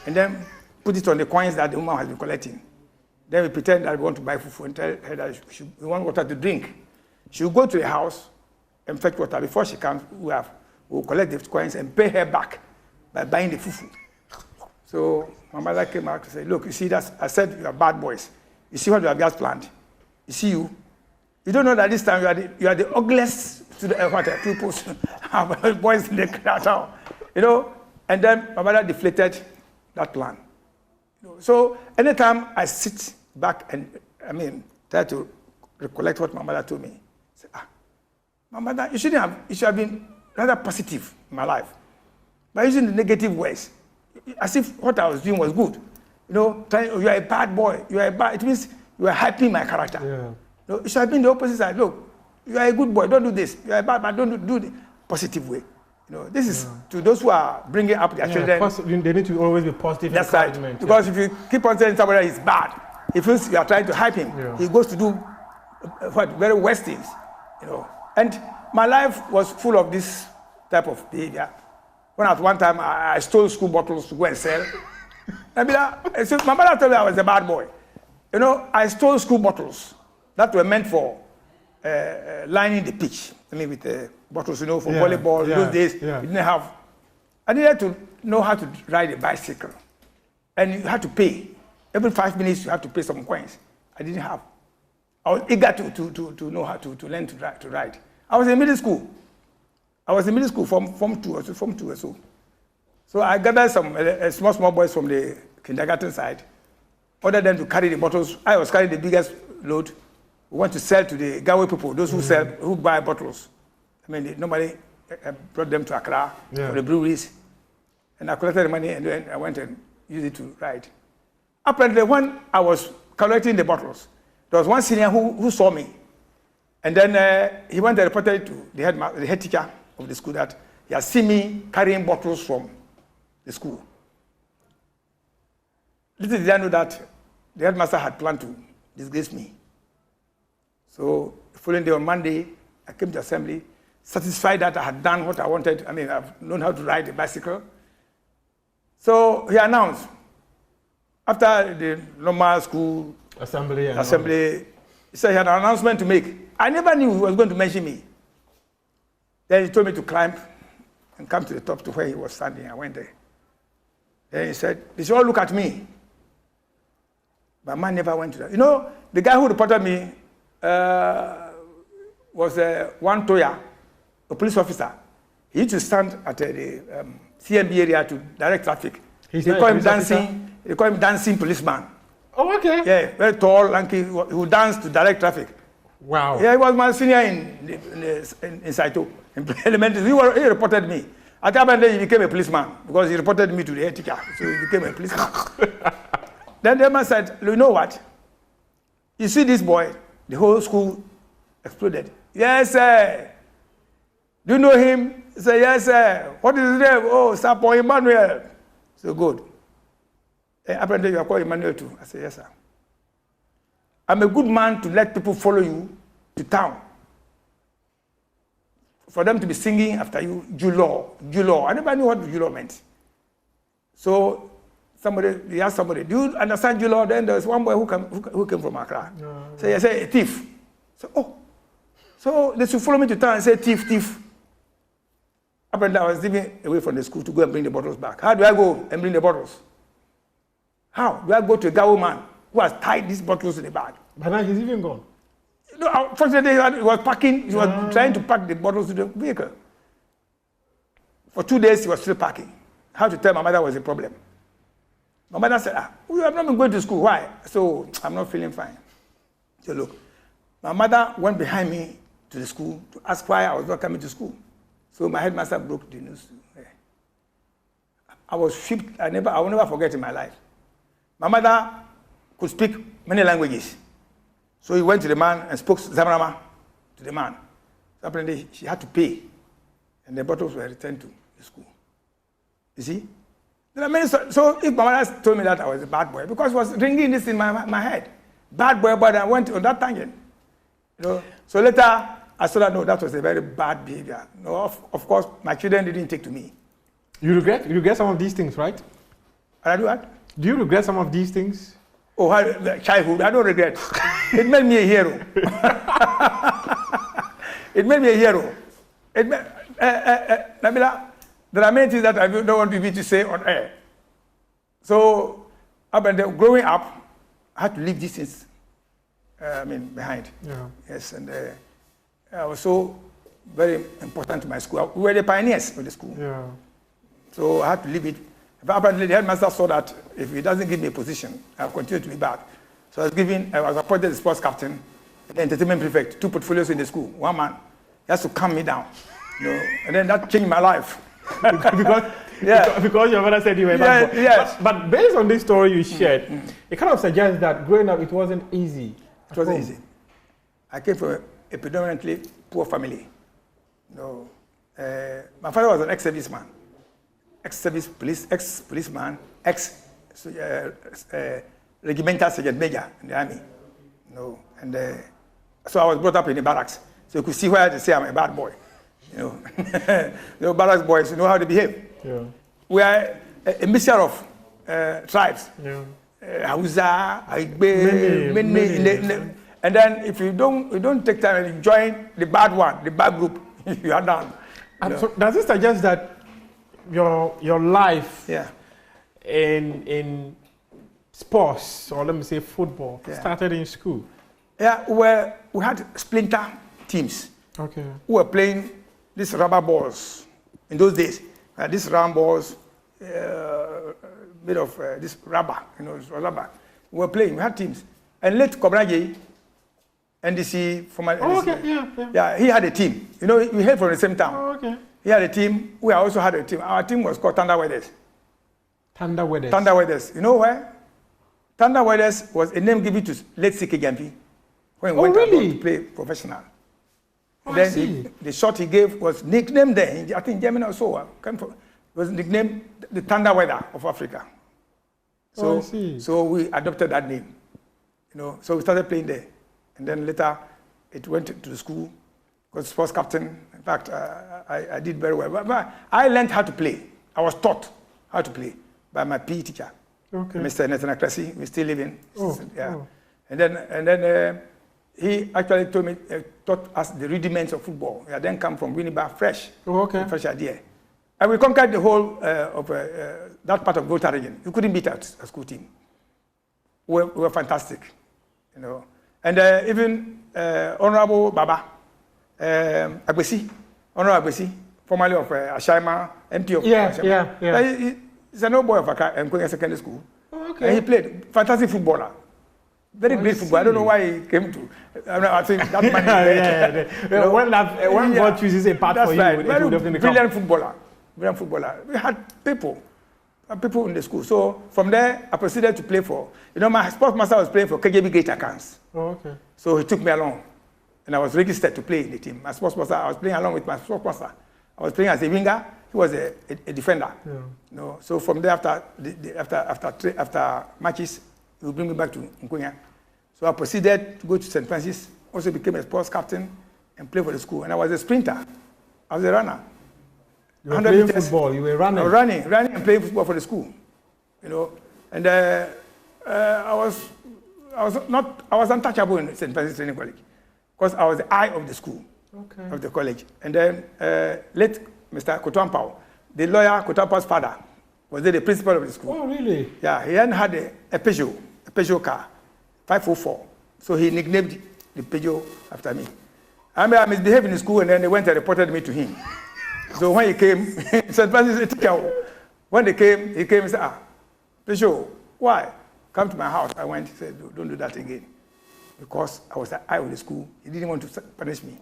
[SPEAKER 7] and then put it on the coins that the woman has been collecting. Then we pretend that we want to buy fufu and tell her that we want water to drink. She will go to the house and fetch water. Before she comes, we'll collect the coins and pay her back by buying the fufu. So my mother came out to say, look, you see, I said you are bad boys. You see what you have just planned. You see you. You don't know that this time you are the ugliest pupils, boys in the crowd. You know, and then my mother deflated that plan. So anytime I sit back and try to recollect what my mother told me, I say, my mother, you should have been rather positive in my life. by using the negative words, as if what I was doing was good. You know, you are a bad boy. You are a bad. It means you are hyping my character.
[SPEAKER 6] Yeah.
[SPEAKER 7] No, it should have been the opposite side. Look, you are a good boy. Don't do this. You are a bad man. Don't do the positive way. You know, this is to those who are bringing up their children.
[SPEAKER 6] They need to always be positive.
[SPEAKER 7] That's right. Because if you keep on saying somebody is bad, he feels you are trying to hype him. Yeah. He goes to do very worst things. You know. And my life was full of this type of behavior. When at one time I stole school bottles to go and sell. My mother told me I was a bad boy. You know, I stole school bottles that were meant for lining the pitch. I mean, with bottles, you know, for volleyball. Those days, we didn't have. I needed to know how to ride a bicycle. And you had to pay. Every 5 minutes, you have to pay some coins. I didn't have. I was eager to know how to learn to ride. I was in middle school. Form 2 or so. So I gathered some small boys from the kindergarten side, ordered them to carry the bottles. I was carrying the biggest load. We went to sell to the Gawe people, those who buy bottles. I mean, nobody brought them to Accra for the breweries. And I collected the money and then I went and used it to ride. Apparently, when I was collecting the bottles, there was one senior who saw me. And then he went and reported to the head teacher of the school that he had seen me carrying bottles from the school. Little did I know that the headmaster had planned to disgrace me. So the following day on Monday, I came to assembly, satisfied that I had done what I wanted. I mean, I've known how to ride a bicycle. So he announced, after the normal school assembly, he said he had an announcement to make. I never knew he was going to mention me. Then he told me to climb and come to the top to where he was standing. I went there. Then he said, they should all look at me. But man never went to that. You know, the guy who reported me was one Toya, a police officer. He used to stand at the CMB area to direct traffic. They call him dancing policeman.
[SPEAKER 6] Oh, okay.
[SPEAKER 7] Yeah, very tall, lanky, who danced to direct traffic.
[SPEAKER 6] Wow.
[SPEAKER 7] Yeah, he was my senior in Saito, in elementary. He reported me. At that time, he became a policeman because he reported me to the head teacher. So he became a policeman. Then the man said, you know what? You see this boy? The whole school exploded. Yes, sir. Do you know him? He said, yes, sir. What is his name? Oh, Sapo Emmanuel. So good. Apparently, you are called Emmanuel too. I said, yes, sir. I'm a good man to let people follow you to town. For them to be singing after you, Julo. I never knew what Julo meant. So he asked somebody, do you understand Julo? Then there was one boy who came from Accra. So he said, a thief. So, oh. So they should follow me to town and say, thief. Apparently, I was leaving away from the school to go and bring the bottles back. How do I go and bring the bottles? How do I go to a Gawo man who has tied these bottles in the bag?
[SPEAKER 6] But now he's even gone.
[SPEAKER 7] No, unfortunately, he was packing. He was trying to pack the bottles to the vehicle. For 2 days, he was still packing. How to tell my mother was a problem. My mother said, we have not been going to school. Why? So I'm not feeling fine. So look, my mother went behind me to the school to ask why I was not coming to school. So my headmaster broke the news. I was shipped. I will never forget in my life. My mother could speak many languages. So he went to the man and spoke Zamarama to the man. So apparently she had to pay. And the bottles were returned to the school. You see? There are many, so if my mother told me that I was a bad boy, because it was ringing this in my head. Bad boy, but I went on that tangent. You know? So later, I saw that, no, that was a very bad behavior. No, of course, my children didn't take to me.
[SPEAKER 6] You regret some of these things, right?
[SPEAKER 7] I do what?
[SPEAKER 6] Do you regret some of these things?
[SPEAKER 7] Oh, childhood, I don't regret. It made me a hero. It made me a hero. Nabila, there are many things that I don't want me to say on air. So, growing up, I had to leave these things behind. Yeah. Yes, and I was so very important to my school. We were the pioneers of the school. Yeah. So I had to leave it. But apparently the headmaster saw that if he doesn't give me a position, I'll continue to be bad. So I was appointed the sports captain, the entertainment prefect, 2 portfolios in the school, one man. He has to calm me down. You know, and then that changed my life. Yeah.
[SPEAKER 6] Because your mother said you were a bad boy.
[SPEAKER 7] Yes.
[SPEAKER 6] But based on this story you shared, it kind of suggests that growing up it wasn't easy.
[SPEAKER 7] It wasn't easy. I came from a predominantly poor family. No, my father was an ex-serviceman, ex-policeman, regimental sergeant major in the army. No, and so I was brought up in the barracks, so you could see where they say I'm a bad boy. Barracks boys know how to behave.
[SPEAKER 6] Yeah.
[SPEAKER 7] We are a mixture of tribes.
[SPEAKER 6] Yeah.
[SPEAKER 7] Hausa, Igbe, many. And then if you don't take time and join the bad one, the bad group, you are done.
[SPEAKER 6] And so does this suggest that your life in sports, or let me say football, started in school?
[SPEAKER 7] Yeah, well, we had splinter teams.
[SPEAKER 6] Okay.
[SPEAKER 7] Who were playing these rubber balls. In those days, these round balls made of this rubber, rubber. We were playing, we had teams. And late Kobraje, NDC, former NDC. Yeah, he had a team. We hailed from the same town.
[SPEAKER 6] Oh, okay.
[SPEAKER 7] He had a team. We also had a team. Our team was called Thunder Weathers.
[SPEAKER 6] Thunder Weathers.
[SPEAKER 7] Thunder Weathers. You know where? Thunder Weathers was a name given to late C.K. Gyamfi when he went abroad to play professional. Then the shot he gave was nicknamed there. I think Germany also was nicknamed the Thunder Weather of Africa. So we adopted that name. So we started playing there. And then later, it went to the school, was sports captain. In fact, I did very well. But I learned how to play. I was taught how to play by my PE teacher, Mr. Nathan Akrasi. We're still living. And then he actually taught us the rudiments of football. We had then come from Winnipeg fresh, fresh idea. And we conquered the whole of that part of Volta region. You couldn't beat us, a school team. We were fantastic, And even Honorable Baba Agbesi, Honorable Agbesi, formerly of Ashaima, MP of Ashaima. He's an old boy of Nkwenya Secondary School. And he played fantastic footballer. Very great football. I don't know why he came to. I think that man.
[SPEAKER 6] When God chooses a path for you,
[SPEAKER 7] right.
[SPEAKER 6] it will definitely come.
[SPEAKER 7] Brilliant footballer. We had people in the school. So from there, I proceeded to play for. My sports master was playing for KJB Greater Cans. So he took me along, and I was registered to play in the team. My sports master, I was playing along with my sports master. I was playing as a winger. He was a defender. So from there, after matches, he would bring me back to Nkwenya. So I proceeded to go to St. Francis, also became a sports captain and play for the school. And I was a sprinter. I was a runner.
[SPEAKER 6] You were playing football, you were running?
[SPEAKER 7] I was running and playing football for the school. And I was untouchable in St. Francis Training College because I was the eye of the school, of the college. And then late Mr. Kotuampao, the lawyer Kotuampao's father, was the principal of the school.
[SPEAKER 6] Oh, really?
[SPEAKER 7] Yeah, he hadn't had a Peugeot car, 504. So he nicknamed the Peugeot after me. I misbehaved in the school, and then they went and reported me to him. So when he came, St. Francis, when he came and said, Peugeot, why? Come to my house. I went, he said, don't do that again. Because I was the eye of the school. He didn't want to punish me.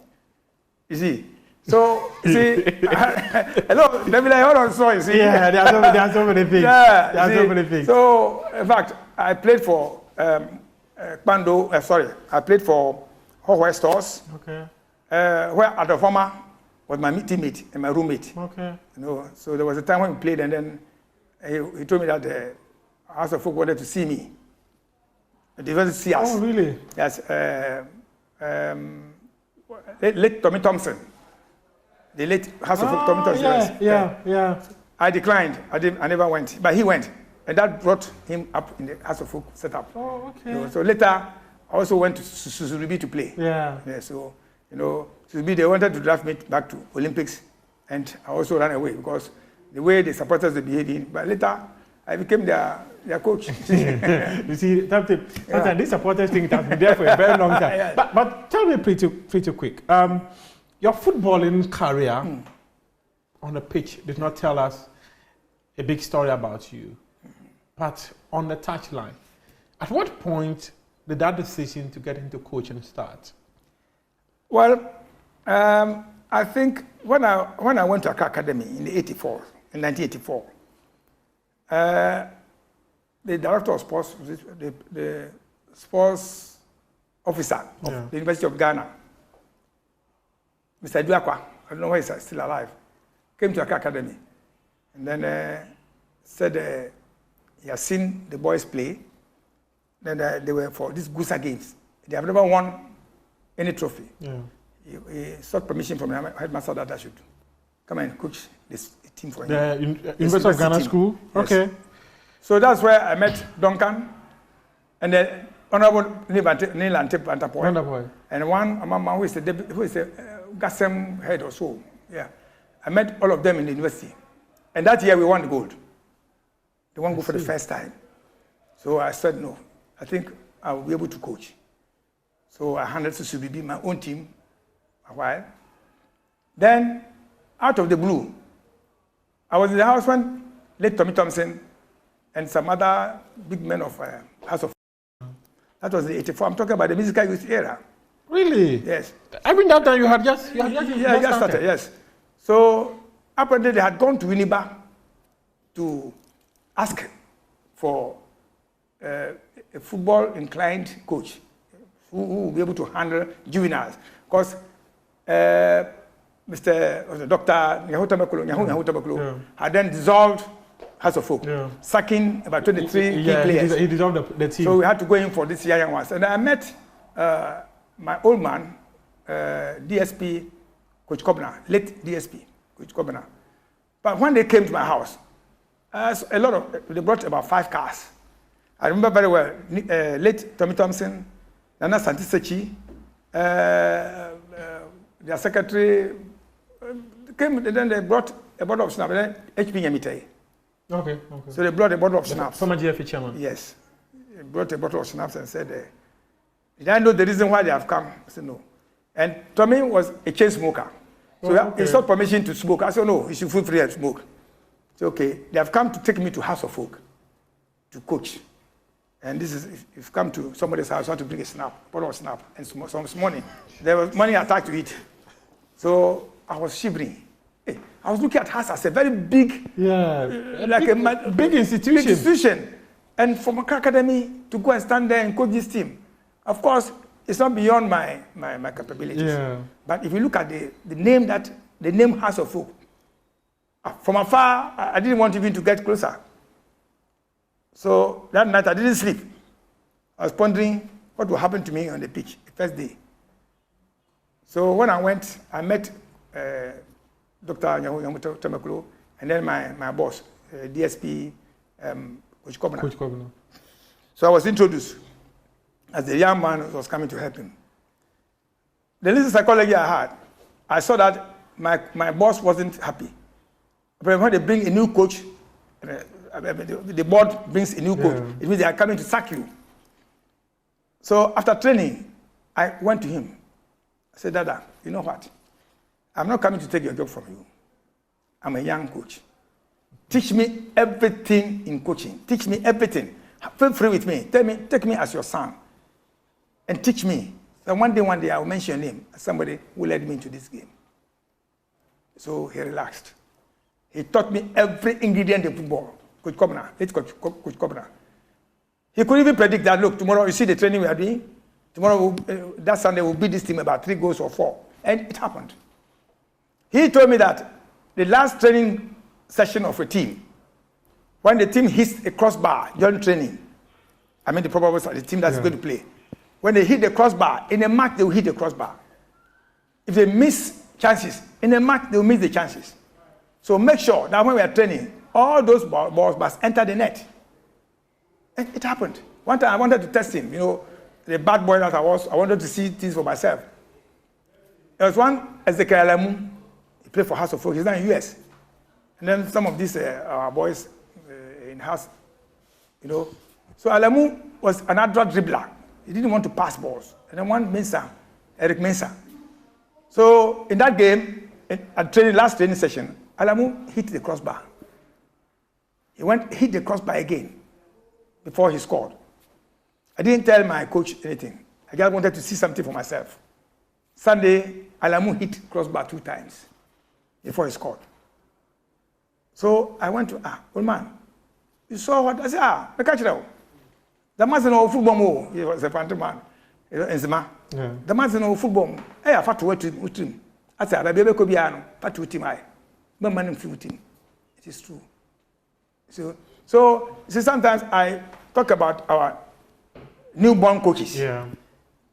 [SPEAKER 7] You see? So, hello, David, I hold on, so you see.
[SPEAKER 6] Yeah, there are so many things.
[SPEAKER 7] Yeah,
[SPEAKER 6] there are so many things.
[SPEAKER 7] So, in fact, I played for I played for Hohoi Stores. Where Adofoma was my teammate and my roommate. So there was a time when we played, and then he told me that the House of Folk wanted to see me. They wanted to see us.
[SPEAKER 6] Oh, really?
[SPEAKER 7] Yes. Late Tommy Thompson. The late House of Folk Tommy Thompson.
[SPEAKER 6] Yeah.
[SPEAKER 7] I declined. I never went, but he went, and that brought him up in the House of Folk setup.
[SPEAKER 6] Oh, okay.
[SPEAKER 7] So later, I also went to Suzurubi to play.
[SPEAKER 6] Yeah.
[SPEAKER 7] So Suzurubi, they wanted to draft me back to Olympics, and I also ran away because the way the supporters were behaving. But later, I became their coach.
[SPEAKER 6] You see, sometimes this supporters thing has been there for a very long time. But tell me pretty quick. Your footballing career on the pitch did not tell us a big story about you, but on the touchline, at what point did that decision to get into coaching start?
[SPEAKER 7] Well, I think when I went to Accra Academy in the in 1984. The director of sports, the sports officer of the University of Ghana, Mr. Duakwa, I don't know why he's still alive, came to Accra Academy and then said he has seen the boys play. Then they were for these Gusa games. They have never won any trophy. Yeah. He sought permission from the headmaster that I should come and coach this team for him.
[SPEAKER 6] The University of Ghana school? Yes. Okay.
[SPEAKER 7] So that's where I met Duncan and the Honorable Neil Antapoy. And one Mama who is a GASEM head or so. Yeah. I met all of them in the university. And that year we won the gold. They won gold for the first time. So I said, no, I think I will be able to coach. So I handed to CBB, my own team, a while. Then, out of the blue, I was in the house when late Tommy Thompson and some other big men of House of. That was the 84. I'm talking about the musical youth era.
[SPEAKER 6] Really?
[SPEAKER 7] Yes.
[SPEAKER 6] I mean, that time you had just
[SPEAKER 7] started, yes. So apparently they had gone to Winneba to ask for a football inclined coach who will be able to handle juveniles. Because Dr. Nyahu had then dissolved House of Folk, sacking about 23 key players.
[SPEAKER 6] He dissolved the team.
[SPEAKER 7] So we had to go in for these young ones. And I met my old man, DSP Coach Kobna, late DSP Coach Kobna. But when they came to my house, they brought about 5 cars. I remember very well, late Tommy Thompson, Nana Santisechi, their secretary came, and then they brought a bottle of schnapps, then HP Yamite.
[SPEAKER 6] Okay.
[SPEAKER 7] So they brought a bottle of schnapps.
[SPEAKER 6] Former GFA chairman.
[SPEAKER 7] Yes. They brought a bottle of schnapps and said, did I know the reason why they have come? I said, no. And Tommy was a chain smoker. So he sought permission to smoke. I said, no, he should feel free and smoke. So, okay, they have come to take me to House of Folk to coach. And this is, if you've come to somebody's house, you want to bring a bottle of snap, and some money. There was money attached to it. So I was shivering. Hey, I was looking at house as a very big, big institution. And from Accra Academy to go and stand there and coach this team. Of course, it's not beyond my capabilities. Yeah. But if you look at the name House of Folk, from afar, I didn't want even to get closer. So that night I didn't sleep. I was pondering what would happen to me on the pitch the first day. So when I went, I met Dr. Nyahu and then my boss, DSP Coach Kobna. So I was introduced as the young man who was coming to help him. The little psychology I had, I saw that my boss wasn't happy. But when they bring a new coach, the board brings a new coach, it means they are coming to sack you. So after training, I went to him. I said, Dada, you know what? I'm not coming to take your job from you. I'm a young coach. Teach me everything in coaching. Teach me everything. Feel free with me. Take me as your son. And teach me. So one day I will mention your name as somebody who led me into this game. So he relaxed. He taught me every ingredient in football. Coach Kobna, late Coach Kobna. He could even predict that, look, tomorrow you see the training we are doing, tomorrow, that Sunday we'll beat this team about 3 goals or 4. And it happened. He told me that the last training session of a team, when the team hits a crossbar during training, I mean the probable the team that's going to play, when they hit the crossbar, in a match they will hit the crossbar. If they miss chances, in a match they will miss the chances. So make sure that when we are training, all those balls must enter the net. And it happened. One time I wanted to test him, the bad boy that I was, I wanted to see things for myself. There was one Ezekiel Alamu, he played for House of Folk, he's now in the US. And then some of these our boys in house, So Alamu was an adroit dribbler. He didn't want to pass balls. And then one Eric Mensah. So in that game, at last training session, Alamu hit the crossbar. He hit the crossbar again before he scored. I didn't tell my coach anything. I just wanted to see something for myself. Sunday, Alamu hit crossbar 2 times before he scored. So I went to, old man, you saw what? I said, I catch it out. The man said, no, football, he was a phantom man. The man said, no, football. Hey, I fought to wait with him. I said, I baby could be an fat with him. No man in with him. It is true. So see, sometimes I talk about our newborn coaches.
[SPEAKER 6] Yeah.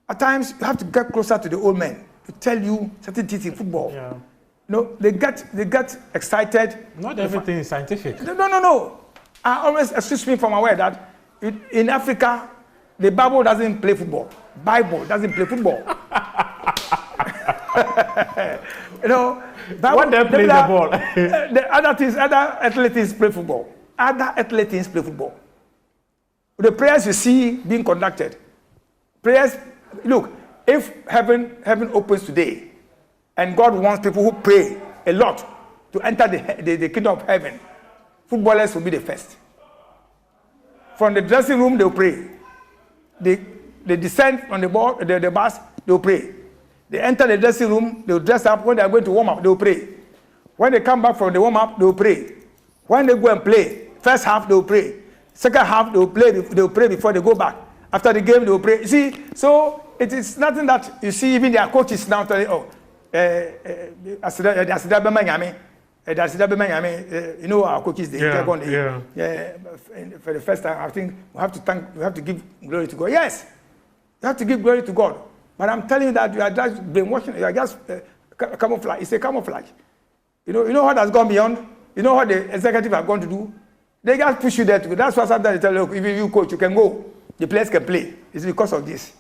[SPEAKER 7] At times, you have to get closer to the old men to tell you certain things in football.
[SPEAKER 6] Yeah.
[SPEAKER 7] No, they get excited.
[SPEAKER 6] Not everything is scientific.
[SPEAKER 7] No. I always excuse me from aware that in Africa, the Bible doesn't play football. Bible doesn't play football. You know,
[SPEAKER 6] what they play the ball.
[SPEAKER 7] The other athletes play football. Other athletes play football. The prayers you see being conducted, prayers. Look, if heaven opens today, and God wants people who pray a lot to enter the kingdom of heaven, footballers will be the first. From the dressing room, they'll pray. They descend on the bus, they'll pray. They enter the dressing room, they'll dress up. When they are going to warm up, they'll pray. When they come back from the warm up, they'll pray. When they go and play, first half they'll pray. Second half they'll pray before they go back. After the game, they'll pray. You see, so it is nothing that you see even their coaches now telling, you know our coaches, they take on for the first time. I think we have to give glory to God. Yes, you have to give glory to God. But I'm telling you that you are just brainwashing. You are just camouflage. It's a camouflage. You know what has gone beyond. You know what the executive are going to do. They just push you there to go. That's why sometimes they tell you, look, if you coach, you can go. The players can play. It's because of this.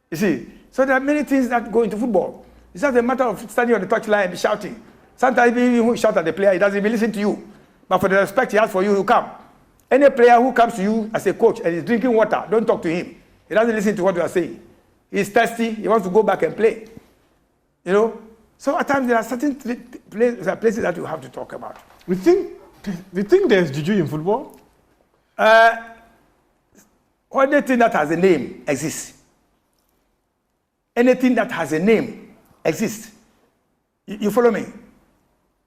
[SPEAKER 7] You see, so there are many things that go into football. It's not a matter of standing on the touchline and shouting. Sometimes even you shout at the player, he doesn't even listen to you. But for the respect he has for you, he'll come. Any player who comes to you as a coach and is drinking water, don't talk to him. He doesn't listen to what you are saying. He's thirsty. He wants to go back and play. You know? So at times there are certain places that you have to talk about.
[SPEAKER 6] We think there's juju in football?
[SPEAKER 7] Anything that has a name exists. Anything that has a name exists. You follow me?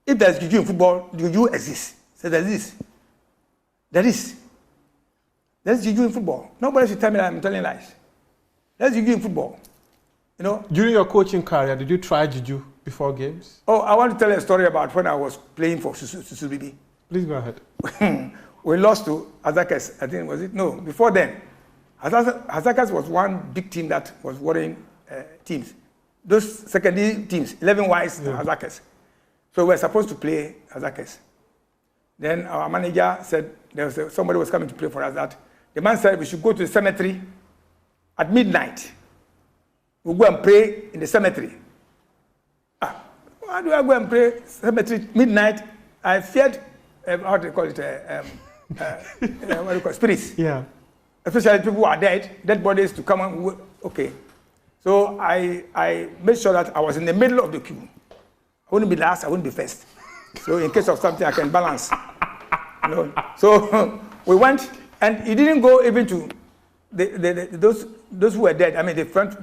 [SPEAKER 7] If there's juju in football, juju exists. So there is. There's juju in football. Nobody should tell me that I'm telling lies. There's juju in football. You know?
[SPEAKER 6] During your coaching career, did you try juju before games?
[SPEAKER 7] Oh, I want to tell a story about when I was playing for Susubibi.
[SPEAKER 6] Please go ahead.
[SPEAKER 7] We lost to Azakes, I think, was it? No, before then. Azakes was one big team that was worrying teams. Those secondary teams, 11 wise Azakes. So we were supposed to play Azakes. Then our manager said somebody was coming to play for us. That the man said we should go to the cemetery at midnight. We'll go and pray in the cemetery. Why do I go and pray cemetery midnight? I feared, how do you call it, what do you call it, spirits.
[SPEAKER 6] Yeah.
[SPEAKER 7] Especially people who are dead bodies to come and, okay. So I made sure that I was in the middle of the queue. I wouldn't be last, I wouldn't be first. So in case of something, I can balance. You know? So we went, and it didn't go even to those who were dead. I mean, the front,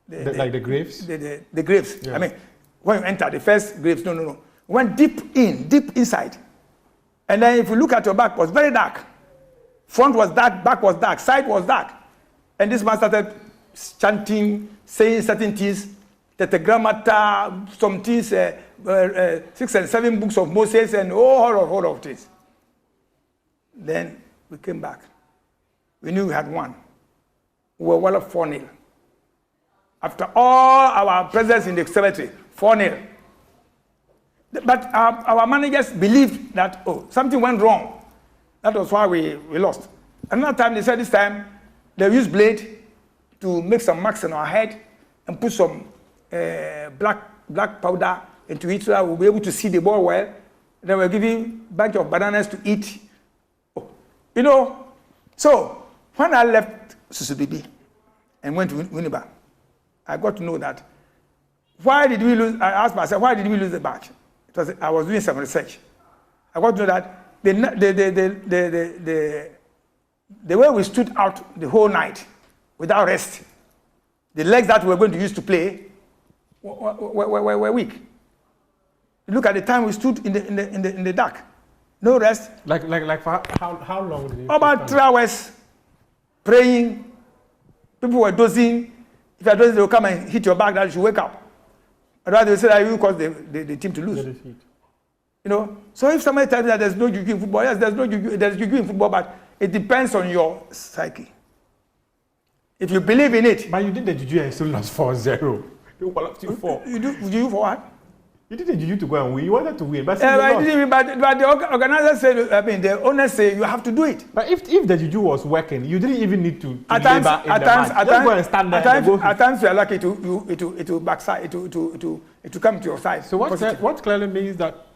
[SPEAKER 6] like the graves?
[SPEAKER 7] The graves.
[SPEAKER 6] Yeah.
[SPEAKER 7] I mean, when you enter the first graves, no. Went deep inside. And then if you look at your back, it was very dark. Front was dark, back was dark, side was dark. And this man started chanting, saying certain things, tetragrammata, some things, 6 and 7 books of Moses, and all of this. Then we came back. We knew we had won. We were well up 4-0. After all our presence in the cemetery, 4-0. But our managers believed that, something went wrong. That was why we lost. Another time, they said this time, they used blade to make some marks on our head and put some black powder into it so that we'll be able to see the ball well. They were giving a bunch of bananas to eat. You know, so when I left Susubibi and went to Winneba, I got to know that why did we lose? I asked myself, why did we lose the match? I was doing some research. I got to know that the way we stood out the whole night without rest, the legs that we were going to use to play were weak. Look at the time we stood in the dark. No rest.
[SPEAKER 6] Like for how long did you?
[SPEAKER 7] About 3 hours praying. People were dozing. If you're dozing, they'll come and hit your back that you should wake up. Otherwise, they'll say that you cause the team to lose. You know? So if somebody tells you that there's no juju in football, yes, there's juju in football, but it depends on your psyche. If you believe in it.
[SPEAKER 6] But you did the juju and still lost 4-0. You walloped you 4.
[SPEAKER 7] You do juju for what?
[SPEAKER 6] You did the juju to go and win. You wanted to win, but
[SPEAKER 7] but the organizer said, I mean, the owners say you have to do it.
[SPEAKER 6] But if the juju was working, you didn't even need to
[SPEAKER 7] at
[SPEAKER 6] times,
[SPEAKER 7] at times you are lucky it will backside, it will come to your side.
[SPEAKER 6] So what clearly means that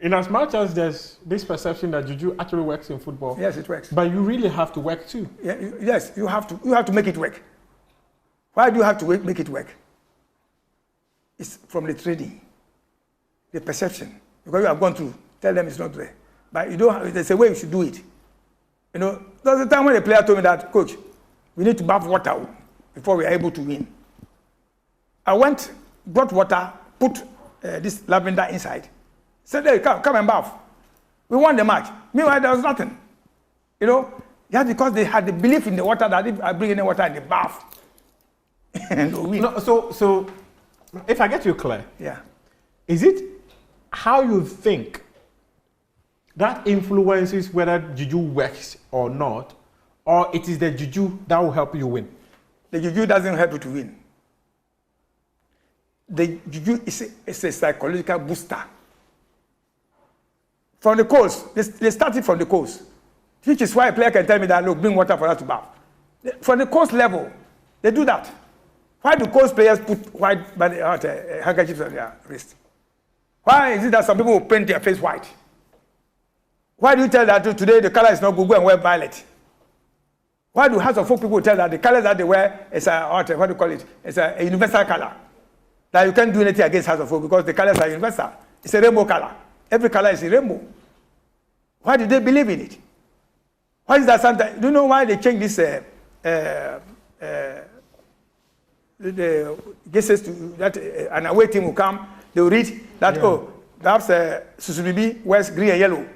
[SPEAKER 6] in as much as there's this perception that juju actually works in football,
[SPEAKER 7] yes, it works.
[SPEAKER 6] But you really have to work too.
[SPEAKER 7] Yeah, yes, you have to make it work. Why do you have to make it work? It's from the training, the perception. Because you have gone through, tell them it's not there. But you don't. There's a way you should do it. You know, there was a time when the player told me that, coach, we need to bath water before we are able to win. I went, brought water, put this lavender inside. Said, hey, come and bath. We won the match. Meanwhile, there was nothing. You know, just because they had the belief in the water that if I bring in the water in the bath, and win.
[SPEAKER 6] No, so if I get you clear,
[SPEAKER 7] yeah,
[SPEAKER 6] is it how you think that influences whether juju works or not, or it is the juju that will help you win?
[SPEAKER 7] The juju doesn't help you to win. The juju is a psychological booster. From the coast, they started from the coast, which is why a player can tell me that, look, bring water for us to bath. From the coast level, they do that. Why do coast players put white handkerchiefs on their wrist? Why is it that some people will paint their face white? Why do you tell that today the color is not good, go and wear violet? Why do House of Folk people tell that the colors that they wear is what do you call it? It's a universal color. That you can't do anything against House of Folk because the colors are universal. It's a rainbow color. Every color is a rainbow. Why do they believe in it? Why is that sometimes? Do you know why they change this? The guesses to that an away team will come. They will read that perhaps Susubibi wears green and yellow,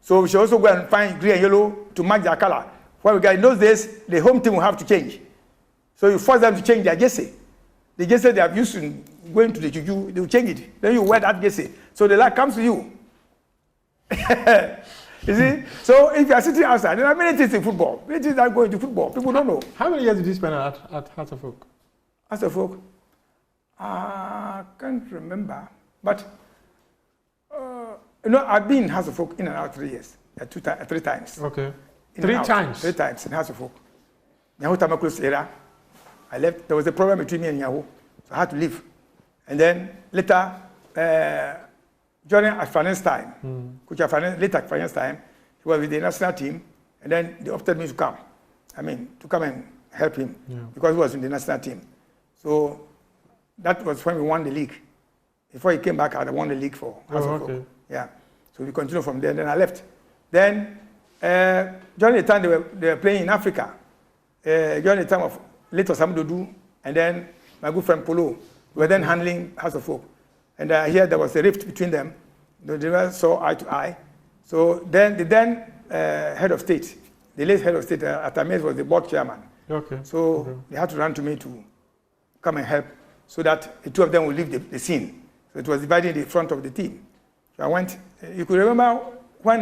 [SPEAKER 7] so we should also go and find green and yellow to match their color. Well, in those days, the home team will have to change, so you force them to change their jersey. The jersey they have used in going to the juju, they will change it. Then you wear that jersey, so the light comes to you. You see? So if you are sitting outside, there are many things in football. Many things that go into football. People don't know.
[SPEAKER 6] How many years did you spend at House of Folk?
[SPEAKER 7] House of Folk? I can't remember. But, you know, I've been in House of Folk in and out 3 years. 3 times.
[SPEAKER 6] Okay.
[SPEAKER 7] Three
[SPEAKER 6] 3 times?
[SPEAKER 7] 3 times in House of Folk. Nyahu Tamaklus era. I left. There was a problem between me and Nyahu. So I had to leave. And then later, during Afanen's time, Coach Afanen, later Afanen's time, he was with the national team, and then they opted me to come. To come and help him, because he was in the national team. So that was when we won the league. Before he came back, I had won the league for House of Folk. Yeah. So we continued from there. Then I left. Then during the time they were playing in Africa, during the time of Leto Samdodu, and then my good friend Polo, we were then handling House of Folk. And I hear there was a rift between them. They never saw eye to eye. So then the head of state, the late head of state, Atames, was the board chairman.
[SPEAKER 6] Okay.
[SPEAKER 7] So they had to run to me to come and help so that the two of them would leave the scene. So it was dividing the front of the team. So I went. You could remember when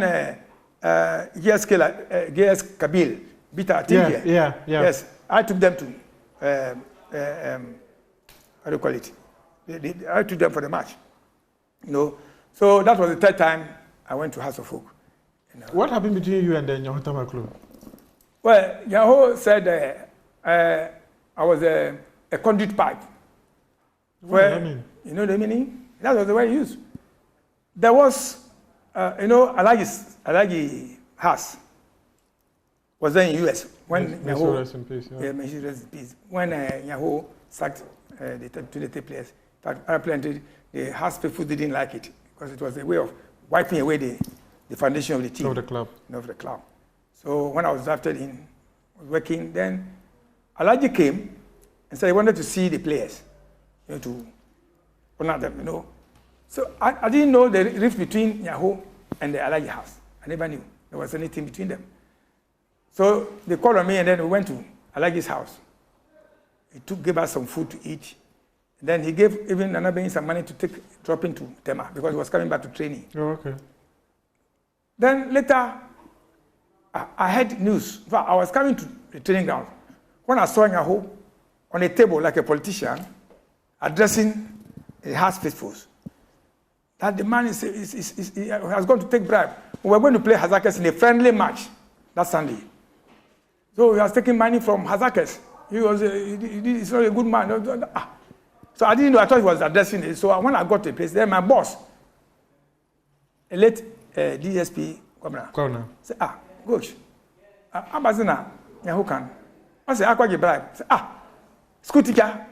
[SPEAKER 7] GS Kabil beat our team here?
[SPEAKER 6] Yeah.
[SPEAKER 7] Yes, I took them to, how do you call it? I took them for the match. You know, so that was the 3rd time I went to House of Folk. You know.
[SPEAKER 6] What happened between you and the Nyahu Tamaklu?
[SPEAKER 7] Well, Nyahu said I was a conduit pipe.
[SPEAKER 6] What does that mean?
[SPEAKER 7] You know the meaning? That was the word he used. There was, Alagi Haas was there in the US when Nyahu.
[SPEAKER 6] Rest in peace.
[SPEAKER 7] Yeah, may he rest in peace. When Nyahu sacked the 2 players. But apparently, the Haas people didn't like it because it was a way of wiping away the foundation of the team.
[SPEAKER 6] Of the club.
[SPEAKER 7] Of the club. So when I was drafted in, I was working, then Alaji came and said he wanted to see the players, to honor them, So I didn't know the rift between Yahoo and the Alagi house. I never knew there was anything between them. So they called on me, and then we went to Alagi's house. He gave us some food to eat. Then he gave even Nana some money to drop into Tema because he was coming back to training.
[SPEAKER 6] Oh, okay.
[SPEAKER 7] Then later, I had news. I was coming to the training ground when I saw Yahoo on a table like a politician addressing the House faithfuls. That the man he has gone to take bribe. We were going to play Hazakers in a friendly match that Sunday. So he was taking money from Hazakers. He's not a good man. So I didn't know. I thought he was addressing it. So when I got to the place, then my boss, a late DSP Governor, said, Coach, Abazina, Yahoo can. I said, I got your bribe. I said, school teacher,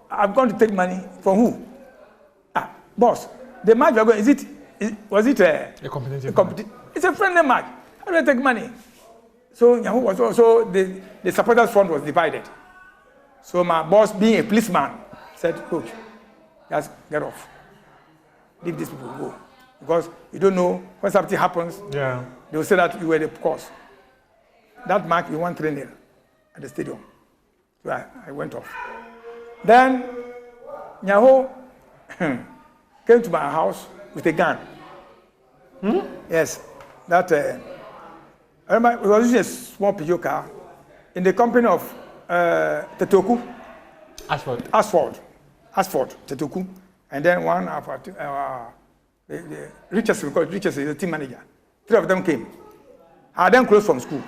[SPEAKER 7] I'm going to take money from who? Boss, the match we are going, was it a competition? It's a friendly match. How do I take money? So Yahoo was also, the supporters fund was divided. So my boss, being a policeman, said, Coach, just get off. Leave these people go. Because you don't know when something happens, they will say that you were the cause. That match, we won 3-0 at the stadium. So I went off. Then Yahoo came to my house with a gun. Yes. That I remember we were using a small Peugeot car in the company of Tetoku. Asphalt, Tetoku. And then one of the Richards, we call it Richards, is the team manager. 3 of them came. I then closed from school.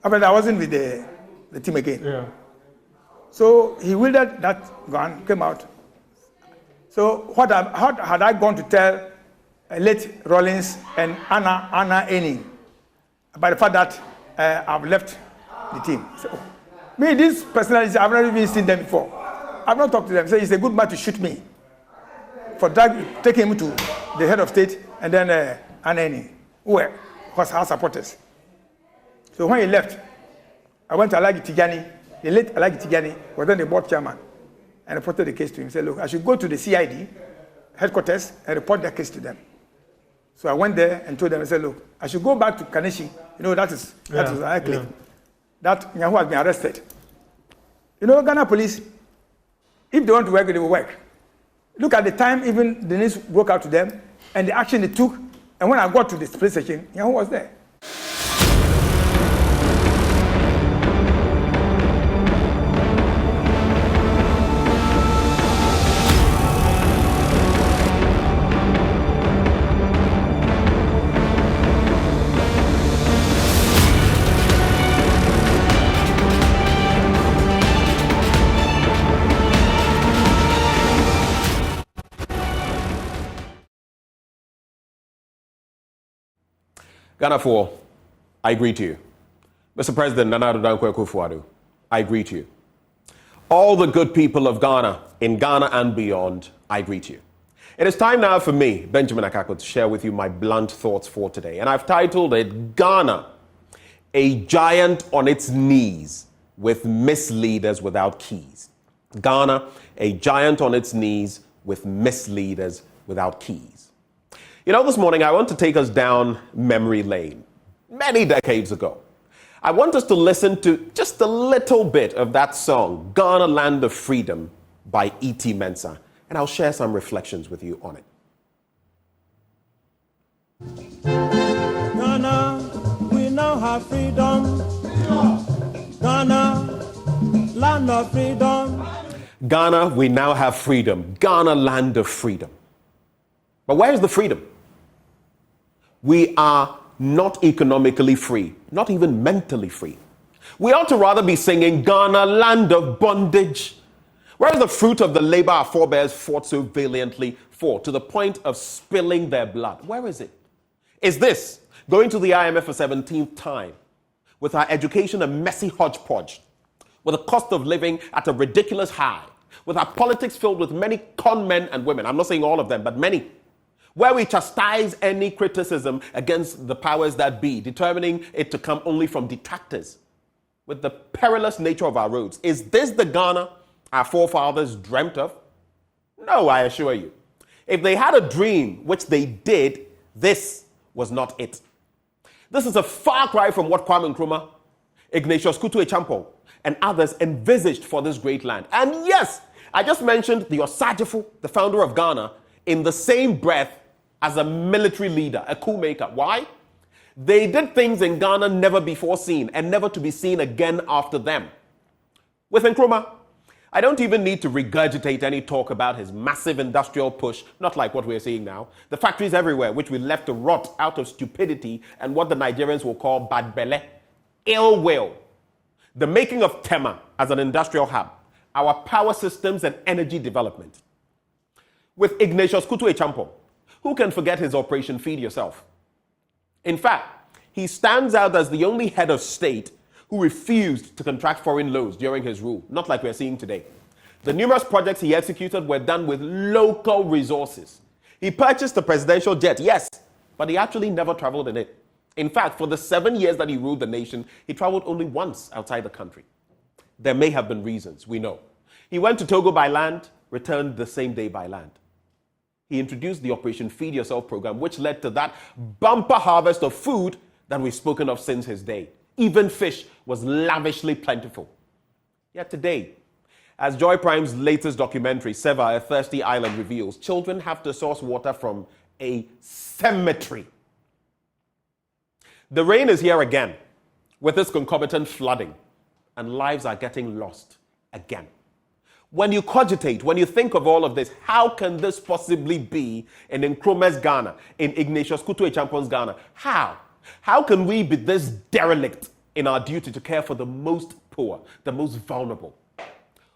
[SPEAKER 7] After that, I wasn't with the team again.
[SPEAKER 6] Yeah.
[SPEAKER 7] So he wielded that gun, came out. So how had I gone to tell late Rollins and Anna Enning about the fact that I've left the team? So, me, these personalities, I've never even seen them before. I've not talked to them. So he's a good man to shoot me for taking him to the head of state and then Anna Enning, who was our supporters. So when he left, I went to Alagi Tigani. The late Alagi Tigani was then the board chairman, and reported the case to him. He said, look, I should go to the CID headquarters and report that case to them. So I went there and told them, I said, look, I should go back to Kaneshi. You know, that is an clip. That Yahoo has been arrested. You know, Ghana police, if they want to work, they will work. Look at the time even the news broke out to them and the action they took. And when I got to the police station, Yahoo was there.
[SPEAKER 1] Ghana 4, I greet you. Mr. President Nana Addo Dankwa Akufo-Addo, I greet you. All the good people of Ghana, in Ghana and beyond, I greet you. It is time now for me, Benjamin Akako, to share with you my blunt thoughts for today. And I've titled it, Ghana, a giant on its knees with misleaders without keys. Ghana, a giant on its knees with misleaders without keys. You know, this morning I want to take us down memory lane, many decades ago. I want us to listen to just a little bit of that song, Ghana Land of Freedom by E.T. Mensah, and I'll share some reflections with you on it.
[SPEAKER 8] Ghana, we now have freedom. Ghana, land of freedom.
[SPEAKER 1] Ghana, we now have freedom. Ghana, land of freedom. But where is the freedom? We are not economically free, not even mentally free. We ought to rather be singing Ghana, land of bondage. Where is the fruit of the labor our forebears fought so valiantly for, to the point of spilling their blood? Where is it? Is this going to the IMF for 17th time, with our education a messy hodgepodge, with the cost of living at a ridiculous high, with our politics filled with many con men and women, I'm not saying all of them, but many, where we chastise any criticism against the powers that be, determining it to come only from detractors, with the perilous nature of our roads? Is this the Ghana our forefathers dreamt of? No, I assure you. If they had a dream, which they did, this was not it. This is a far cry from what Kwame Nkrumah, Ignatius Kutu Echampo, and others envisaged for this great land. And yes, I just mentioned the Osagyefo, the founder of Ghana, in the same breath as a military leader, a coup maker. Why? They did things in Ghana never before seen and never to be seen again after them. With Nkrumah, I don't even need to regurgitate any talk about his massive industrial push, not like what we're seeing now. The factories everywhere, which we left to rot out of stupidity and what the Nigerians will call bad belle, ill will. The making of Tema as an industrial hub, our power systems and energy development. With Ignatius Kutu Echampo, who can forget his Operation Feed Yourself? In fact, he stands out as the only head of state who refused to contract foreign loans during his rule, not like we're seeing today. The numerous projects he executed were done with local resources. He purchased a presidential jet, yes, but he actually never traveled in it. In fact, for the 7 years that he ruled the nation, he traveled only once outside the country. There may have been reasons, we know. He went to Togo by land, returned the same day by land. He introduced the Operation Feed Yourself program, which led to that bumper harvest of food that we've spoken of since his day. Even fish was lavishly plentiful. Yet today, as Joy Prime's latest documentary, Seva, A Thirsty Island, reveals, children have to source water from a cemetery. The rain is here again, with its concomitant flooding, and lives are getting lost again. When you cogitate, when you think of all of this, how can this possibly be in Nkrumah's Ghana, in Ignatius Kutu Echampo's Ghana? How? How can we be this derelict in our duty to care for the most poor, the most vulnerable?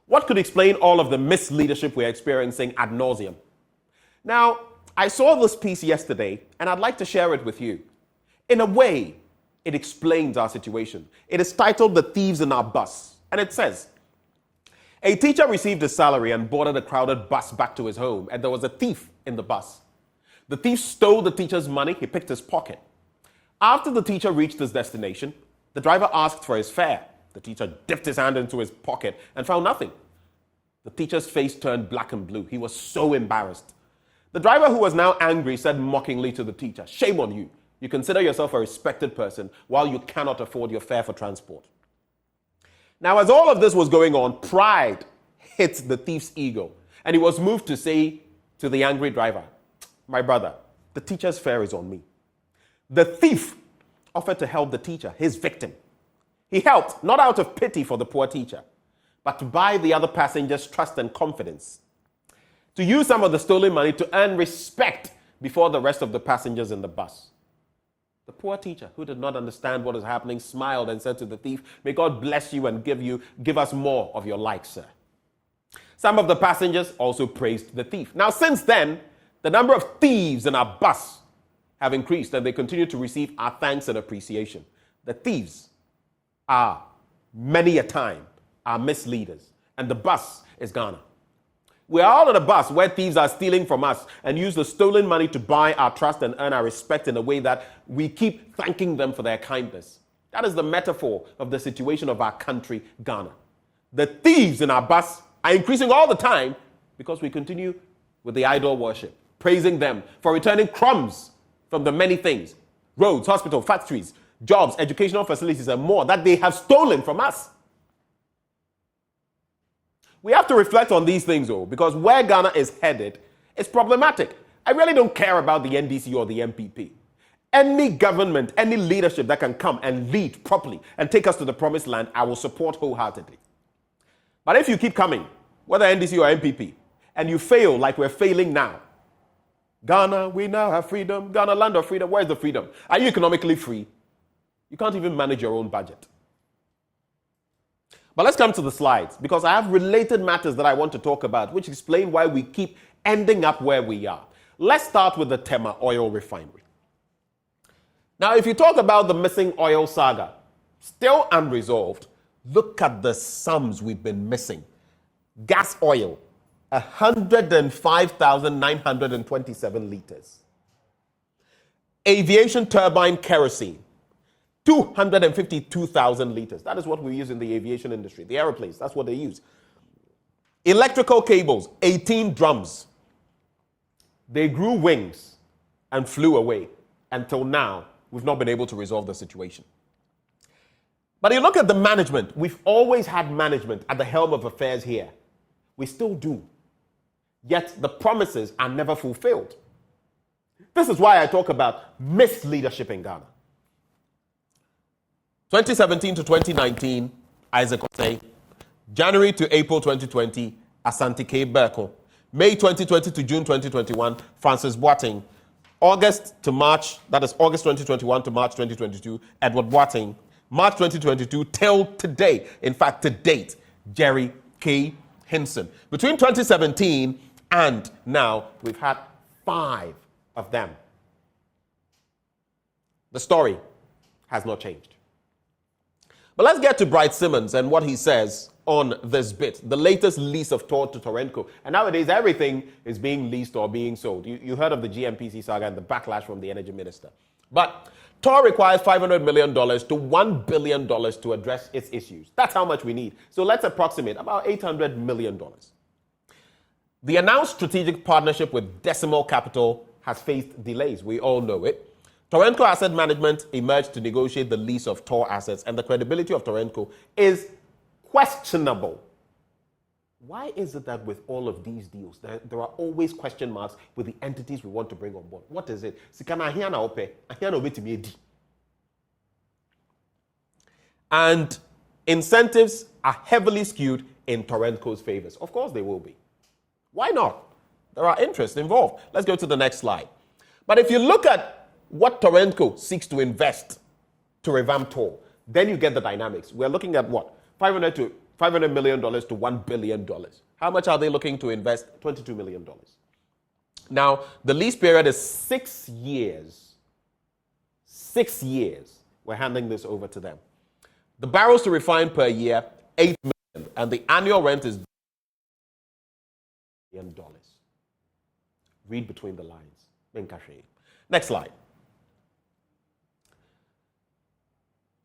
[SPEAKER 1] What could explain all of the misleadership we're experiencing ad nauseum? Now, I saw this piece yesterday, and I'd like to share it with you. In a way, it explains our situation. It is titled The Thieves in Our Bus, and it says, a teacher received his salary and boarded a crowded bus back to his home, and there was a thief in the bus. The thief stole the teacher's money. He picked his pocket. After the teacher reached his destination, the driver asked for his fare. The teacher dipped his hand into his pocket and found nothing. The teacher's face turned black and blue. He was so embarrassed. The driver, who was now angry, said mockingly to the teacher, "Shame on you. You consider yourself a respected person while you cannot afford your fare for transport." Now, as all of this was going on, pride hit the thief's ego, and he was moved to say to the angry driver, "My brother, the teacher's fare is on me." The thief offered to help the teacher, his victim. He helped, not out of pity for the poor teacher, but to buy the other passengers trust and confidence, to use some of the stolen money to earn respect before the rest of the passengers in the bus. The poor teacher, who did not understand what was happening, smiled and said to the thief, "May God bless you and give us more of your like, sir." Some of the passengers also praised the thief. Now, since then, the number of thieves in our bus have increased, and they continue to receive our thanks and appreciation. The thieves are, many a time, our misleaders, and the bus is Ghana. We are all on a bus where thieves are stealing from us and use the stolen money to buy our trust and earn our respect in a way that we keep thanking them for their kindness. That is the metaphor of the situation of our country, Ghana. The thieves in our bus are increasing all the time because we continue with the idol worship, praising them for returning crumbs from the many things, roads, hospitals, factories, jobs, educational facilities, and more that they have stolen from us. We have to reflect on these things, though, because where Ghana is headed is problematic. I really don't care about the NDC or the MPP. Any government, any leadership that can come and lead properly and take us to the promised land, I will support wholeheartedly. But if you keep coming, whether NDC or MPP, and you fail like we're failing now, Ghana, we now have freedom. Ghana, land of freedom. Where's the freedom? Are you economically free? You can't even manage your own budget. But let's come to the slides, because I have related matters that I want to talk about, which explain why we keep ending up where we are. Let's start with the Tema oil refinery. Now, if you talk about the missing oil saga, still unresolved, look at the sums we've been missing. Gas oil, 105,927 liters. Aviation turbine kerosene, 252,000 liters. That is what we use in the aviation industry. The aeroplanes, that's what they use. Electrical cables, 18 drums. They grew wings and flew away. Until now, we've not been able to resolve the situation. But you look at the management. We've always had management at the helm of affairs here. We still do. Yet the promises are never fulfilled. This is why I talk about misleadership in Ghana. 2017 to 2019, Isaac Osei. January to April 2020, Asante K. Berko. May 2020 to June 2021, Francis Boateng. August to March, that is August 2021 to March 2022, Edward Boateng. March 2022 till today, in fact to date, Jerry K. Hinson. Between 2017 and now, we've had 5 of them. The story has not changed. But let's get to Bright Simmons and what he says on this bit, the latest lease of Tor to Torrenco. And nowadays, everything is being leased or being sold. You heard of the GMPC saga and the backlash from the energy minister. But Tor requires $500 million to $1 billion to address its issues. That's how much we need. So let's approximate about $800 million. The announced strategic partnership with Decimal Capital has faced delays. We all know it. Torrenco Asset Management emerged to negotiate the lease of Tor assets, and the credibility of Torrenco is questionable. Why is it that with all of these deals, there are always question marks with the entities we want to bring on board? What is it? And incentives are heavily skewed in Torrenco's favors. Of course they will be. Why not? There are interests involved. Let's go to the next slide. But if you look at what Torrenco seeks to invest to revamp Tor, then you get the dynamics. We're looking at what? $500 million to $1 billion. How much are they looking to invest? $22 million. Now, the lease period is 6 years. 6 years. We're handing this over to them. The barrels to refine per year, 8 million. And the annual rent is $1 billion. Read between the lines. Next slide.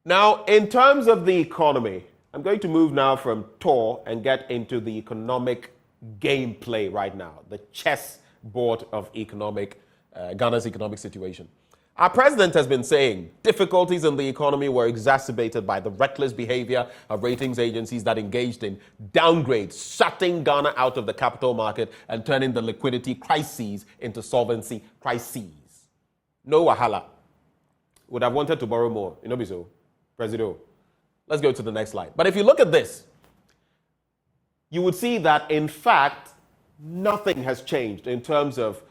[SPEAKER 1] Now, in terms of the economy, I'm going to move now from Tor and get into the economic gameplay right now, the chessboard of Ghana's economic situation. Our president has been saying difficulties in the economy were exacerbated by the reckless behavior of ratings agencies that engaged in downgrades, shutting Ghana out of the capital market and turning the liquidity crises into solvency crises. No wahala. Would have wanted to borrow more. You know, so, President. Let's go to the next slide. But if you look at this, you would see that, in fact, nothing has changed in terms of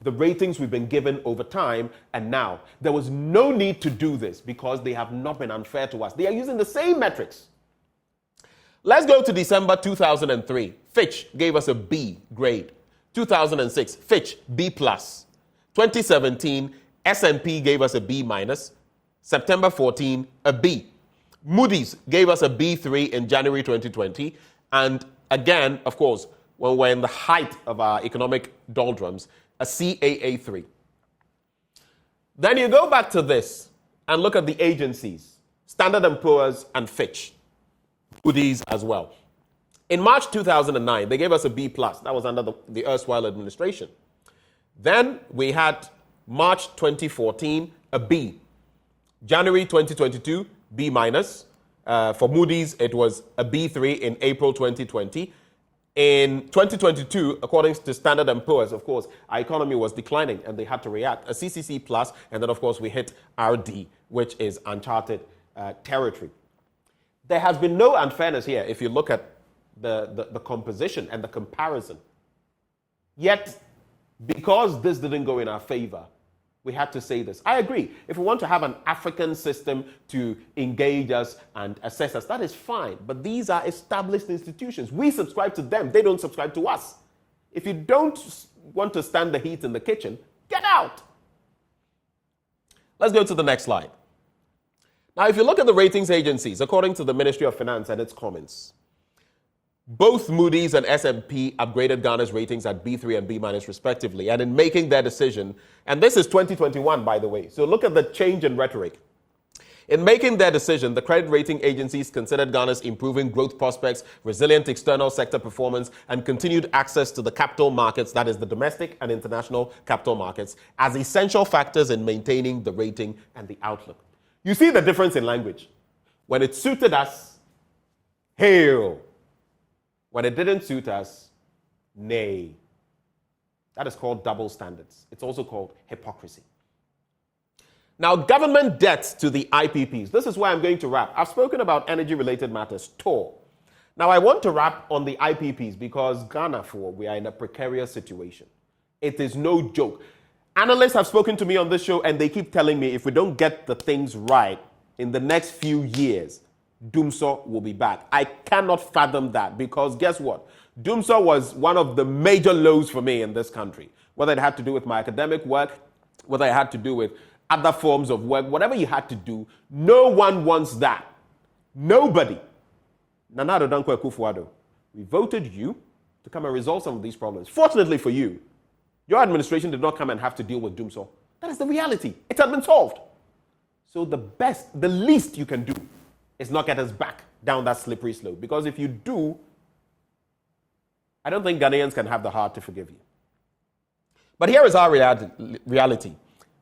[SPEAKER 1] the ratings we've been given over time and now. There was no need to do this because they have not been unfair to us. They are using the same metrics. Let's go to December 2003. Fitch gave us a B grade. 2006, Fitch, B+. 2017, S&P gave us a B-. September 14, a B. Moody's gave us a B3 in January 2020. And again, of course, when we're in the height of our economic doldrums, a CAA3. Then you go back to this and look at the agencies, Standard & Poor's and Fitch, Moody's as well. In March 2009, they gave us a B+. That was under the erstwhile administration. Then we had March 2014, a B. January 2022, B-. For Moody's, it was a B3 in April 2020. In 2022, according to Standard & Poor's, of course, our economy was declining and they had to react. A CCC+, and then, of course, we hit RD, which is uncharted territory. There has been no unfairness here if you look at the composition and the comparison. Yet, because this didn't go in our favor, we had to say this. I agree. If we want to have an African system to engage us and assess us, that is fine. But these are established institutions. We subscribe to them. They don't subscribe to us. If you don't want to stand the heat in the kitchen, get out. Let's go to the next slide. Now, if you look at the ratings agencies, according to the Ministry of Finance and its comments, both Moody's and S&P upgraded Ghana's ratings at B3 and B- respectively. And in making their decision, and this is 2021, by the way, so look at the change in rhetoric. In making their decision, the credit rating agencies considered Ghana's improving growth prospects, resilient external sector performance, and continued access to the capital markets, that is the domestic and international capital markets, as essential factors in maintaining the rating and the outlook. You see the difference in language. When it suited us, hail. When it didn't suit us, nay. That is called double standards. It's also called hypocrisy. Now, government debts to the IPPs. This is where I'm going to wrap. I've spoken about energy-related matters, TOR. Now, I want to wrap on the IPPs because Ghana, we are in a precarious situation. It is no joke. Analysts have spoken to me on this show, and they keep telling me if we don't get the things right in the next few years, Dumso will be back. I cannot fathom that because guess what? Dumso was one of the major lows for me in this country. Whether it had to do with my academic work, whether it had to do with other forms of work, whatever you had to do, no one wants that. Nobody. Nana Addo Dankwa Akufo-Addo, we voted you to come and resolve some of these problems. Fortunately for you, your administration did not come and have to deal with Dumso. That is the reality. It had been solved. So the least you can do is not get us back down that slippery slope. Because if you do, I don't think Ghanaians can have the heart to forgive you. But here is our reality.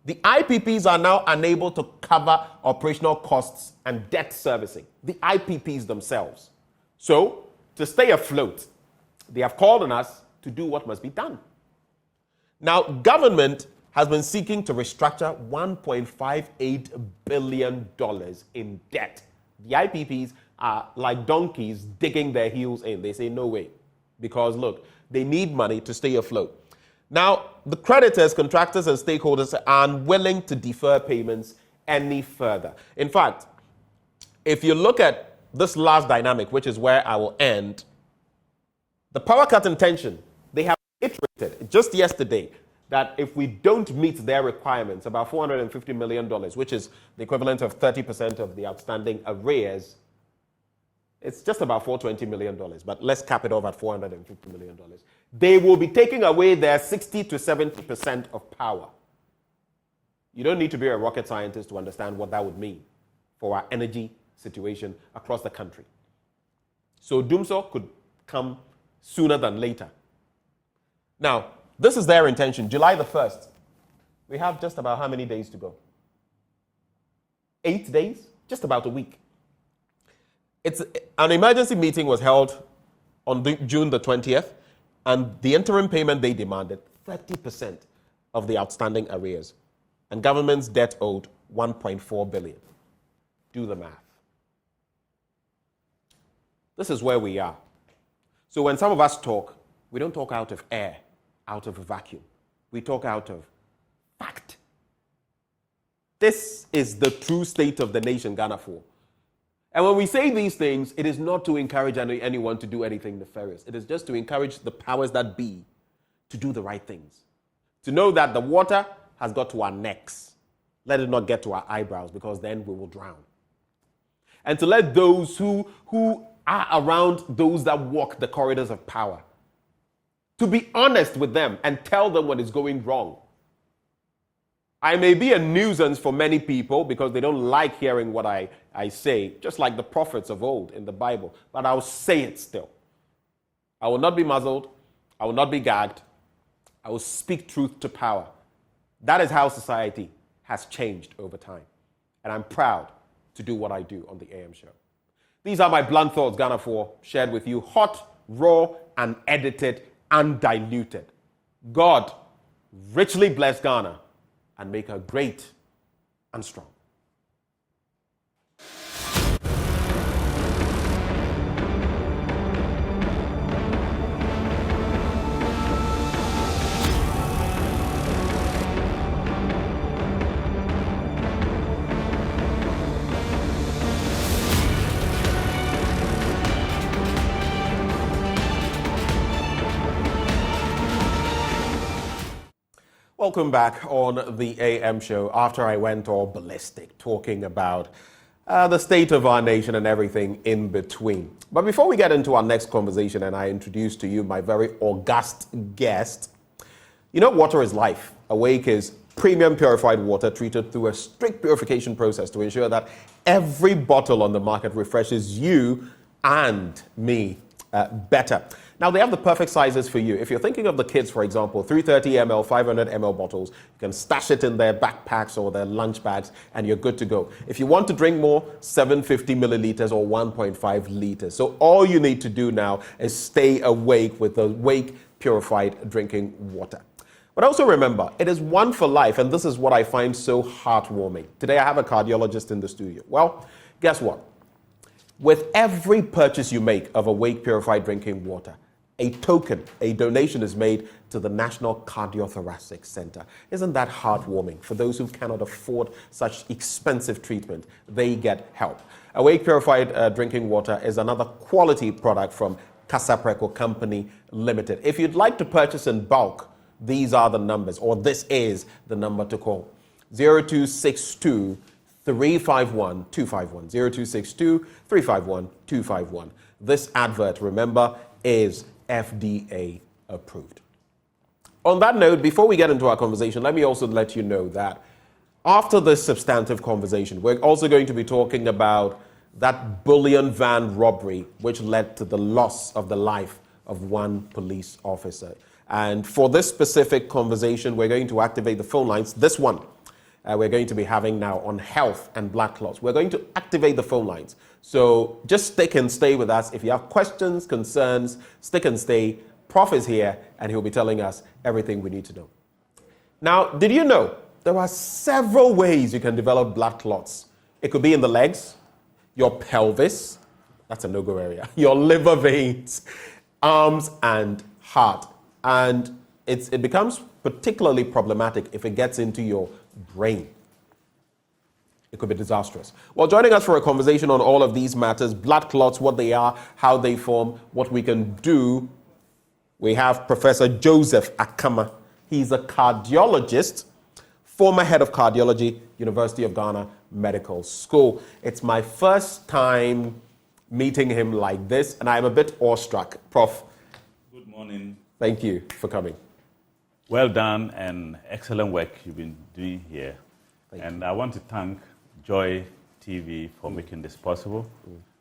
[SPEAKER 1] The IPPs are now unable to cover operational costs and debt servicing. The IPPs themselves. So, to stay afloat, they have called on us to do what must be done. Now, government has been seeking to restructure $1.58 billion in debt. The IPPs are like donkeys digging their heels in. They say, no way. Because, look, they need money to stay afloat. Now, the creditors, contractors, and stakeholders are unwilling to defer payments any further. In fact, if you look at this last dynamic, which is where I will end, the power cut intention, they have iterated just yesterday that if we don't meet their requirements, about $450 million, which is the equivalent of 30% of the outstanding arrears, it's just about $420 million, but let's cap it off at $450 million. They will be taking away their 60 to 70% of power. You don't need to be a rocket scientist to understand what that would mean for our energy situation across the country. So Dumso could come sooner than later. Now, this is their intention. July the 1st. We have just about how many days to go? 8 days? Just about a week. An emergency meeting was held on June the 20th, and the interim payment they demanded, 30% of the outstanding arrears. And government's debt owed $1.4 billion. Do the math. This is where we are. So when some of us talk, we don't talk out of air, out of a vacuum. We talk out of fact. This is the true state of the nation, Ghana. And when we say these things, it is not to encourage anyone to do anything nefarious. It is just to encourage the powers that be to do the right things. To know that the water has got to our necks. Let it not get to our eyebrows, because then we will drown. And to let those who are around those that walk the corridors of power, to be honest with them and tell them what is going wrong. I may be a nuisance for many people because they don't like hearing what I say, just like the prophets of old in the Bible, but I'll say it still. I will not be muzzled. I will not be gagged. I will speak truth to power. That is how society has changed over time. And I'm proud to do what I do on the AM show. These are my blunt thoughts, Ghana, shared with you, hot, raw, and edited, undiluted. God richly bless Ghana and make her great and strong. Welcome back on the AM show. After I went all ballistic talking about the state of our nation and everything in between. But before we get into our next conversation and I introduce to you my very august guest, you know, water is life. Awake is premium purified water treated through a strict purification process to ensure that every bottle on the market refreshes you and me better. Now, they have the perfect sizes for you. If you're thinking of the kids, for example, 330 ml, 500 ml bottles, you can stash it in their backpacks or their lunch bags, and you're good to go. If you want to drink more, 750 milliliters or 1.5 liters. So all you need to do now is stay awake with the Wake Purified Drinking Water. But also remember, it is one for life, and this is what I find so heartwarming. Today I have a cardiologist in the studio. Well, guess what? With every purchase you make of a Wake Purified Drinking Water, a token, a donation is made to the National Cardiothoracic Center. Isn't that heartwarming? For those who cannot afford such expensive treatment, they get help. A Wake Purified Drinking Water is another quality product from Casapreco Company Limited. If you'd like to purchase in bulk, these are the numbers, or this is the number to call. 0262 351 251. 0262 351 251. This advert, remember, is FDA approved. On that note, before we get into our conversation, let me also let you know that after this substantive conversation, we're also going to be talking about that bullion van robbery which led to the loss of the life of one police officer. And for this specific conversation, we're going to activate the phone lines. This one we're going to be having now on health and blood clots. We're going to activate the phone lines. So just stick and stay with us. If you have questions, concerns, stick and stay. Prof is here, and he'll be telling us everything we need to know. Now, did you know there are several ways you can develop blood clots? It could be in the legs, your pelvis, that's a no-go area, your liver veins, arms, and heart. And it becomes particularly problematic if it gets into your brain. It could be disastrous. Well, joining us for a conversation on all of these matters, blood clots, what they are, how they form, what we can do, we have Professor Joseph Akamah. He's a cardiologist, former head of cardiology, University of Ghana Medical School. It's my first time meeting him like this, and I'm a bit awestruck. Prof.
[SPEAKER 9] Good morning.
[SPEAKER 1] Thank you for coming.
[SPEAKER 9] Well done and excellent work you've been doing here. I want to thank Joy TV for making this possible.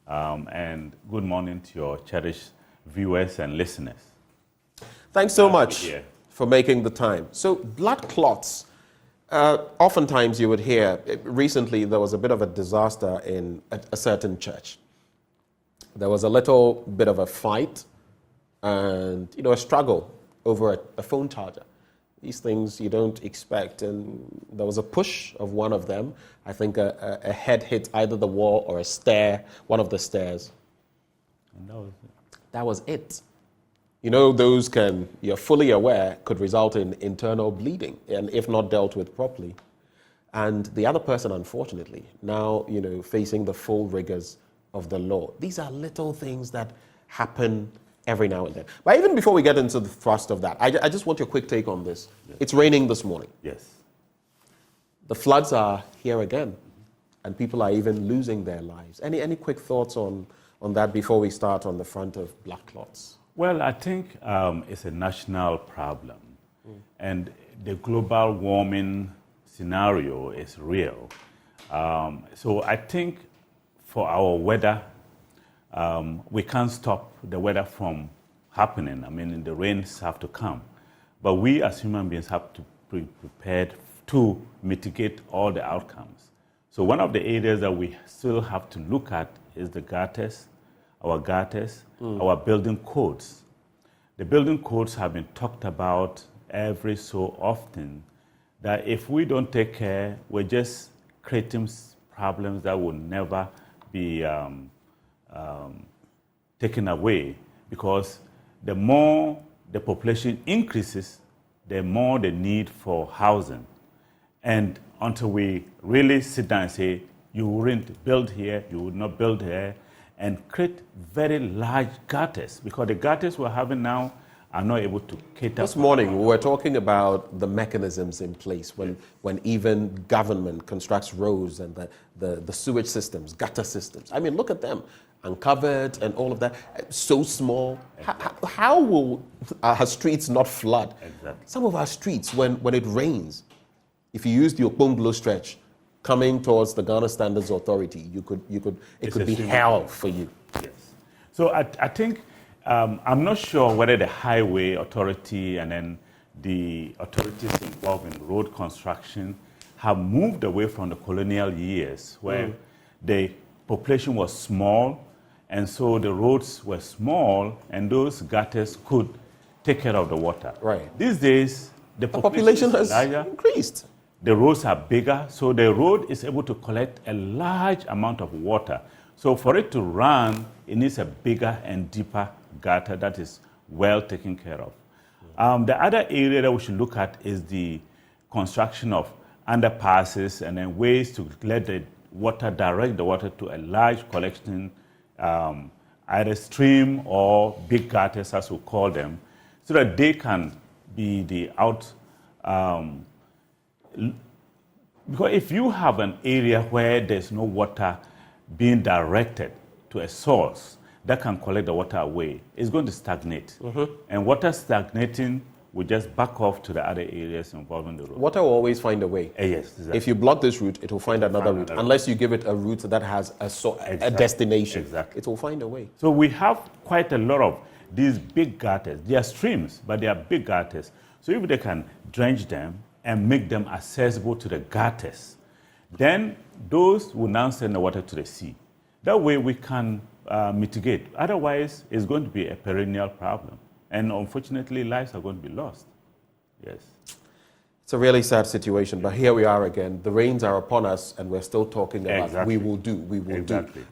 [SPEAKER 9] And good morning to your cherished viewers and listeners.
[SPEAKER 1] Thanks so much for making the time. So blood clots, oftentimes you would hear, recently there was a bit of a disaster in a certain church. There was a little bit of a fight and, a struggle over a phone charger. These things you don't expect. And there was a push of one of them. I think a head hit either the wall or a stair, one of the stairs.
[SPEAKER 9] And that was it.
[SPEAKER 1] That was it. Those you're fully aware, could result in internal bleeding, and if not dealt with properly. And the other person, unfortunately, now, facing the full rigors of the law. These are little things that happen every now and then. But even before we get into the thrust of that, I just want your quick take on this. Yes. It's raining this morning.
[SPEAKER 9] Yes.
[SPEAKER 1] The floods are here again, and people are even losing their lives. Any quick thoughts on that before we start on the front of blood clots?
[SPEAKER 9] Well, I think it's a national problem. And the global warming scenario is real. So I think for our weather, we can't stop the weather from happening. I mean, the rains have to come. But we as human beings have to be prepared to mitigate all the outcomes. So one of the areas that we still have to look at is the gutters, our building codes. The building codes have been talked about every so often, that if we don't take care, we're just creating problems that will never be taken away, because the more the population increases, the more the need for housing. And until we really sit down and say, you wouldn't build here, you would not build here, and create very large gutters, because the gutters we're having now are not able to cater.
[SPEAKER 1] This morning, we were talking about the mechanisms in place when even government constructs roads and the sewage systems, gutter systems. I mean, look at them, uncovered and all of that, so small. Exactly. How will our streets not flood?
[SPEAKER 9] Exactly.
[SPEAKER 1] Some of our streets, when it rains, if you used your Ponglo stretch coming towards the Ghana Standards Authority, it could be hell for you.
[SPEAKER 9] Yes. So I think, I'm not sure whether the highway authority and then the authorities involved in road construction have moved away from the colonial years where the population was small, and so the roads were small, and those gutters could take care of the water.
[SPEAKER 1] Right.
[SPEAKER 9] These days, the
[SPEAKER 1] population
[SPEAKER 9] is
[SPEAKER 1] has
[SPEAKER 9] larger,
[SPEAKER 1] increased.
[SPEAKER 9] The roads are bigger, so the road is able to collect a large amount of water. So for it to run, it needs a bigger and deeper gutter that is well taken care of. The other area that we should look at is the construction of underpasses and then ways to let the water, direct the water to a large collection, either stream or big gutters, as we call them, so that they can be the because if you have an area where there's no water being directed to a source that can collect the water away, it's going to stagnate. And water stagnating will just back off to the other areas involving the road.
[SPEAKER 1] Water will always find a way.
[SPEAKER 9] Yes, exactly.
[SPEAKER 1] If you block this route, it will find another route. Unless you give it a route that has a destination.
[SPEAKER 9] Exactly.
[SPEAKER 1] It will find a way.
[SPEAKER 9] So we have quite a lot of these big gutters. They are streams, but they are big gutters. So if they can drench them and make them accessible to the gutters, then those will now send the water to the sea. That way we can mitigate. Otherwise, it's going to be a perennial problem. And unfortunately, lives are going to be lost. Yes.
[SPEAKER 1] It's a really sad situation, but here we are again. The rains are upon us, and we're still talking about we will do.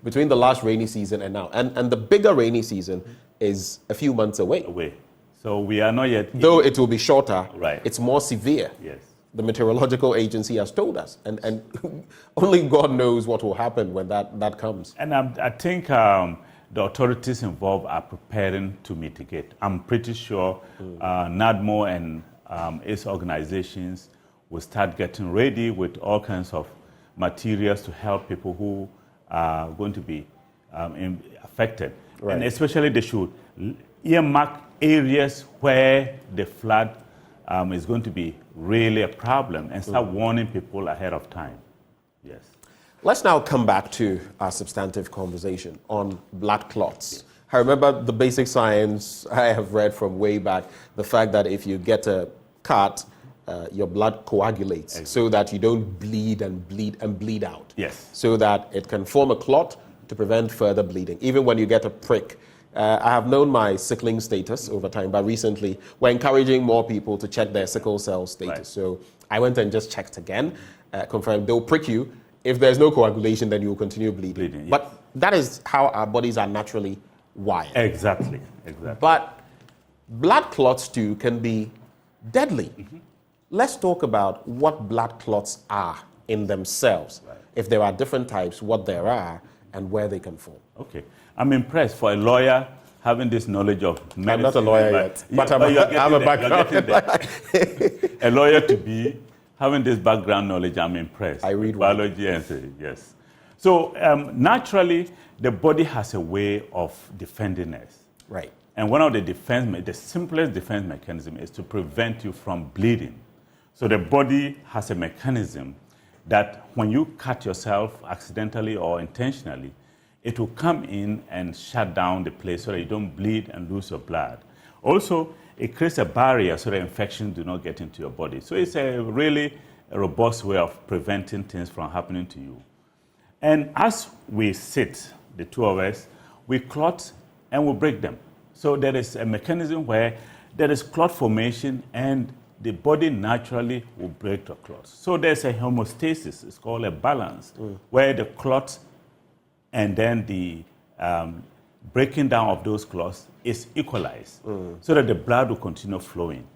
[SPEAKER 1] Between the last rainy season and now. And the bigger rainy season is a few months away.
[SPEAKER 9] So we are not yet...
[SPEAKER 1] Though it will be shorter,
[SPEAKER 9] right.
[SPEAKER 1] It's more severe.
[SPEAKER 9] Yes.
[SPEAKER 1] The meteorological agency has told us. And only God knows what will happen when that comes.
[SPEAKER 9] And I think the authorities involved are preparing to mitigate. I'm pretty sure NADMO and its organizations will start getting ready with all kinds of materials to help people who are going to be affected.
[SPEAKER 1] Right.
[SPEAKER 9] And especially they should earmark areas where the flood is going to be really a problem and start warning people ahead of time. Yes.
[SPEAKER 1] Let's now come back to our substantive conversation on blood clots. I remember the basic science I have read from way back, the fact that if you get a cut, your blood coagulates so that you don't bleed and bleed out.
[SPEAKER 9] Yes.
[SPEAKER 1] So that it can form a clot to prevent further bleeding, even when you get a prick. I have known my sickling status over time, but recently we're encouraging more people to check their sickle cell status. Right. So I went and just checked again, confirmed they'll prick you. If there's no coagulation, then you will continue bleeding.
[SPEAKER 9] Yes.
[SPEAKER 1] But that is how our bodies are naturally wired.
[SPEAKER 9] Exactly.
[SPEAKER 1] But blood clots too can be deadly. Let's talk about what blood clots are in themselves. Right. If there are different types, what there are, and where they can form.
[SPEAKER 9] Okay. I'm impressed for a lawyer having this knowledge of medicine.
[SPEAKER 1] I'm not a lawyer yet, but I have a background.
[SPEAKER 9] A lawyer to be, having this background knowledge, I'm impressed.
[SPEAKER 1] I read
[SPEAKER 9] biology and say yes. So naturally, the body has a way of defending us.
[SPEAKER 1] Right.
[SPEAKER 9] And one of the simplest defense mechanism is to prevent you from bleeding. So the body has a mechanism that when you cut yourself accidentally or intentionally, it will come in and shut down the place so that you don't bleed and lose your blood. Also, it creates a barrier so that infections do not get into your body. So it's a really robust way of preventing things from happening to you. And as we sit, the two of us, we clot and we break them. So there is a mechanism where there is clot formation and the body naturally will break the clots. So there's a homeostasis, it's called a balance, where the clots and then the breaking down of those clots is equalized so that the blood will continue flowing.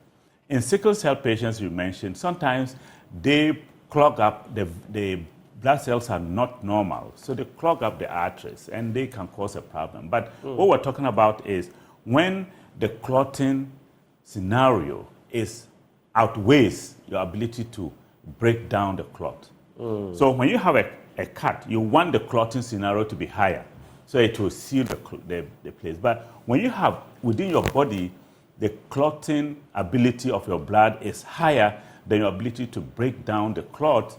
[SPEAKER 9] In sickle cell patients you mentioned, sometimes they clog up, the blood cells are not normal, so they clog up the arteries and they can cause a problem. But what we're talking about is when the clotting scenario outweighs your ability to break down the clot. So when you have a cut, you want the clotting scenario to be higher, so it will seal the place. But when you have within your body, the clotting ability of your blood is higher then your ability to break down the clot,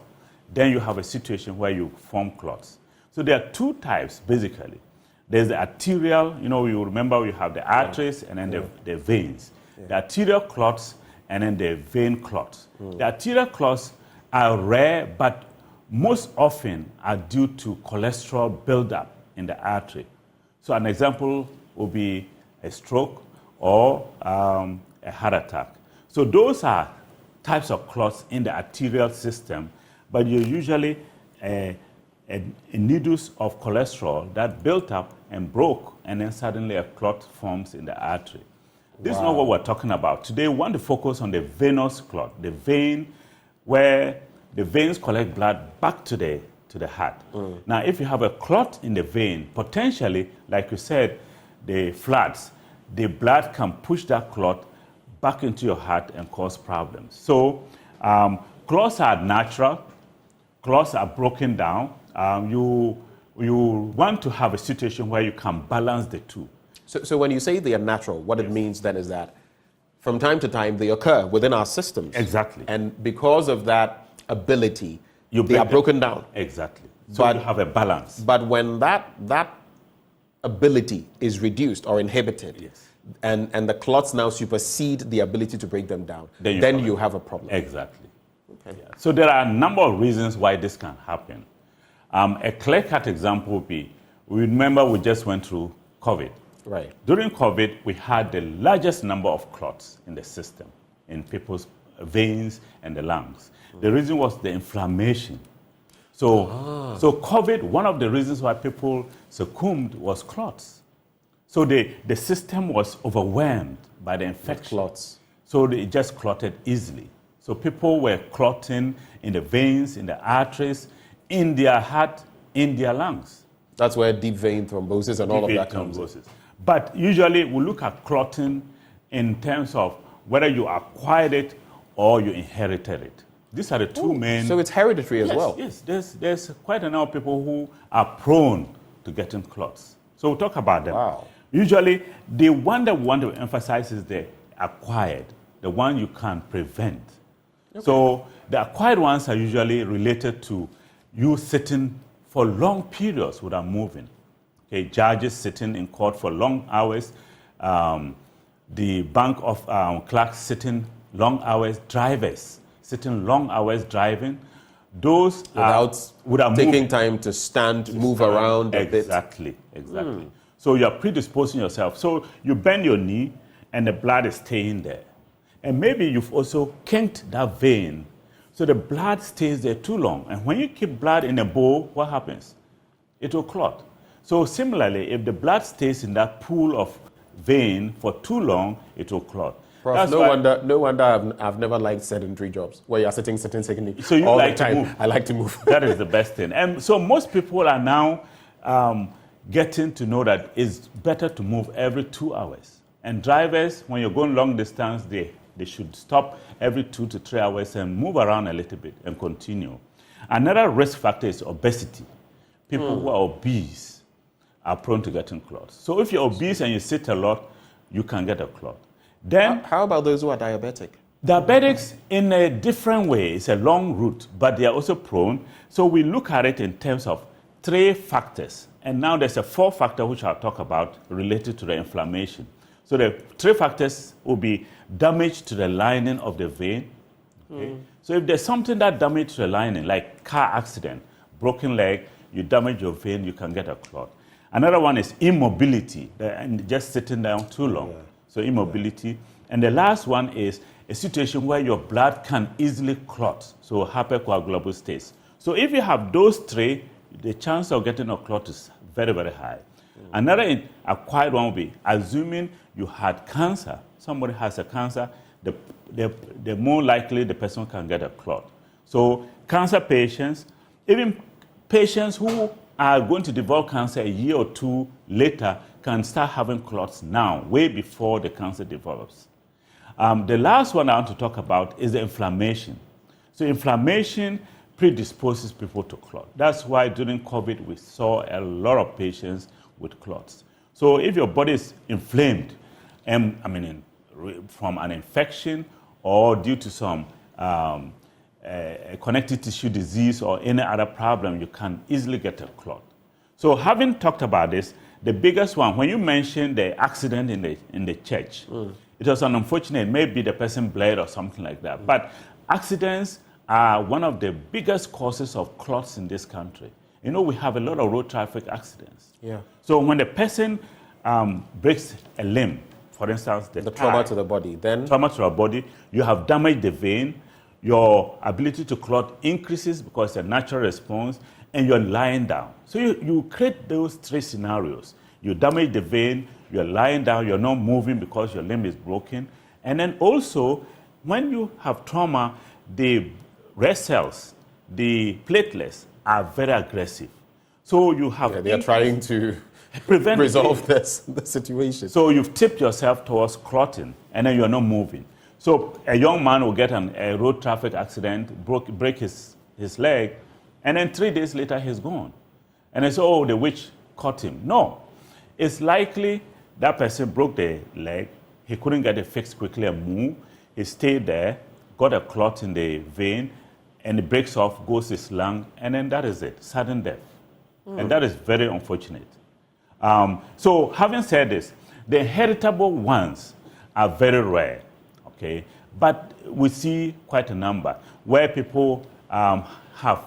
[SPEAKER 9] then you have a situation where you form clots. So there are two types, basically. There's the arterial, you remember we have the arteries and then the veins. The arterial clots and then the vein clots. The arterial clots are rare, but most often are due to cholesterol buildup in the artery. So an example would be a stroke or a heart attack. So those are types of clots in the arterial system, but you're usually needles of cholesterol that built up and broke, and then suddenly a clot forms in the artery. This is not what we're talking about. Today, we want to focus on the venous clot, the vein where the veins collect blood back to the heart. Now, if you have a clot in the vein, potentially, like you said, the floods, the blood can push that clot back into your heart and cause problems. So, clots are natural. Clots are broken down. You want to have a situation where you can balance the two.
[SPEAKER 1] So when you say they are natural, what it means then is that from time to time they occur within our systems.
[SPEAKER 9] Exactly.
[SPEAKER 1] And because of that ability, they are broken down.
[SPEAKER 9] Exactly. So you have a balance.
[SPEAKER 1] But when that ability is reduced or inhibited, and the clots now supersede the ability to break them down, then you have a problem.
[SPEAKER 9] Exactly. Okay. Yeah. So there are a number of reasons why this can happen. A clear-cut example would be, we remember we just went through COVID.
[SPEAKER 1] Right.
[SPEAKER 9] During COVID, we had the largest number of clots in the system, in people's veins and the lungs. The reason was the inflammation. So COVID, one of the reasons why people succumbed was clots. So the system was overwhelmed by the infection.
[SPEAKER 1] Clots.
[SPEAKER 9] So it just clotted easily. So people were clotting in the veins, in the arteries, in their heart, in their lungs.
[SPEAKER 1] That's where deep vein thrombosis and all of that comes in.
[SPEAKER 9] But usually we look at clotting in terms of whether you acquired it or you inherited it. These are the two main...
[SPEAKER 1] So it's hereditary as well?
[SPEAKER 9] Yes, there's quite a number of people who are prone to getting clots. So we'll talk about them.
[SPEAKER 1] Wow.
[SPEAKER 9] Usually, the one that we want to emphasize is the acquired, the one you can prevent. Okay. So the acquired ones are usually related to you sitting for long periods without moving. Okay, judges sitting in court for long hours, the bank of clerks sitting long hours, drivers sitting long hours driving. Those
[SPEAKER 1] without taking time to stand, move around a bit.
[SPEAKER 9] Exactly. So you're predisposing yourself. So you bend your knee and the blood is staying there. And maybe you've also kinked that vein. So the blood stays there too long. And when you keep blood in a bowl, what happens? It will clot. So similarly, if the blood stays in that pool of vein for too long, it will clot.
[SPEAKER 1] Prof, no wonder I've never liked sedentary jobs where you're sitting.
[SPEAKER 9] So you
[SPEAKER 1] all
[SPEAKER 9] like
[SPEAKER 1] the time.
[SPEAKER 9] To move.
[SPEAKER 1] I like to move.
[SPEAKER 9] That is the best thing. And so most people are now getting to know that it's better to move every 2 hours. And drivers, when you're going long distance, they should stop every 2 to 3 hours and move around a little bit and continue. Another risk factor is obesity. People who are obese are prone to getting clots. So if you're obese and you sit a lot, you can get a clot. Then,
[SPEAKER 1] how about those who are diabetic?
[SPEAKER 9] Diabetics, in a different way, it's a long route, but they are also prone. So we look at it in terms of 3 factors. And now there's a 4th factor which I'll talk about related to the inflammation. So the 3 factors will be damage to the lining of the vein. Okay? So if there's something that damages the lining, like car accident, broken leg, you damage your vein, you can get a clot. Another one is immobility, and just sitting down too long. Yeah. So immobility. And the last one is a situation where your blood can easily clot, so hypercoagulable states. So if you have those 3, the chance of getting a clot is very, very high. Another acquired one will be assuming you had cancer. Somebody has a cancer, the more likely the person can get a clot. So cancer patients, even patients who are going to develop cancer a year or 2 later can start having clots now, way before the cancer develops. The last one I want to talk about is the inflammation. So inflammation predisposes people to clot. That's why during COVID we saw a lot of patients with clots. So if your body is inflamed, from an infection or due to some a connective tissue disease or any other problem, you can easily get a clot. So having talked about this, the biggest one, when you mentioned the accident in the church, it was unfortunate. Maybe the person bled or something like that. But accidents are one of the biggest causes of clots in this country. You know, we have a lot of road traffic accidents.
[SPEAKER 1] Yeah.
[SPEAKER 9] So when the person breaks a limb, for instance, the
[SPEAKER 1] trauma
[SPEAKER 9] thigh,
[SPEAKER 1] to the body, then
[SPEAKER 9] trauma to the body, you have damaged the vein, your ability to clot increases because it's a natural response, and you're lying down. So you create those three scenarios. You damage the vein, you're lying down, you're not moving because your limb is broken. And then also, when you have trauma, the red cells, the platelets are very aggressive. So you have...
[SPEAKER 1] they're trying to resolve the situation.
[SPEAKER 9] So you've tipped yourself towards clotting, and then you're not moving. So a young man will get a road traffic accident, break his leg, and then 3 days later he's gone. And they say, oh, the witch caught him. No. It's likely that person broke the leg, he couldn't get it fixed quickly and move, he stayed there, got a clot in the vein, and it breaks off, goes to his lung, and then that is it, sudden death. And that is very unfortunate. So having said this, the heritable ones are very rare, okay? But we see quite a number where people have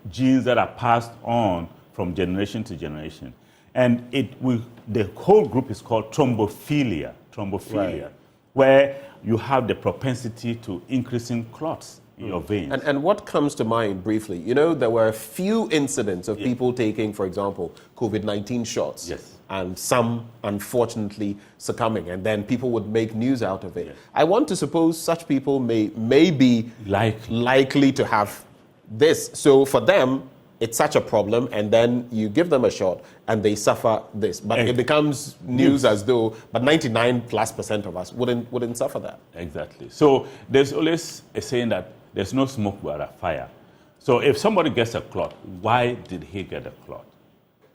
[SPEAKER 9] genes that are passed on from generation to generation. And the whole group is called thrombophilia,
[SPEAKER 1] Right.
[SPEAKER 9] where you have the propensity to increasing clots in your veins.
[SPEAKER 1] And what comes to mind briefly? You know, there were a few incidents of people taking, for example, COVID-19 shots.
[SPEAKER 9] Yes.
[SPEAKER 1] And some, unfortunately, succumbing. And then people would make news out of it. Yes. I want to suppose such people may be likely to have this. So for them, it's such a problem, and then you give them a shot, and they suffer this. But it becomes news as though, but 99+% of us wouldn't suffer that.
[SPEAKER 9] Exactly. So there's always a saying that there's no smoke without a fire. So if somebody gets a clot, why did he get a clot?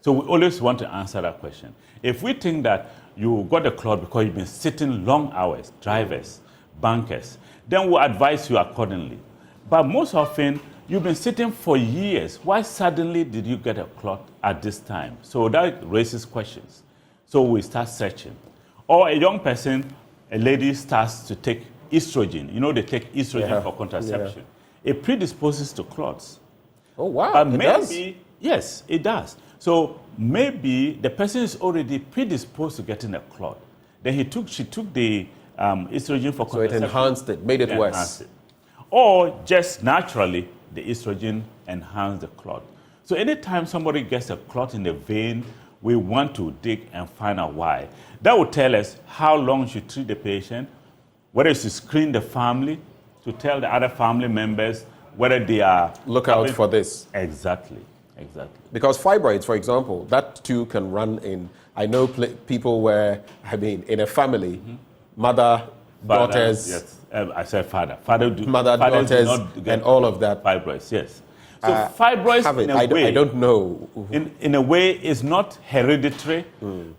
[SPEAKER 9] So we always want to answer that question. If we think that you got a clot because you've been sitting long hours, drivers, bankers, then we'll advise you accordingly. But most often, you've been sitting for years. Why suddenly did you get a clot at this time? So that raises questions. So we start searching. Or a young person, a lady starts to take estrogen. You know, they take estrogen for contraception. It predisposes to clots.
[SPEAKER 1] Oh, wow.
[SPEAKER 9] But maybe, yes, it does. So maybe the person is already predisposed to getting a clot. Then she took the estrogen for contraception.
[SPEAKER 1] So it enhanced it, made it worse.
[SPEAKER 9] Or just naturally, the estrogen enhanced the clot. So anytime somebody gets a clot in the vein, we want to dig and find out why. That will tell us how long we should treat the patient, whether to screen the family, to tell the other family members whether they are...
[SPEAKER 1] Look out for this.
[SPEAKER 9] Exactly.
[SPEAKER 1] Because fibroids, for example, that too can run in... I know people where, in a family, mother, daughters...
[SPEAKER 9] Yes, I said father.
[SPEAKER 1] Mother, daughters, and all of that.
[SPEAKER 9] Fibroids, yes. So fibroids, in a way...
[SPEAKER 1] I don't know.
[SPEAKER 9] In a way, it's not hereditary,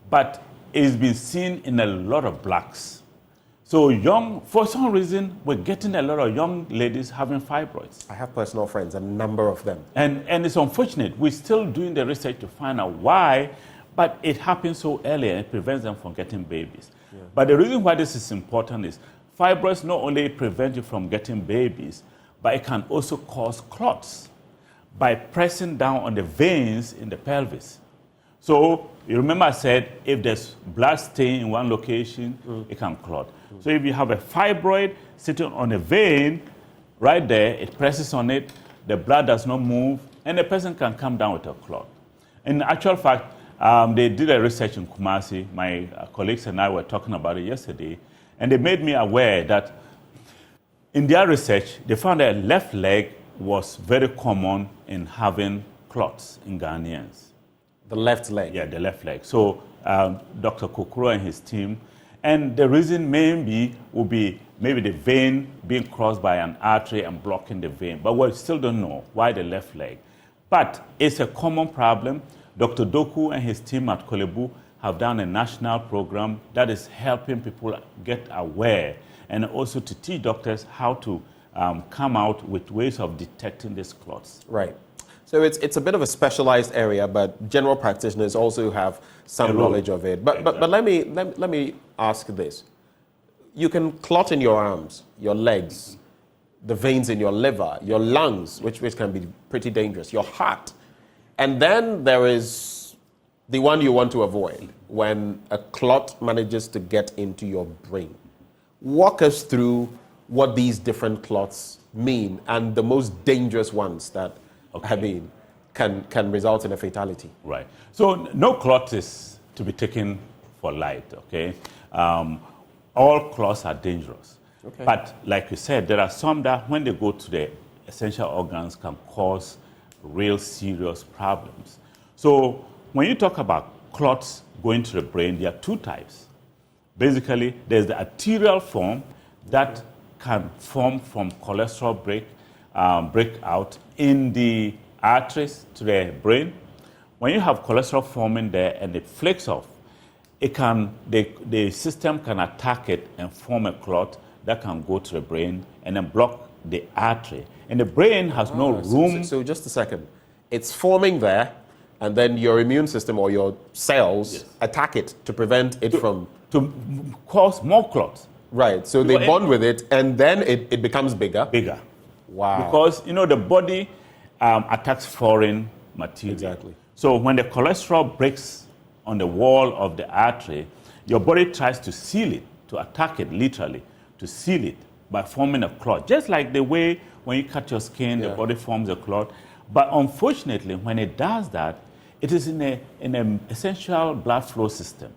[SPEAKER 9] but it's been seen in a lot of blacks. So for some reason, we're getting a lot of young ladies having fibroids.
[SPEAKER 1] I have personal friends, a number of them.
[SPEAKER 9] And it's unfortunate. We're still doing the research to find out why, but it happens so early and it prevents them from getting babies. Yeah. But the reason why this is important is fibroids not only prevent you from getting babies, but it can also cause clots by pressing down on the veins in the pelvis. So you remember I said if there's blood stain in one location, it can clot. So if you have a fibroid sitting on a vein, right there, it presses on it, the blood does not move, and the person can come down with a clot. In actual fact, they did a research in Kumasi. My colleagues and I were talking about it yesterday, and they made me aware that in their research, they found that left leg was very common in having clots in Ghanaians.
[SPEAKER 1] The left leg?
[SPEAKER 9] Yeah, the left leg. So Dr. Kokoro and his team, and the reason would be maybe the vein being crossed by an artery and blocking the vein. But we still don't know why the left leg. But it's a common problem. Dr. Doku and his team at Kolebu have done a national program that is helping people get aware and also to teach doctors how to come out with ways of detecting these clots.
[SPEAKER 1] Right. So it's a bit of a specialized area, but general practitioners also have some knowledge of it. But let me ask this: you can clot in your arms, your legs, the veins in your liver, your lungs, which can be pretty dangerous, your heart, and then there is the one you want to avoid when a clot manages to get into your brain. Walk us through what these different clots mean and the most dangerous ones that can result in a fatality.
[SPEAKER 9] Right. So no clot is to be taken for light, okay? All clots are dangerous.
[SPEAKER 1] Okay.
[SPEAKER 9] But like you said, there are some that when they go to the essential organs can cause real serious problems. So when you talk about clots going to the brain, there are two types. Basically, there's the arterial form that can form from cholesterol breakout in the arteries to the brain. When you have cholesterol forming there and it flakes off, the system can attack it and form a clot that can go to the brain and then block the artery. And the brain has no room.
[SPEAKER 1] So just a second. It's forming there, and then your immune system or your cells attack it to prevent it from...
[SPEAKER 9] To cause more clots.
[SPEAKER 1] Right, so they bond with it, and then it becomes bigger?
[SPEAKER 9] Bigger.
[SPEAKER 1] Wow.
[SPEAKER 9] Because, the body attacks foreign material.
[SPEAKER 1] Exactly.
[SPEAKER 9] So when the cholesterol breaks on the wall of the artery, your body tries to seal it, to attack it literally, to seal it by forming a clot. Just like the way when you cut your skin, the body forms a clot. But unfortunately, when it does that, it is in an essential blood flow system.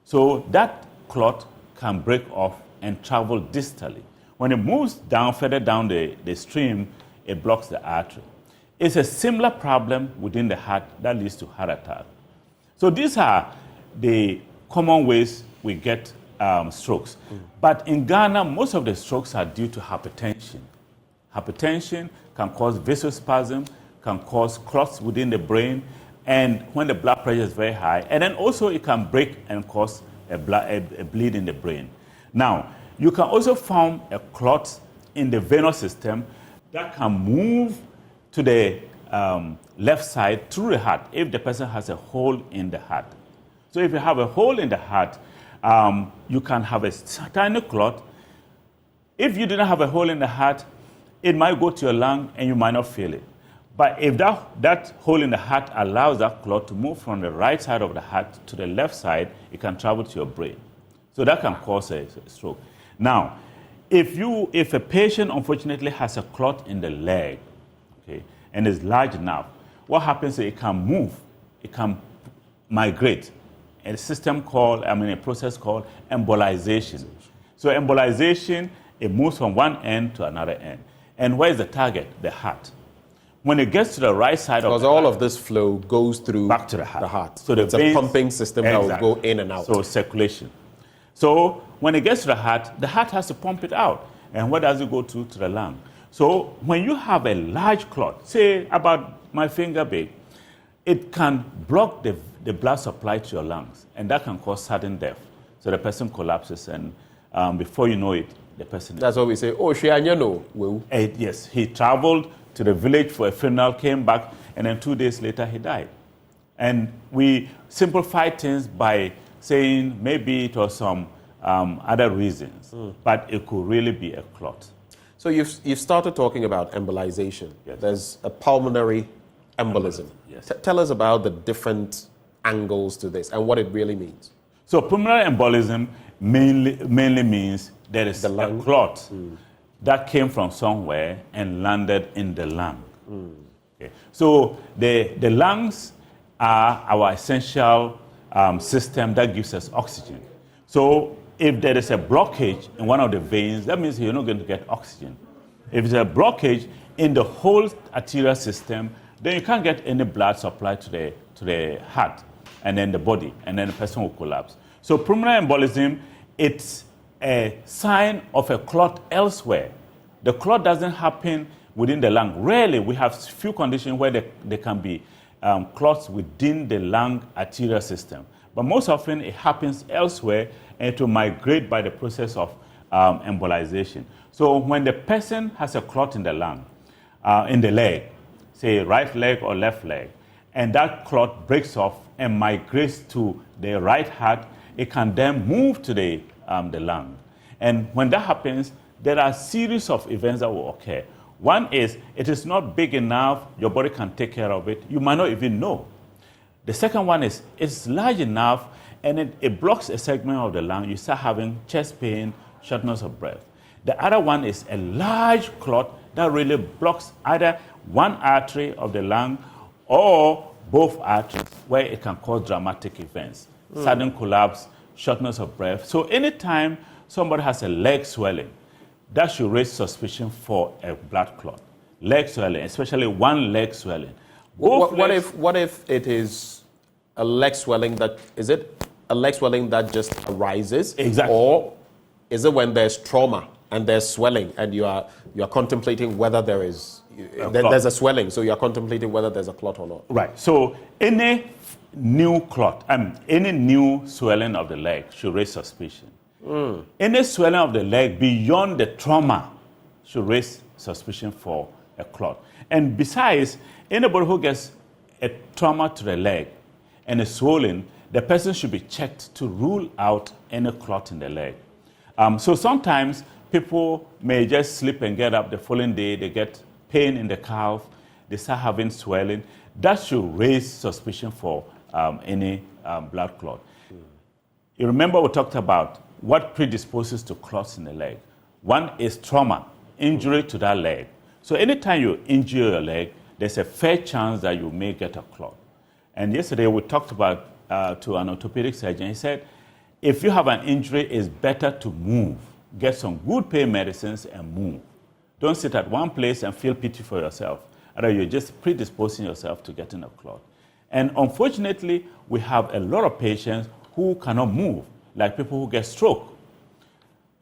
[SPEAKER 9] So that clot can break off and travel distally. When it moves down, further down the stream, it blocks the artery. It's a similar problem within the heart that leads to heart attack. So these are the common ways we get strokes. But in Ghana, most of the strokes are due to hypertension. Hypertension can cause vasospasm, can cause clots within the brain, and when the blood pressure is very high, and then also it can break and cause a bleed in the brain. Now, you can also form a clot in the venous system that can move to the left side through the heart if the person has a hole in the heart. So if you have a hole in the heart, you can have a tiny clot. If you didn't have a hole in the heart, it might go to your lung and you might not feel it. But if that hole in the heart allows that clot to move from the right side of the heart to the left side, it can travel to your brain. So that can cause a stroke. Now, if a patient unfortunately has a clot in the leg, okay, and is large enough, what happens is it can move, it can migrate. A process called embolization. So embolization, it moves from one end to another end. And where is the target? The heart. When it gets to the right side
[SPEAKER 1] because all of this flow goes through
[SPEAKER 9] back to the heart.
[SPEAKER 1] So it's a pumping system that will go in and out.
[SPEAKER 9] So circulation. So when it gets to the heart has to pump it out. And where does it go to? To the lung. So when you have a large clot, say about my finger big, it can block the blood supply to your lungs, and that can cause sudden death. So the person collapses, and before you know it, the person...
[SPEAKER 1] That's what we say,
[SPEAKER 9] yes, he traveled to the village for a funeral, came back, and then 2 days later he died. And we simplify things by saying maybe it was some other reasons, but it could really be a clot.
[SPEAKER 1] So you've started talking about embolization.
[SPEAKER 9] Yes.
[SPEAKER 1] There's a pulmonary embolism.
[SPEAKER 9] Yes.
[SPEAKER 1] Tell us about the different angles to this and what it really means.
[SPEAKER 9] So pulmonary embolism mainly means there is a clot that came from somewhere and landed in the lung. Okay. So the lungs are our essential system that gives us oxygen. So if there is a blockage in one of the veins, that means you're not going to get oxygen. If there's a blockage in the whole arterial system, then you can't get any blood supply to the heart and then the body, and then the person will collapse. So pulmonary embolism, it's a sign of a clot elsewhere. The clot doesn't happen within the lung. Rarely, we have few conditions where there can be clots within the lung arterial system. But most often, it happens elsewhere, and it will migrate by the process of embolization. So when the person has a clot in the lung, in the leg, say right leg or left leg, and that clot breaks off and migrates to the right heart, it can then move to the lung. And when that happens, there are a series of events that will occur. One is, it is not big enough, your body can take care of it. You might not even know. The second one is, it's large enough, and it blocks a segment of the lung. You start having chest pain, shortness of breath. The other one is a large clot that really blocks either one artery of the lung or both arteries, where it can cause dramatic events, sudden collapse, shortness of breath. So anytime somebody has a leg swelling, that should raise suspicion for a blood clot. Leg swelling, especially one leg swelling.
[SPEAKER 1] What if it is a leg swelling that, is it a leg swelling that just arises?
[SPEAKER 9] Exactly.
[SPEAKER 1] Or is it when there's trauma and there's swelling and you are contemplating whether there's a swelling, so you are contemplating whether there's a clot or not?
[SPEAKER 9] Right. So any new clot, any new swelling of the leg should raise suspicion. Any swelling of the leg beyond the trauma should raise suspicion for a clot. And besides, anybody who gets a trauma to the leg and is swollen, the person should be checked to rule out any clot in the leg. So sometimes people may just sleep and get up the following day, they get pain in the calf, they start having swelling. That should raise suspicion for any blood clot. You remember we talked about what predisposes to clots in the leg. One is trauma, injury to that leg. So anytime you injure your leg, there's a fair chance that you may get a clot. And yesterday we talked about to an orthopedic surgeon. He said, if you have an injury, it's better to move. Get some good pain medicines and move. Don't sit at one place and feel pity for yourself. Otherwise, you're just predisposing yourself to getting a clot. And unfortunately, we have a lot of patients who cannot move, like people who get stroke.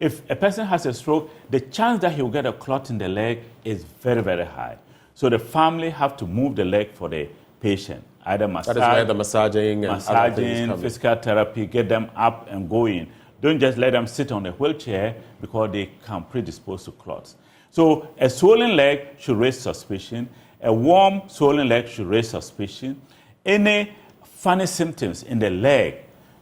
[SPEAKER 9] If a person has a stroke, the chance that he'll get a clot in the leg is very, very high. So the family have to move the leg for the patient, either massage,
[SPEAKER 1] that is where the massaging,
[SPEAKER 9] physical therapy, get them up and going. Don't just let them sit on a wheelchair because they can predispose to clots. So a swollen leg should raise suspicion. A warm, swollen leg should raise suspicion. Any funny symptoms in the leg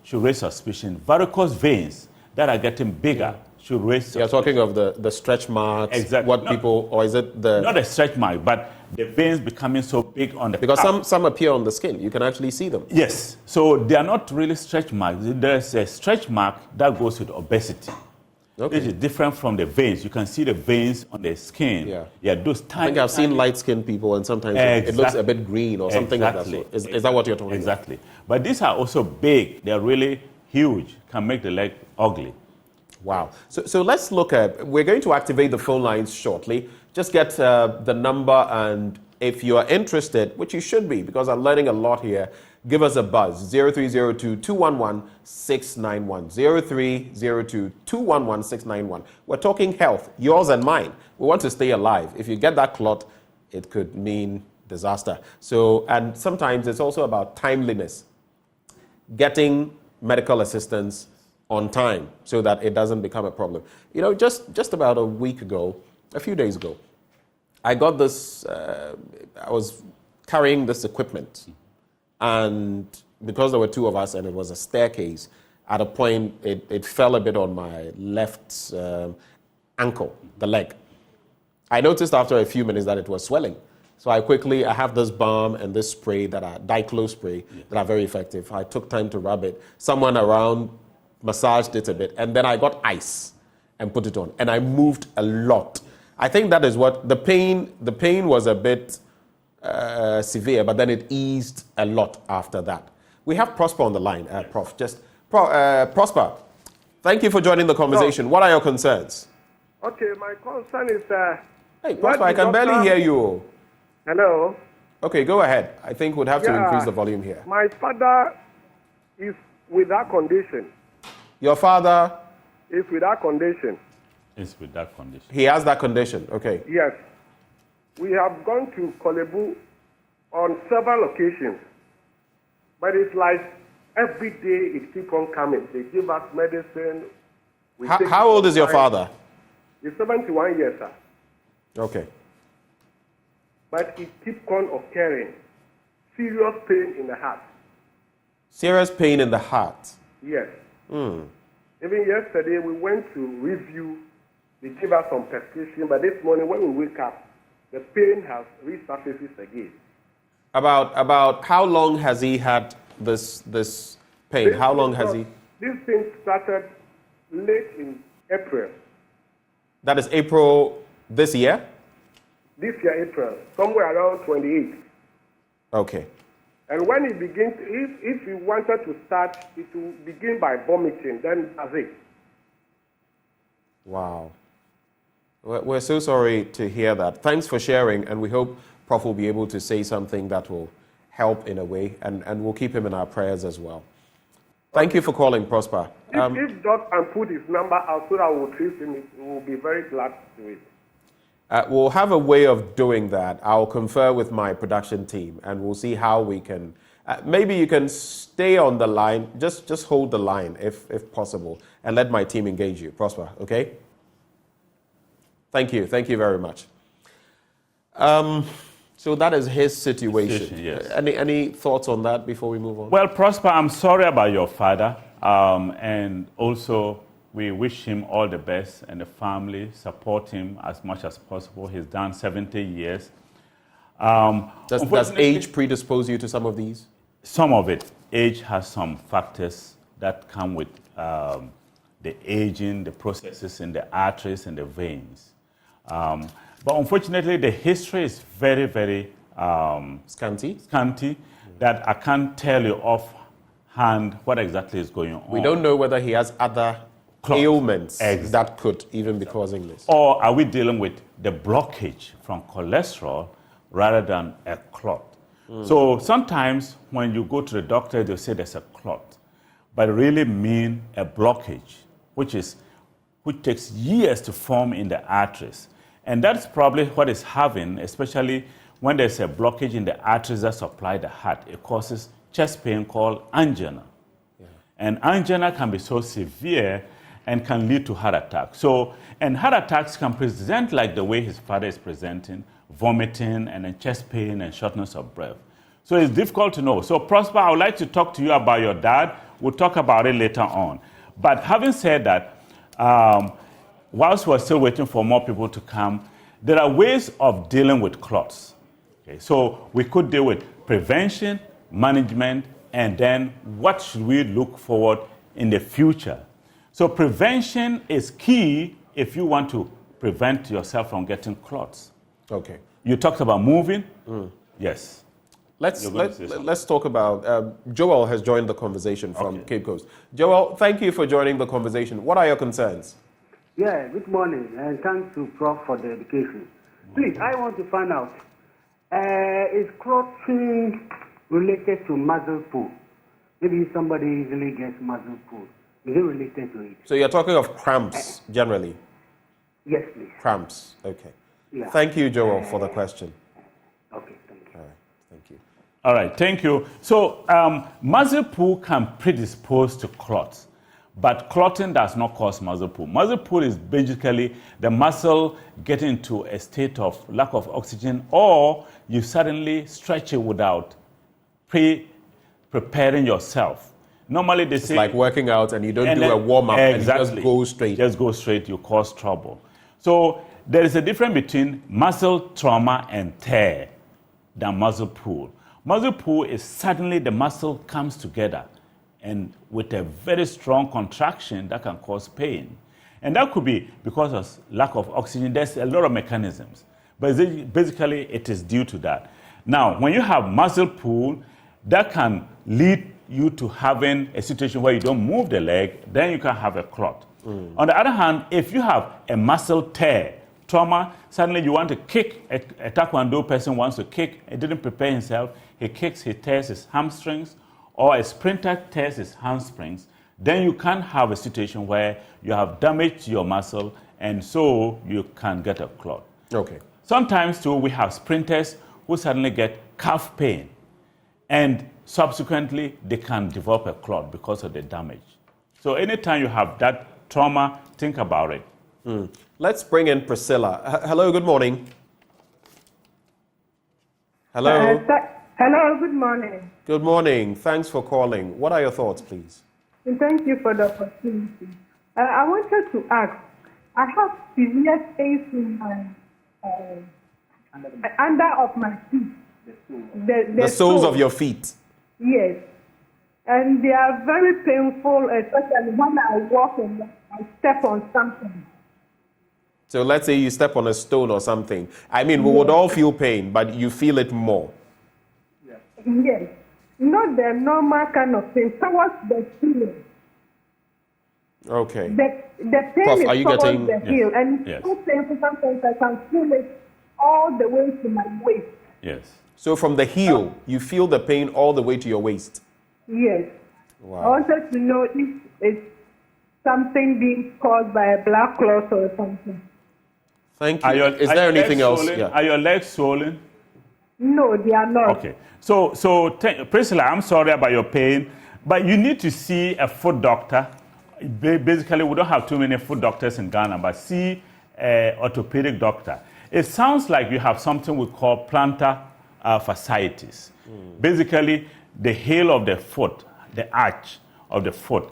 [SPEAKER 9] should raise suspicion. Varicose veins that are getting bigger should raise suspicion.
[SPEAKER 1] You're talking of the stretch marks,
[SPEAKER 9] exactly.
[SPEAKER 1] Or is it the...
[SPEAKER 9] Not a stretch mark, but the veins becoming so big on the
[SPEAKER 1] Because
[SPEAKER 9] calf.
[SPEAKER 1] some appear on the skin. You can actually see them.
[SPEAKER 9] Yes. So they are not really stretch marks. There's a stretch mark that goes with obesity. Okay. It is different from the veins. You can see the veins on the skin. Yeah, those tiny...
[SPEAKER 1] I think I've seen light-skinned people, and sometimes it looks a bit green or something like that. So is that what you're talking about?
[SPEAKER 9] Exactly. But these are also big. They're really huge. Can make the leg ugly.
[SPEAKER 1] Wow. So let's look at... We're going to activate the phone lines shortly. Just get the number, and if you are interested, which you should be, because I'm learning a lot here, give us a buzz. 0302-211-691. 0302-211-691. We're talking health, yours and mine. We want to stay alive. If you get that clot, it could mean disaster. So, and sometimes it's also about timeliness. Getting medical assistance on time so that it doesn't become a problem. You know, just about a few days ago, I got this, I was carrying this equipment, and because there were two of us and it was a staircase, at a point it fell a bit on my left ankle, the leg. I noticed after a few minutes that it was swelling. So I have this balm and this spray diclo spray that are very effective. I took time to rub it. Someone around massaged it a bit, and then I got ice and put it on, and I moved a lot. I think that is what the pain was a bit severe, but then it eased a lot after that. We have Prosper on the line, Prof. Prosper, thank you for joining the conversation. What are your concerns?
[SPEAKER 10] Okay, my concern is
[SPEAKER 1] hey, Prosper, I can barely hear you.
[SPEAKER 10] Hello?
[SPEAKER 1] Okay, go ahead. I think we'd have to increase the volume here.
[SPEAKER 10] My father is with that condition.
[SPEAKER 1] Your father?
[SPEAKER 10] Is with that condition.
[SPEAKER 9] Is with that condition.
[SPEAKER 1] He has that condition, okay.
[SPEAKER 10] Yes. We have gone to Kolebu on several occasions, but it's like every day it keeps on coming. They give us medicine,
[SPEAKER 1] How old is your father?
[SPEAKER 10] He's 71 years, sir.
[SPEAKER 1] Okay.
[SPEAKER 10] But he keeps on occurring. Serious pain in the heart.
[SPEAKER 1] Serious pain in the heart.
[SPEAKER 10] Yes.
[SPEAKER 1] Mm.
[SPEAKER 10] Even yesterday, we went to review. They gave us some prescription, but this morning when we wake up, the pain has resurfaced again.
[SPEAKER 1] About how long has he had this pain? How long has he?
[SPEAKER 10] This thing started late in April.
[SPEAKER 1] That is April this year?
[SPEAKER 10] This year, April, somewhere around 28.
[SPEAKER 1] Okay.
[SPEAKER 10] And when it begins, if you wanted to start, it will begin by vomiting, then that's it.
[SPEAKER 1] Wow. We're so sorry to hear that. Thanks for sharing, and we hope Prof will be able to say something that will help in a way, and we'll keep him in our prayers as well. Thank you for calling, Prosper.
[SPEAKER 10] If Doc can put his number out so that we'll treat him, we'll be very glad to do it.
[SPEAKER 1] We'll have a way of doing that. I'll confer with my production team, and we'll see how we can. Maybe you can stay on the line. Just hold the line if possible, and let my team engage you. Prosper, okay? Thank you. Thank you very much. So that is his situation.
[SPEAKER 9] Yes.
[SPEAKER 1] Any thoughts on that before we move on?
[SPEAKER 9] Well, Prosper, I'm sorry about your father. And also, we wish him all the best and the family, support him as much as possible. He's done 70 years.
[SPEAKER 1] Does age predispose you to some of these?
[SPEAKER 9] Some of it. Age has some factors that come with the aging, the processes in the arteries and the veins. But unfortunately, the history is very, very
[SPEAKER 1] scanty,
[SPEAKER 9] that I can't tell you offhand what exactly is going on.
[SPEAKER 1] We don't know whether he has other ailments that could even be causing this.
[SPEAKER 9] Or are we dealing with the blockage from cholesterol rather than a clot? So sometimes when you go to the doctor, they'll say there's a clot, but really mean a blockage, which takes years to form in the arteries. And that's probably what it's having, especially when there's a blockage in the arteries that supply the heart. It causes chest pain called angina. Yeah. And angina can be so severe and can lead to heart attacks. And heart attacks can present like the way his father is presenting, vomiting and then chest pain and shortness of breath. So it's difficult to know. So Prosper, I would like to talk to you about your dad. We'll talk about it later on. But having said that, whilst we're still waiting for more people to come, there are ways of dealing with clots. Okay, so we could deal with prevention, management, and then what should we look forward in the future. So prevention is key if you want to prevent yourself from getting clots.
[SPEAKER 1] Okay.
[SPEAKER 9] You talked about moving. Yes.
[SPEAKER 1] Let's talk about, Joel has joined the conversation from Cape Coast. Joel, thank you for joining the conversation. What are your concerns?
[SPEAKER 4] Yeah, good morning, and thanks to Prof for the education. Please, I want to find out, is clotting related to muscle pull? Maybe somebody easily gets muscle pull. Is it related to it?
[SPEAKER 1] So you're talking of cramps generally?
[SPEAKER 4] Yes, please.
[SPEAKER 1] Cramps, okay.
[SPEAKER 4] Yeah.
[SPEAKER 1] Thank you, Joel, for the question.
[SPEAKER 4] Okay, thank you.
[SPEAKER 1] All right, thank you.
[SPEAKER 9] All right, thank you. So muscle pull can predispose to clots. But clotting does not cause muscle pull. Muscle pull is basically the muscle getting into a state of lack of oxygen, or you suddenly stretch it without preparing yourself. Normally they say...
[SPEAKER 1] It's like working out and you don't do a warm-up and you just go straight.
[SPEAKER 9] Just go straight, you cause trouble. So there is a difference between muscle trauma and tear than muscle pull. Muscle pull is suddenly the muscle comes together and with a very strong contraction that can cause pain. And that could be because of lack of oxygen. There's a lot of mechanisms. But basically, it is due to that. Now, when you have muscle pull, that can lead you to having a situation where you don't move the leg, then you can have a clot. On the other hand, if you have a muscle tear, trauma, suddenly you want to kick, a taekwondo person wants to kick, he didn't prepare himself, he kicks, he tears his hamstrings, or a sprinter tears his hamstrings, then you can have a situation where you have damage to your muscle, and so you can get a clot.
[SPEAKER 1] Okay.
[SPEAKER 9] Sometimes, too, we have sprinters who suddenly get calf pain, and subsequently, they can develop a clot because of the damage. So anytime you have that trauma, think about it.
[SPEAKER 1] Let's bring in Priscilla. Hello, good morning. Hello.
[SPEAKER 11] Hello, good morning.
[SPEAKER 1] Good morning. Thanks for calling. What are your thoughts, please?
[SPEAKER 11] And thank you for the opportunity. I wanted to ask, I have severe pains in my under of my feet.
[SPEAKER 1] The soles of your feet.
[SPEAKER 11] Yes. And they are very painful, especially when I walk and I step on something.
[SPEAKER 1] So let's say you step on a stone or something. I mean, we would all feel pain, but you feel it more.
[SPEAKER 11] Yes. Not the normal kind of pain, towards the heel.
[SPEAKER 1] Okay.
[SPEAKER 11] The pain
[SPEAKER 1] Prof,
[SPEAKER 11] is
[SPEAKER 1] are you
[SPEAKER 11] towards
[SPEAKER 1] getting
[SPEAKER 11] the heel, and
[SPEAKER 1] Yes.
[SPEAKER 11] it's so painful sometimes I can feel it all the way to my waist.
[SPEAKER 9] Yes.
[SPEAKER 1] So from the heel, you feel the pain all the way to your waist.
[SPEAKER 11] Yes.
[SPEAKER 1] Wow.
[SPEAKER 11] I wanted to know if it's something being caused by a black clot or something.
[SPEAKER 1] Thank you. Is there anything else?
[SPEAKER 9] Swollen?
[SPEAKER 1] Yeah.
[SPEAKER 9] Are your legs swollen?
[SPEAKER 11] No, they are not.
[SPEAKER 9] Okay. So Priscilla, I'm sorry about your pain, but you need to see a foot doctor. Basically, we don't have too many foot doctors in Ghana, but see an orthopedic doctor. It sounds like you have something we call plantar fasciitis. Basically, the heel of the foot, the arch of the foot,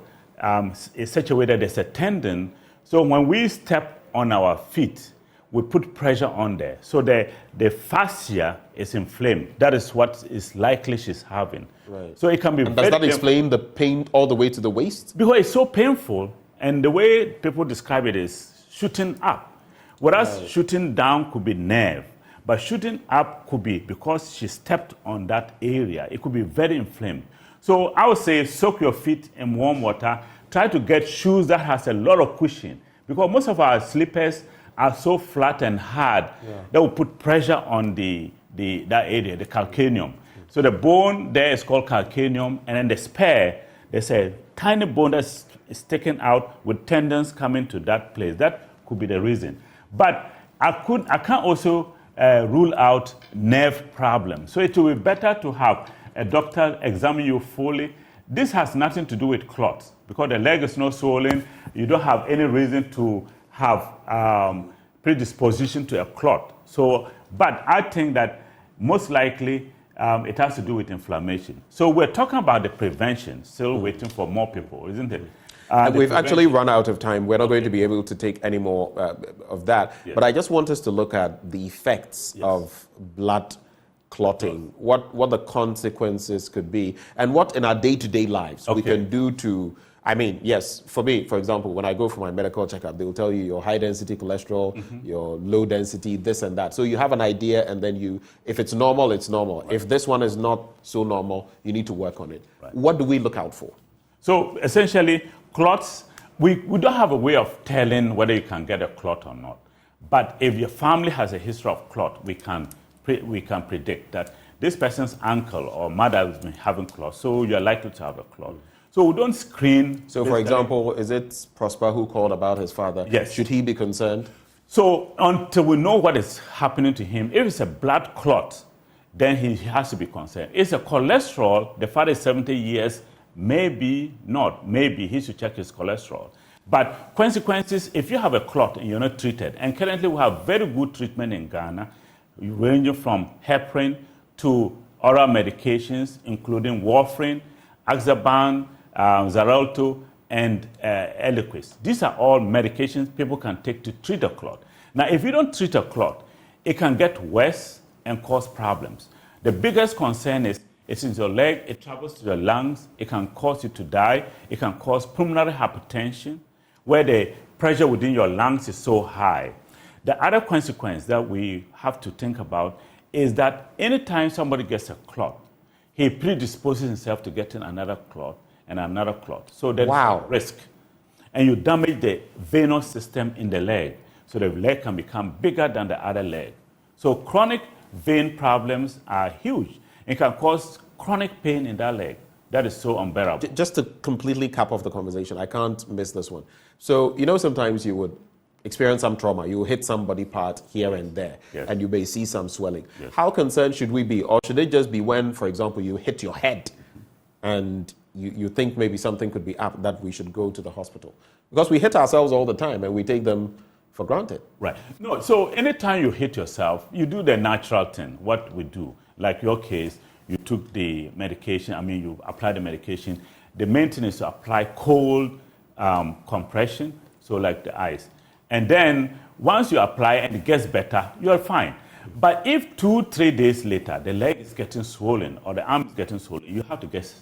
[SPEAKER 9] is such a way that there's a tendon. So when we step on our feet, we put pressure on there. So the fascia is inflamed. That is what is likely she's having.
[SPEAKER 1] Right.
[SPEAKER 9] So it can be
[SPEAKER 1] And does that explain the pain all the way to the waist?
[SPEAKER 9] Because it's so painful, and the way people describe it is shooting up. Whereas shooting down could be nerve, but shooting up could be because she stepped on that area. It could be very inflamed. So I would say soak your feet in warm water. Try to get shoes that has a lot of cushion, because most of our slippers are so flat and hard that will put pressure on that area, the calcaneum. So the bone there is called calcaneum, and then the spare, there's a tiny bone that's taken out with tendons coming to that place. That could be the reason. But I can't also rule out nerve problems. So it will be better to have a doctor examine you fully. This has nothing to do with clots, because the leg is not swollen. You don't have any reason to have predisposition to a clot. So, but I think that most likely it has to do with inflammation. So we're talking about the prevention, still waiting for more people, isn't it?
[SPEAKER 1] We've actually run out of time. We're not going to be able to take any more of that.
[SPEAKER 9] Yes.
[SPEAKER 1] But I just want us to look at the effects of blood clotting, what the consequences could be, and what in our day-to-day lives we can do to, I mean, yes, for me, for example, when I go for my medical checkup, they will tell you your high-density cholesterol, your low-density, this and that. So you have an idea, and then if it's normal, it's normal. Right. If this one is not so normal, you need to work on it. Right. What do we look out for?
[SPEAKER 9] So essentially, clots, we don't have a way of telling whether you can get a clot or not. But if your family has a history of clot, we can predict that this person's uncle or mother has been having clots, so you're likely to have a clot. So we don't screen.
[SPEAKER 1] So, for example, is it Prosper who called about his father?
[SPEAKER 9] Yes.
[SPEAKER 1] Should he be concerned?
[SPEAKER 9] So until we know what is happening to him, if it's a blood clot, then he has to be concerned. If it's a cholesterol, the father is 70 years, maybe not. Maybe he should check his cholesterol. But consequences, if you have a clot and you're not treated, and currently we have very good treatment in Ghana, ranging from heparin to oral medications, including warfarin, Azaban, Xarelto, and Eliquis. These are all medications people can take to treat a clot. Now, if you don't treat a clot, it can get worse and cause problems. The biggest concern is it's in your leg, it travels to your lungs, it can cause you to die, it can cause pulmonary hypertension, where the pressure within your lungs is so high. The other consequence that we have to think about is that anytime somebody gets a clot, he predisposes himself to getting another clot and another clot. So there's a risk. And you damage the venous system in the leg. So the leg can become bigger than the other leg. So chronic vein problems are huge. It can cause chronic pain in that leg. That is so unbearable.
[SPEAKER 1] Just to completely cap off the conversation, I can't miss this one. So, sometimes you would experience some trauma. You hit somebody part here and there, and you may see some swelling. How concerned should we be? Or should it just be when, for example, you hit your head and you think maybe something could be up, that we should go to the hospital? Because we hit ourselves all the time and we take them for granted.
[SPEAKER 9] Right. No, so anytime you hit yourself, you do the natural thing, what we do. Like your case, you took the medication, you applied the medication. The main thing is to apply cold compression, so like the ice. And then once you apply and it gets better, you're fine. But if 2-3 days later, the leg is getting swollen or the arm is getting swollen, you have to get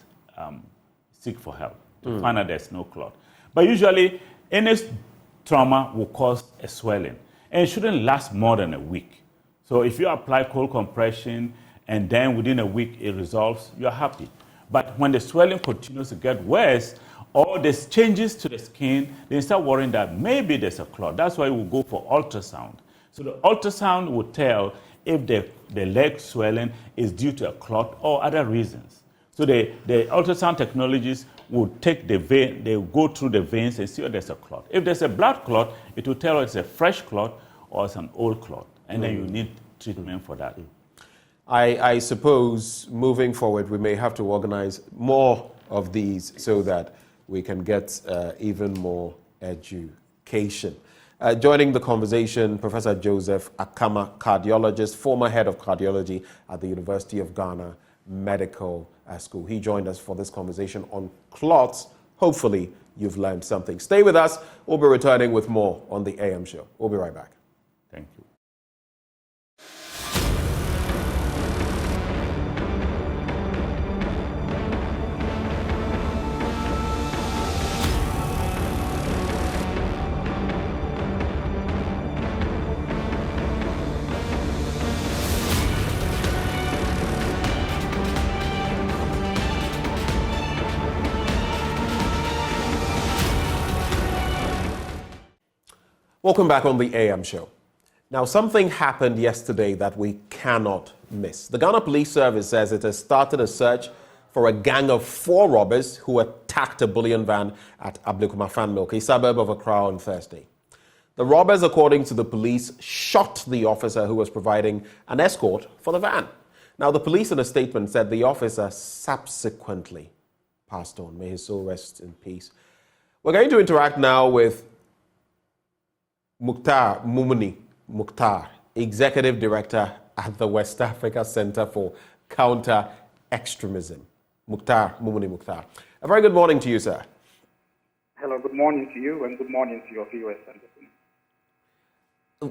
[SPEAKER 9] seek for help to find out there's no clot. But usually, any trauma will cause a swelling, and it shouldn't last more than a week. So if you apply cold compression and then within a week it resolves, you're happy. But when the swelling continues to get worse, or there's changes to the skin, then start worrying that maybe there's a clot. That's why we go for ultrasound. So the ultrasound will tell if the leg swelling is due to a clot or other reasons. So the ultrasound technologies will take the vein, they will go through the veins and see if there's a clot. If there's a blood clot, it will tell us it's a fresh clot or it's an old clot. And then you need treatment for that.
[SPEAKER 1] I suppose moving forward, we may have to organize more of these so that we can get even more education. Joining the conversation, Professor Joseph Akamah, cardiologist, former head of cardiology at the University of Ghana Medical School. He joined us for this conversation on clots. Hopefully, you've learned something. Stay with us. We'll be returning with more on the AM show. We'll be right back.
[SPEAKER 9] Thank you.
[SPEAKER 1] Welcome back on the AM show. Now, something happened yesterday that we cannot miss. The Ghana Police Service says it has started a search for a gang of 4 robbers who attacked a bullion van at Ablekuma Fan Milk, a suburb of Accra, on Thursday. The robbers, according to the police, shot the officer who was providing an escort for the van. Now, the police in a statement said the officer subsequently passed on. May his soul rest in peace. We're going to interact now with Mukhtar Mumuni Mukhtar, Executive Director at the West Africa Center for Counter-Extremism. Mukhtar Mumuni Mukhtar. A very good morning to you, sir.
[SPEAKER 12] Hello, good morning to you and good morning to your viewers.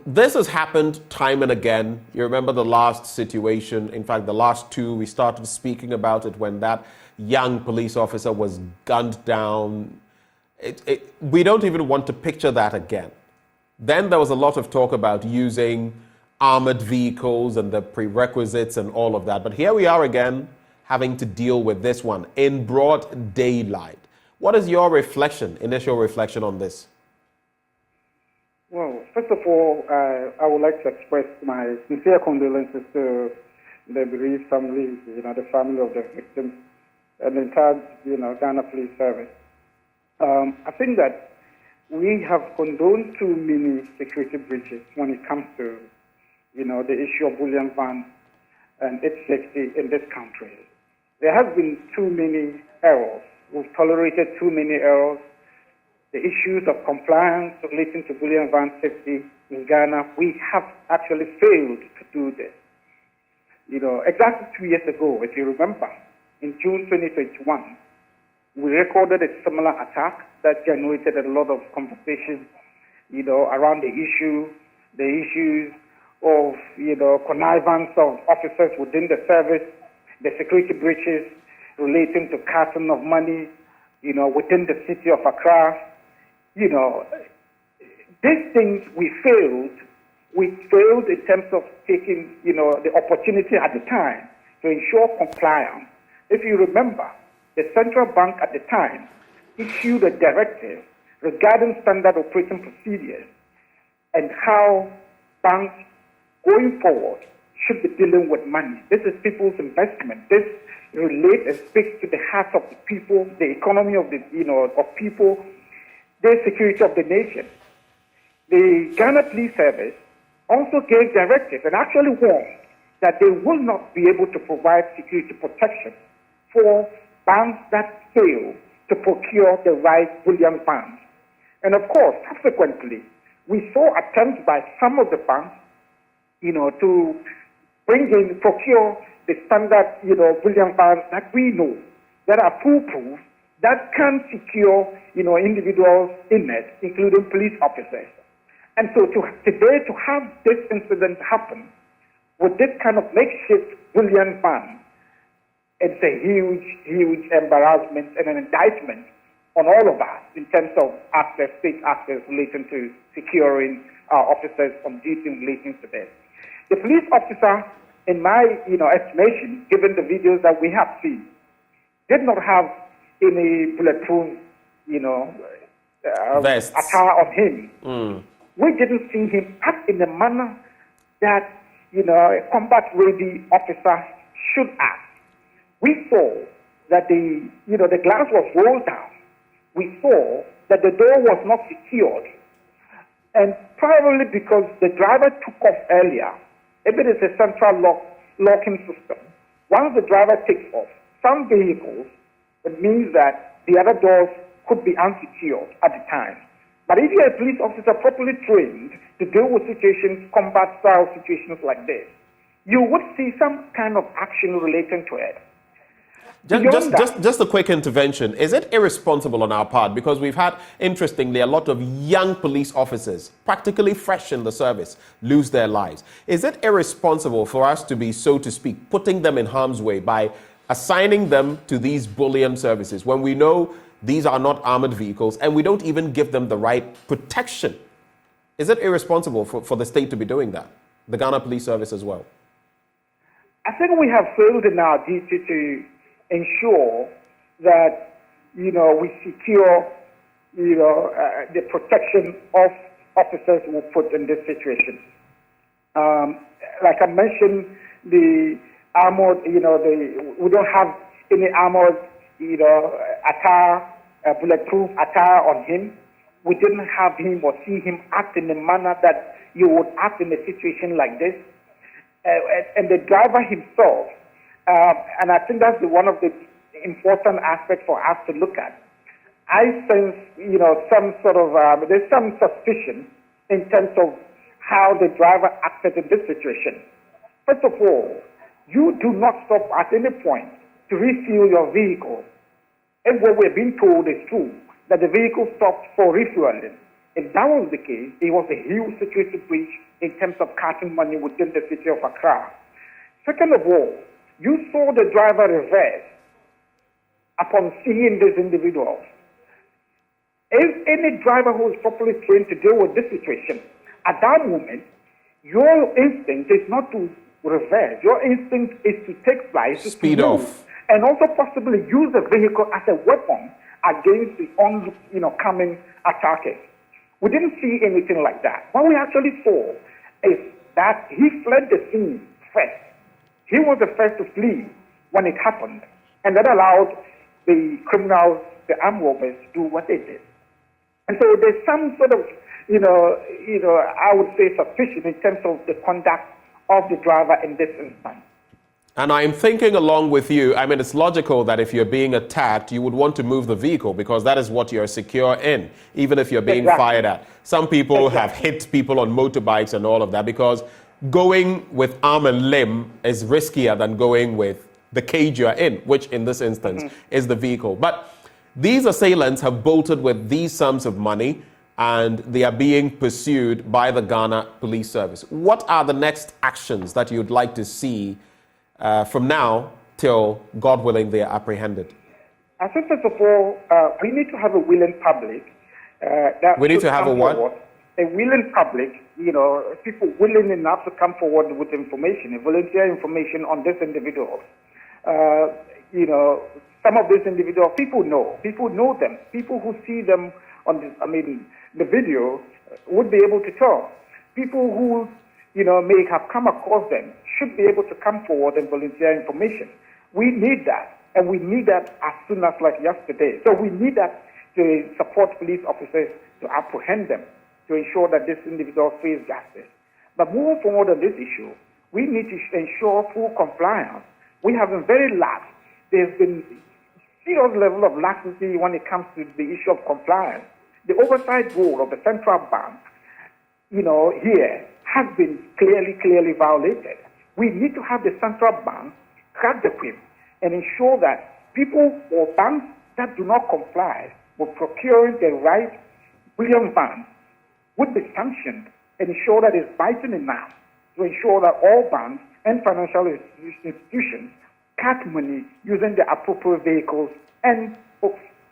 [SPEAKER 1] This has happened time and again. You remember the last situation, in fact, the last 2, we started speaking about it when that young police officer was gunned down. We don't even want to picture that again. Then there was a lot of talk about using armored vehicles and the prerequisites and all of that. But here we are again having to deal with this one in broad daylight. What is your initial reflection on this?
[SPEAKER 12] Well, first of all, I would like to express my sincere condolences to the bereaved family, the family of the victims, and the entire, Ghana Police Service. I think that we have condoned too many security breaches when it comes to, the issue of bullion vans and its safety in this country. There have been too many errors. We've tolerated too many errors. The issues of compliance relating to bullion van safety in Ghana, we have actually failed to do this. Exactly 2 years ago, if you remember, in June 2021, we recorded a similar attack that generated a lot of conversation, around the issues of, connivance of officers within the service, the security breaches relating to carton of money, within the city of Accra. These things we failed. We failed in terms of taking, the opportunity at the time to ensure compliance. If you remember, the central bank at the time issued a directive regarding standard operating procedures and how banks going forward should be dealing with money. This is people's investment. This relates and speaks to the heart of the people, the economy of the of people, the security of the nation. The Ghana Police Service also gave directives and actually warned that they will not be able to provide security protection for
[SPEAKER 13] banks that fail to procure the right bullion funds. And of course, subsequently, we saw attempts by some of the banks, to procure the standard, bullion funds that we know that are foolproof, that can secure, individuals in it, including police officers. And so today, to have this incident happen with this kind of makeshift bullion fund, it's a huge, huge embarrassment and an indictment on all of us in terms of access, state access relating to securing our officers on duty in relation to this. The police officer, in my estimation, given the videos that we have seen, did not have any bulletproof, attire on him. We didn't see him act in a manner that, a combat-ready officer should act. We saw that the glass was rolled down. We saw that the door was not secured. And probably because the driver took off earlier, if it is a central locking system, once the driver takes off, some vehicles, it means that the other doors could be unsecured at the time. But if you're a police officer properly trained to deal with situations, combat-style situations like this, you would see some kind of action relating to it.
[SPEAKER 1] Just a quick intervention. Is it irresponsible on our part? Because we've had, interestingly, a lot of young police officers, practically fresh in the service, lose their lives. Is it irresponsible for us to be, so to speak, putting them in harm's way by assigning them to these bullion services when we know these are not armored vehicles and we don't even give them the right protection? Is it irresponsible for the state to be doing that? The Ghana Police Service as well?
[SPEAKER 13] I think we have failed in our duty to ensure that, we secure, the protection of officers who are put in this situation. Like I mentioned, the armored, we don't have any armored, attire, bulletproof attire on him. We didn't have him or see him act in a manner that you would act in a situation like this. And the driver himself, and I think that's one of the important aspects for us to look at. I sense, some sort of, there's some suspicion in terms of how the driver acted in this situation. First of all, you do not stop at any point to refuel your vehicle. If what we're being told is true, that the vehicle stopped for refueling, if that was the case, it was a huge security breach in terms of carting money within the city of Accra. Second of all, you saw the driver reverse upon seeing these individuals. If any driver who is properly trained to deal with this situation, at that moment, your instinct is not to reverse. Your instinct is to take flight,
[SPEAKER 1] speed off,
[SPEAKER 13] and also possibly use the vehicle as a weapon against the coming attackers. We didn't see anything like that. What we actually saw is that he fled the scene first. He was the first to flee when it happened, and that allowed the criminals, the armed robbers, to do what they did. And so there's some sort of, I would say suspicion in terms of the conduct of the driver in this instance.
[SPEAKER 1] And I'm thinking along with you, I mean, it's logical that if you're being attacked, you would want to move the vehicle because that is what you're secure in, even if you're being fired at. Some people have hit people on motorbikes and all of that because going with arm and limb is riskier than going with the cage you're in, which in this instance is the vehicle. But these assailants have bolted with these sums of money and they are being pursued by the Ghana Police Service. What are the next actions that you'd like to see from now till, God willing, they are apprehended?
[SPEAKER 13] I think, first of all, we need to have a willing public.
[SPEAKER 1] We need to have a what?
[SPEAKER 13] A willing public, people willing enough to come forward with information, volunteer information on these individuals. Some of these individuals, people know them. People who see them on the video would be able to tell. People who, may have come across them should be able to come forward and volunteer information. We need that, and we need that as soon as like yesterday. So we need that to support police officers to apprehend them, to ensure that this individual face justice. But moving forward on this issue, we need to ensure full compliance. We have been very lax. There's been serious level of laxity when it comes to the issue of compliance. The oversight role of the central bank, here has been clearly violated. We need to have the central bank cut the whip and ensure that people or banks that do not comply with procuring the right billion bonds would be sanctioned and ensure that it's biting enough to ensure that all banks and financial institutions cut money using the appropriate vehicles and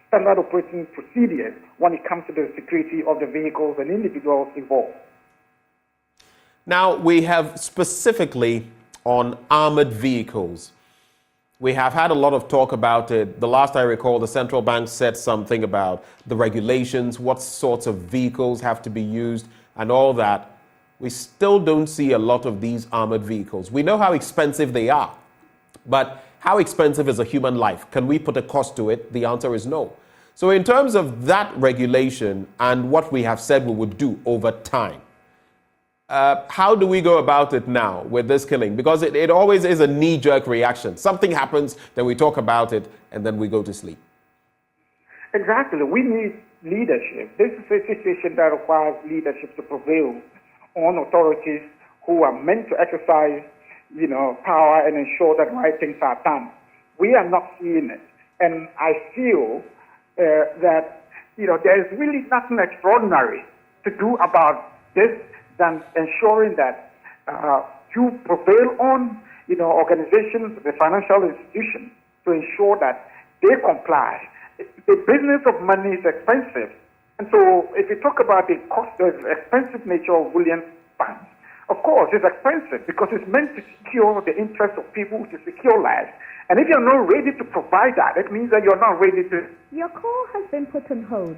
[SPEAKER 13] standard operating procedures when it comes to the security of the vehicles and individuals involved.
[SPEAKER 1] Now, we have specifically on armored vehicles. We have had a lot of talk about it. The last I recall, the central bank said something about the regulations, what sorts of vehicles have to be used, and all that. We still don't see a lot of these armored vehicles. We know how expensive they are, but how expensive is a human life? Can we put a cost to it? The answer is no. So in terms of that regulation and what we have said we would do over time, how do we go about it now with this killing? Because it always is a knee-jerk reaction. Something happens, then we talk about it, and then we go to sleep.
[SPEAKER 13] Exactly. We need leadership. This is a situation that requires leadership to prevail on authorities who are meant to exercise, power and ensure that right things are done. We are not seeing it. And I feel that, there is really nothing extraordinary to do about this than ensuring that you prevail on, organizations, the financial institutions, to ensure that they comply. The business of money is expensive. And so if you talk about the expensive nature of bullion funds, of course, it's expensive because it's meant to secure the interests of people, to secure lives. And if you're not ready to provide that, it means that you're not ready to...
[SPEAKER 14] Your call has been put on hold.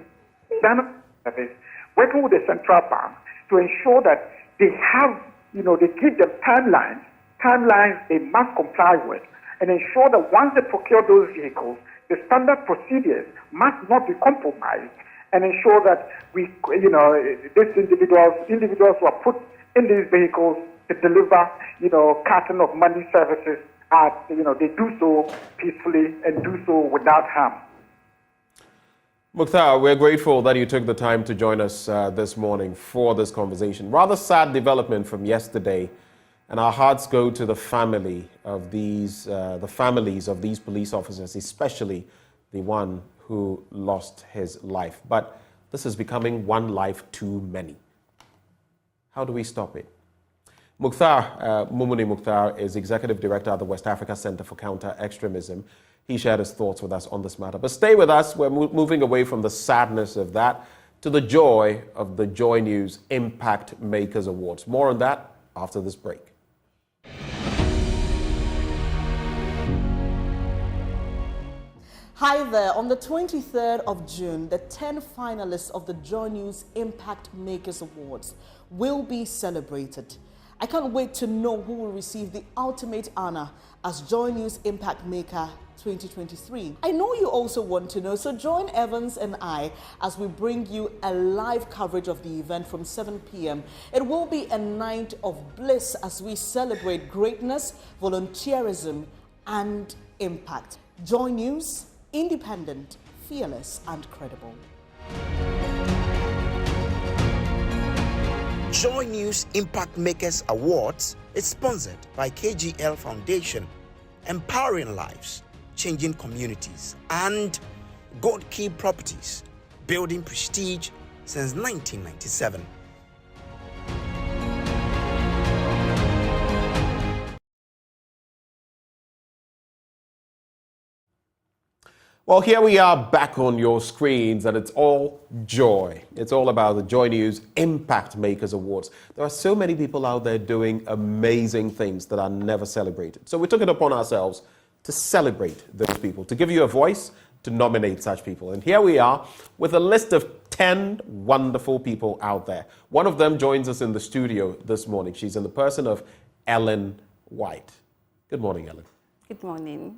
[SPEAKER 13] Working with the central bank to ensure that they have, they give them timelines they must comply with, and ensure that once they procure those vehicles, the standard procedures must not be compromised, and ensure that these individuals who are put in these vehicles to deliver, carton of money services, they do so peacefully and do so without harm.
[SPEAKER 1] Mukhtar, we're grateful that you took the time to join us this morning for this conversation. Rather sad development from yesterday, and our hearts go to the families of these police officers, especially the one who lost his life. But this is becoming one life too many. How do we stop it? Mukhtar, Mumuni Mukhtar, is Executive Director at the West Africa Center for Counter-Extremism. He shared his thoughts with us on this matter. But stay with us. We're moving away from the sadness of that to the joy of the Joy News Impact Makers Awards. More on that after this break.
[SPEAKER 15] Hi there. On the 23rd of June, the 10 finalists of the Joy News Impact Makers Awards will be celebrated. I can't wait to know who will receive the ultimate honor as Joy News Impact Maker 2023. I know you also want to know, so join Evans and I as we bring you a live coverage of the event from 7 p.m. It will be a night of bliss as we celebrate greatness, volunteerism, and impact. Joy News, independent, fearless, and credible.
[SPEAKER 16] Joy News Impact Makers Awards is sponsored by KGL Foundation, empowering lives, changing communities, and Gold Key Properties, building prestige since 1997.
[SPEAKER 1] Well, here we are back on your screens, and it's all joy. It's all about the Joy News Impact Makers Awards. There are so many people out there doing amazing things that are never celebrated. So we took it upon ourselves to celebrate those people, to give you a voice, to nominate such people. And here we are with a list of 10 wonderful people out there. One of them joins us in the studio this morning. She's in the person of Ellen White. Good morning, Ellen.
[SPEAKER 24] Good morning.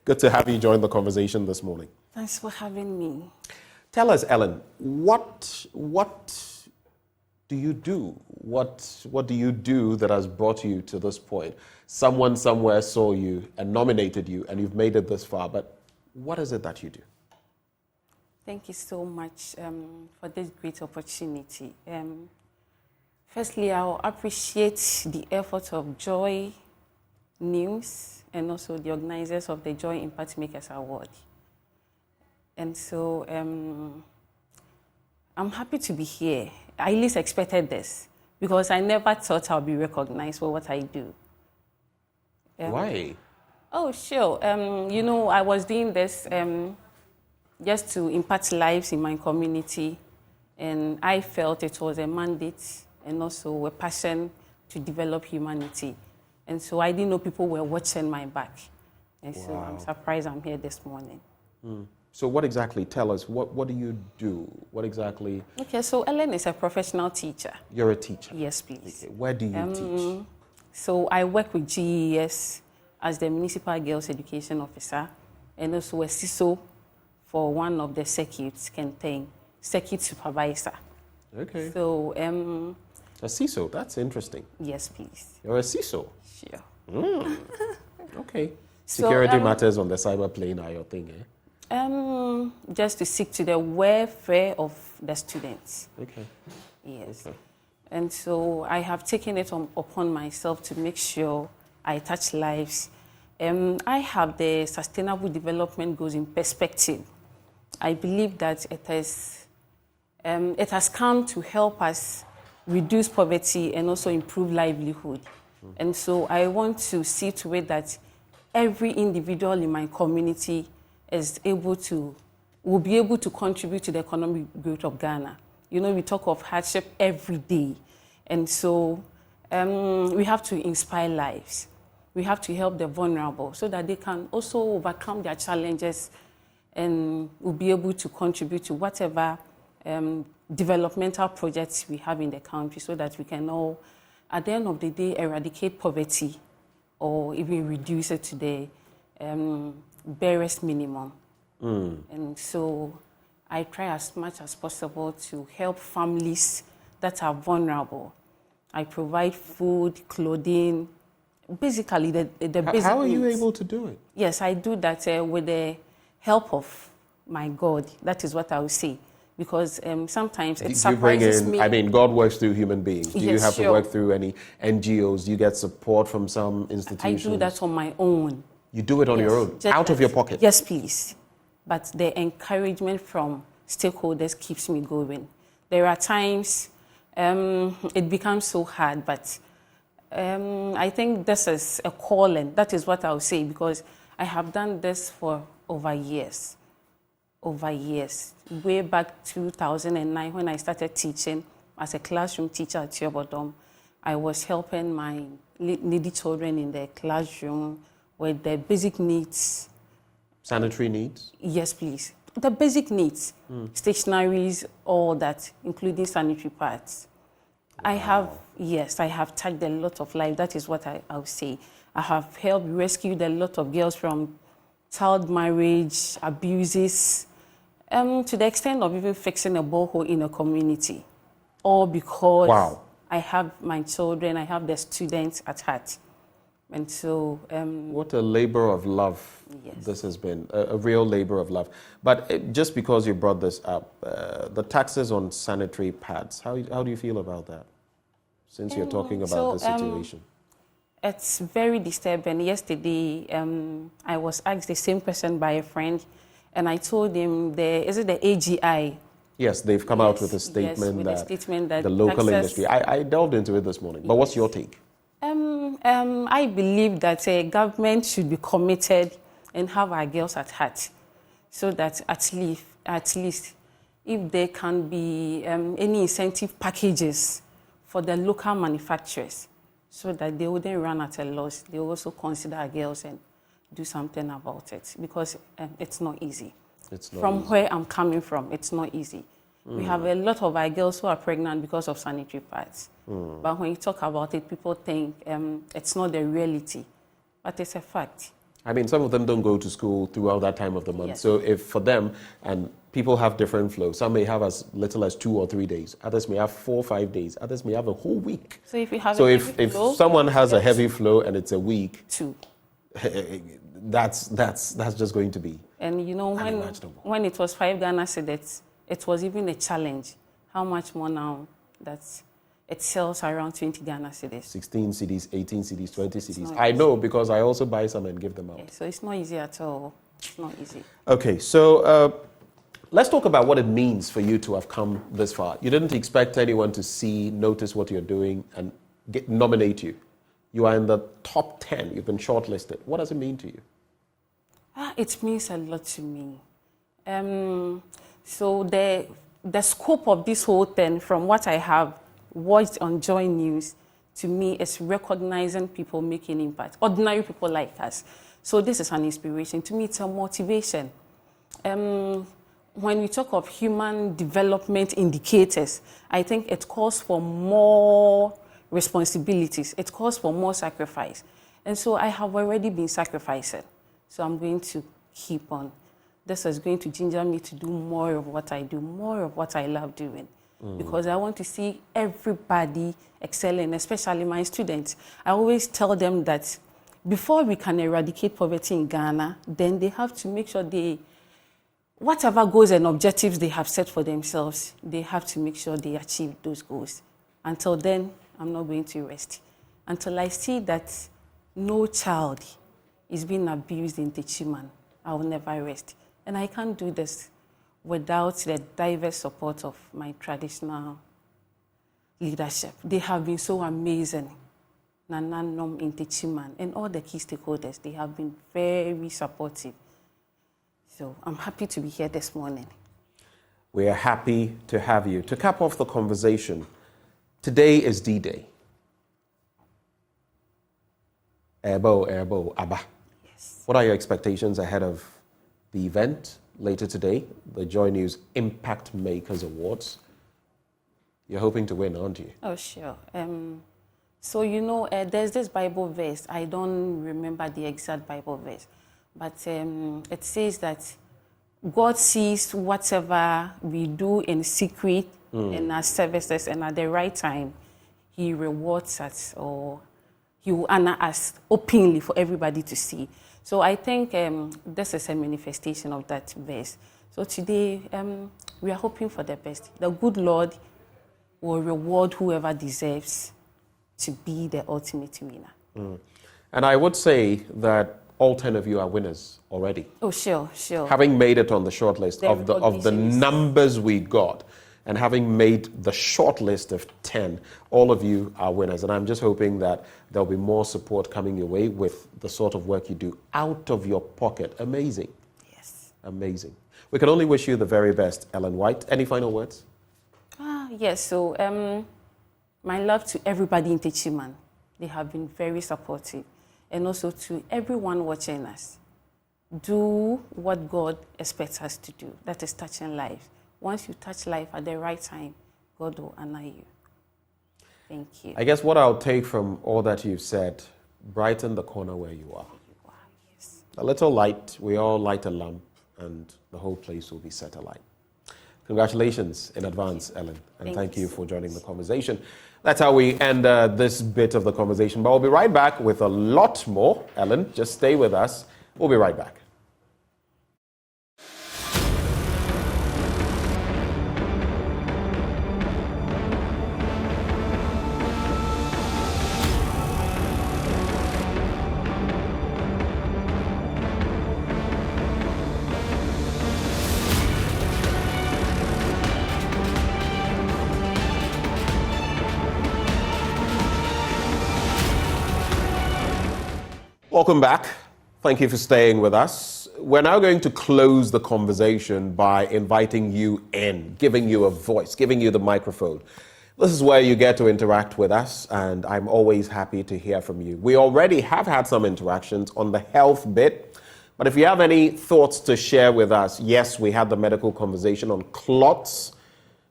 [SPEAKER 1] Good to have you join the conversation this morning.
[SPEAKER 24] Thanks for having me.
[SPEAKER 1] Tell us, Ellen, what do you do? What do you do that has brought you to this point? Someone somewhere saw you and nominated you, and you've made it this far, but What is it that you do?
[SPEAKER 24] Thank you so much for this great opportunity. Firstly, I'll appreciate the effort of Joy News and also the organizers of the Joy Impact Makers Award. And so I'm happy to be here. I at least expected this because I never thought I'll be recognized for what I do.
[SPEAKER 1] Why?
[SPEAKER 24] Oh, sure. You know, I was doing this just to impact lives in my community, and I felt it was a mandate and also a passion to develop humanity. And so I didn't know people were watching my back. And so I'm surprised I'm here this morning.
[SPEAKER 1] So what exactly, tell us, what do you do? What exactly?
[SPEAKER 24] Okay, so Ellen is a professional teacher.
[SPEAKER 1] You're a teacher?
[SPEAKER 24] Yes, please.
[SPEAKER 1] Okay. Where do you teach?
[SPEAKER 24] So I work with GES as the Municipal Girls Education Officer and also a CISO for one of the circuits, Kenteng, Circuit Supervisor.
[SPEAKER 1] Okay.
[SPEAKER 24] So,
[SPEAKER 1] a CISO, that's interesting.
[SPEAKER 24] Yes, please.
[SPEAKER 1] You're a CISO?
[SPEAKER 24] Sure.
[SPEAKER 1] Okay.
[SPEAKER 24] So,
[SPEAKER 1] Security matters on the cyber plane are your thing, eh?
[SPEAKER 24] Just to seek to the welfare of the students.
[SPEAKER 1] Okay.
[SPEAKER 24] Yes.
[SPEAKER 1] Okay.
[SPEAKER 24] And so I have taken it upon myself to make sure I touch lives. I have the Sustainable Development Goals in perspective. I believe that it has come to help us reduce poverty and also improve livelihood. And so I want to see to it that every individual in my community will be able to contribute to the economic growth of Ghana. You know, we talk of hardship every day. And so we have to inspire lives. We have to help the vulnerable so that they can also overcome their challenges and will be able to contribute to whatever developmental projects we have in the country so that we can all, at the end of the day, eradicate poverty or even reduce it to the barest minimum. And so I try as much as possible to help families that are vulnerable. I provide food, clothing, basically the basic
[SPEAKER 1] How are you
[SPEAKER 24] needs.
[SPEAKER 1] able to do it?
[SPEAKER 24] Yes, I do that with the help of my God. That is what I would say. Because sometimes it surprises me.
[SPEAKER 1] I mean, God works through human beings. Do you
[SPEAKER 24] Yes,
[SPEAKER 1] have
[SPEAKER 24] sure.
[SPEAKER 1] to work through any NGOs? Do you get support from some institutions?
[SPEAKER 24] I do that on my own.
[SPEAKER 1] You do it on your own?
[SPEAKER 24] Just
[SPEAKER 1] Out of
[SPEAKER 24] that-
[SPEAKER 1] your pocket?
[SPEAKER 24] Yes, please. But the encouragement from stakeholders keeps me going. There are times it becomes so hard, but I think this is a calling. That is what I would say, because I have done this for over years. Way back 2009, when I started teaching as a classroom teacher at Tiobodom, I was helping my needy children in the classroom with their basic needs.
[SPEAKER 1] Sanitary needs?
[SPEAKER 24] Yes, please. The basic needs, stationaries, all that, including sanitary pads. I have touched a lot of lives. That is what I would say. I have helped rescue a lot of girls from child marriage, abuses, to the extent of even fixing a borehole in a community. All because I have my children, I have the students at heart. And so...
[SPEAKER 1] what a labor of love this has been, a real labor of love. But just because you brought this up, the taxes on sanitary pads, how do you feel about that? Since you're talking about the situation.
[SPEAKER 24] It's very disturbing. Yesterday, I was asked the same question by a friend, and I told him, is it the AGI?
[SPEAKER 1] Yes, they've come out with a statement, that the local industry. I delved into it this morning, but what's your take?
[SPEAKER 24] I believe that government should be committed and have our girls at heart, so that at least if there can be any incentive packages for the local manufacturers, so that they wouldn't run at a loss. They also consider our girls and do something about it, because it's not easy. Where I'm coming from, it's not easy. We have a lot of our girls who are pregnant because of sanitary pads. But when you talk about it, people think it's not the reality. But it's a fact.
[SPEAKER 1] I mean, some of them don't go to school throughout that time of the month.
[SPEAKER 24] Yes.
[SPEAKER 1] So if for them, and people have different flows, some may have as little as 2 or 3 days. Others may have 4 or 5 days. Others may have a whole week.
[SPEAKER 24] So if you have
[SPEAKER 1] if someone has a heavy flow and it's a week, that's just going to be
[SPEAKER 24] And you know, when it was 5 Ghana cedis, it was even a challenge. How much more now that it sells around 20 Ghana cedis?
[SPEAKER 1] 16 cedis, 18 cedis, 20 cedis. I know because I also buy some and give them out.
[SPEAKER 24] Yeah, so it's not easy at all. It's not easy.
[SPEAKER 1] Okay, so let's talk about what it means for you to have come this far. You didn't expect anyone to notice what you're doing and nominate you. You are in the top 10. You've been shortlisted. What does it mean to you?
[SPEAKER 24] It means a lot to me. So the scope of this whole thing, from what I have watched on Joy News, to me is recognizing people making impact, ordinary people like us. So this is an inspiration. To me, it's a motivation. When we talk of human development indicators, I think it calls for more responsibilities. It calls for more sacrifice. And so I have already been sacrificing. So I'm going to keep on. This is going to ginger me to do more of what I do, more of what I love doing. Because I want to see everybody excelling, especially my students. I always tell them that before we can eradicate poverty in Ghana, then they have to make sure whatever goals and objectives they have set for themselves, they have to make sure they achieve those goals. Until then, I'm not going to rest. Until I see that no child is being abused in Techiman, I will never rest. And I can't do this without the diverse support of my traditional leadership. They have been so amazing. Nana Nom in Techiman and all the key stakeholders, they have been very supportive. So I'm happy to be here this morning.
[SPEAKER 1] We are happy to have you. To cap off the conversation, today is D-Day. Erbo, Abba. Yes. What are your expectations ahead of the event later today, the Joy News Impact Makers Awards? You're hoping to win, aren't you?
[SPEAKER 24] Oh, sure. So, you know, there's this Bible verse. I don't remember the exact Bible verse. But it says that God sees whatever we do in secret in our services, and at the right time, He rewards us, or He will honor us openly for everybody to see. So I think this is a manifestation of that verse. So today, we are hoping for the best. The good Lord will reward whoever deserves to be the ultimate winner.
[SPEAKER 1] And I would say that all 10 of you are winners already.
[SPEAKER 24] Oh, sure.
[SPEAKER 1] Having made it on the short list of the numbers we got, and having made the short list of 10, all of you are winners. And I'm just hoping that there'll be more support coming your way with the sort of work you do out of your pocket. Amazing.
[SPEAKER 24] Yes.
[SPEAKER 1] Amazing. We can only wish you the very best, Ellen White. Any final words?
[SPEAKER 24] Yes. So my love to everybody in Techiman. They have been very supportive. And also to everyone watching us. Do what God expects us to do. That is touching lives. Once you touch life at the right time, God will honor you. Thank you.
[SPEAKER 1] I guess what I'll take from all that you've said, brighten the corner where you are.
[SPEAKER 24] Yes.
[SPEAKER 1] A little light, we all light a lamp, and the whole place will be set alight. Congratulations in advance, Ellen, and thank you for joining the conversation. That's how we end this bit of the conversation, but we'll be right back with a lot more. Ellen, just stay with us. We'll be right back. Welcome back. Thank you for staying with us. We're now going to close the conversation by inviting you in, giving you a voice, giving you the microphone. This is where you get to interact with us, and I'm always happy to hear from you. We already have had some interactions on the health bit, but if you have any thoughts to share with us, yes, we had the medical conversation on clots,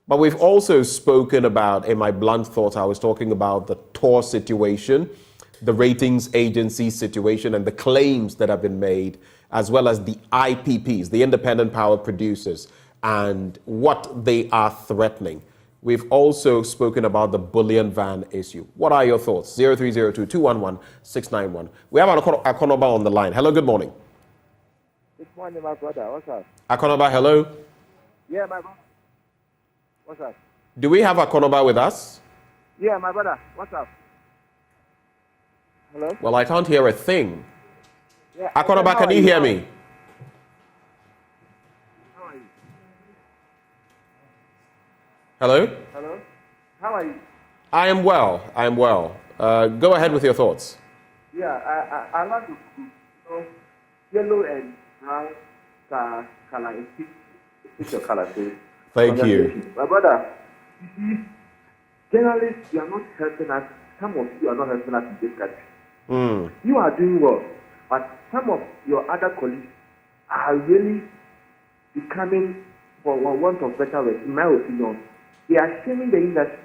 [SPEAKER 1] but we've also spoken about, in my blunt thoughts, I was talking about the TOR situation, the ratings agency situation, and the claims that have been made, as well as the IPPs, the independent power producers, and what they are threatening. We've also spoken about the bullion van issue. What are your thoughts? 0302-211-691. We have Akamah on the line. Hello, good morning.
[SPEAKER 17] Good morning, my brother. What's up?
[SPEAKER 1] Akonaba, hello.
[SPEAKER 17] Yeah, my brother. What's up?
[SPEAKER 1] Do we have Akonaba with us?
[SPEAKER 17] Yeah, my brother. What's up? Hello?
[SPEAKER 1] Well, I can't hear a thing.
[SPEAKER 17] Yeah,
[SPEAKER 1] Akonaba, can you hear me?
[SPEAKER 17] How are you?
[SPEAKER 1] Hello?
[SPEAKER 17] Hello? How are you?
[SPEAKER 1] I am well. I am well. Go ahead with your thoughts.
[SPEAKER 17] Yeah, I like to know yellow and brown color. It's your color, too.
[SPEAKER 1] Thank you.
[SPEAKER 17] My brother, you see, journalists, you are not helping us. Some of you are not helping us in this country. You are doing well, but some of your other colleagues are really becoming, for want of better words, in my opinion, they are shaming the industry.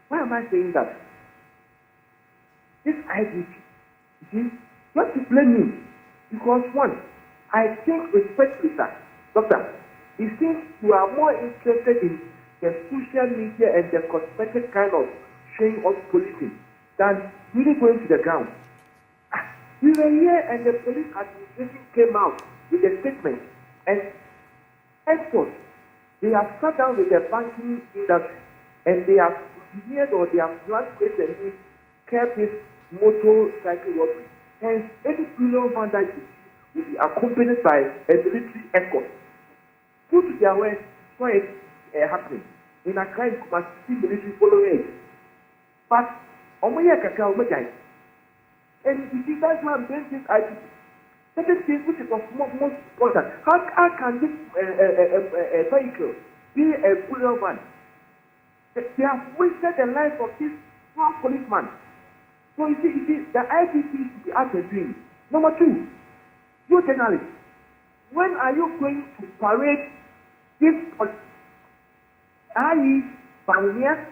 [SPEAKER 17] Why am I saying that? This IGP, you see, you have to blame me. Because one, I think respectfully, sir, doctor, it seems you are more interested in the social media and the cosmetic kind of showing off policing than really going to the ground. We were here and the police administration came out with a statement, and henceforth, they have sat down with the banking industry and they have engineered or they have planned to curb this motorcycle robbery. Hence, any criminal fund that you see will be accompanied by a military escort. Put to their words, why it happening. In a crime, you must see military following it. But, and you see, that's why I'm saying this IGP. Certain things which is of most important. How can this vehicle be a criminal van? They have wasted the life of this poor policeman. So you see, the IGP should be out of doing. Number two, you journalists, when are you going to parade this i.e. Bawumia,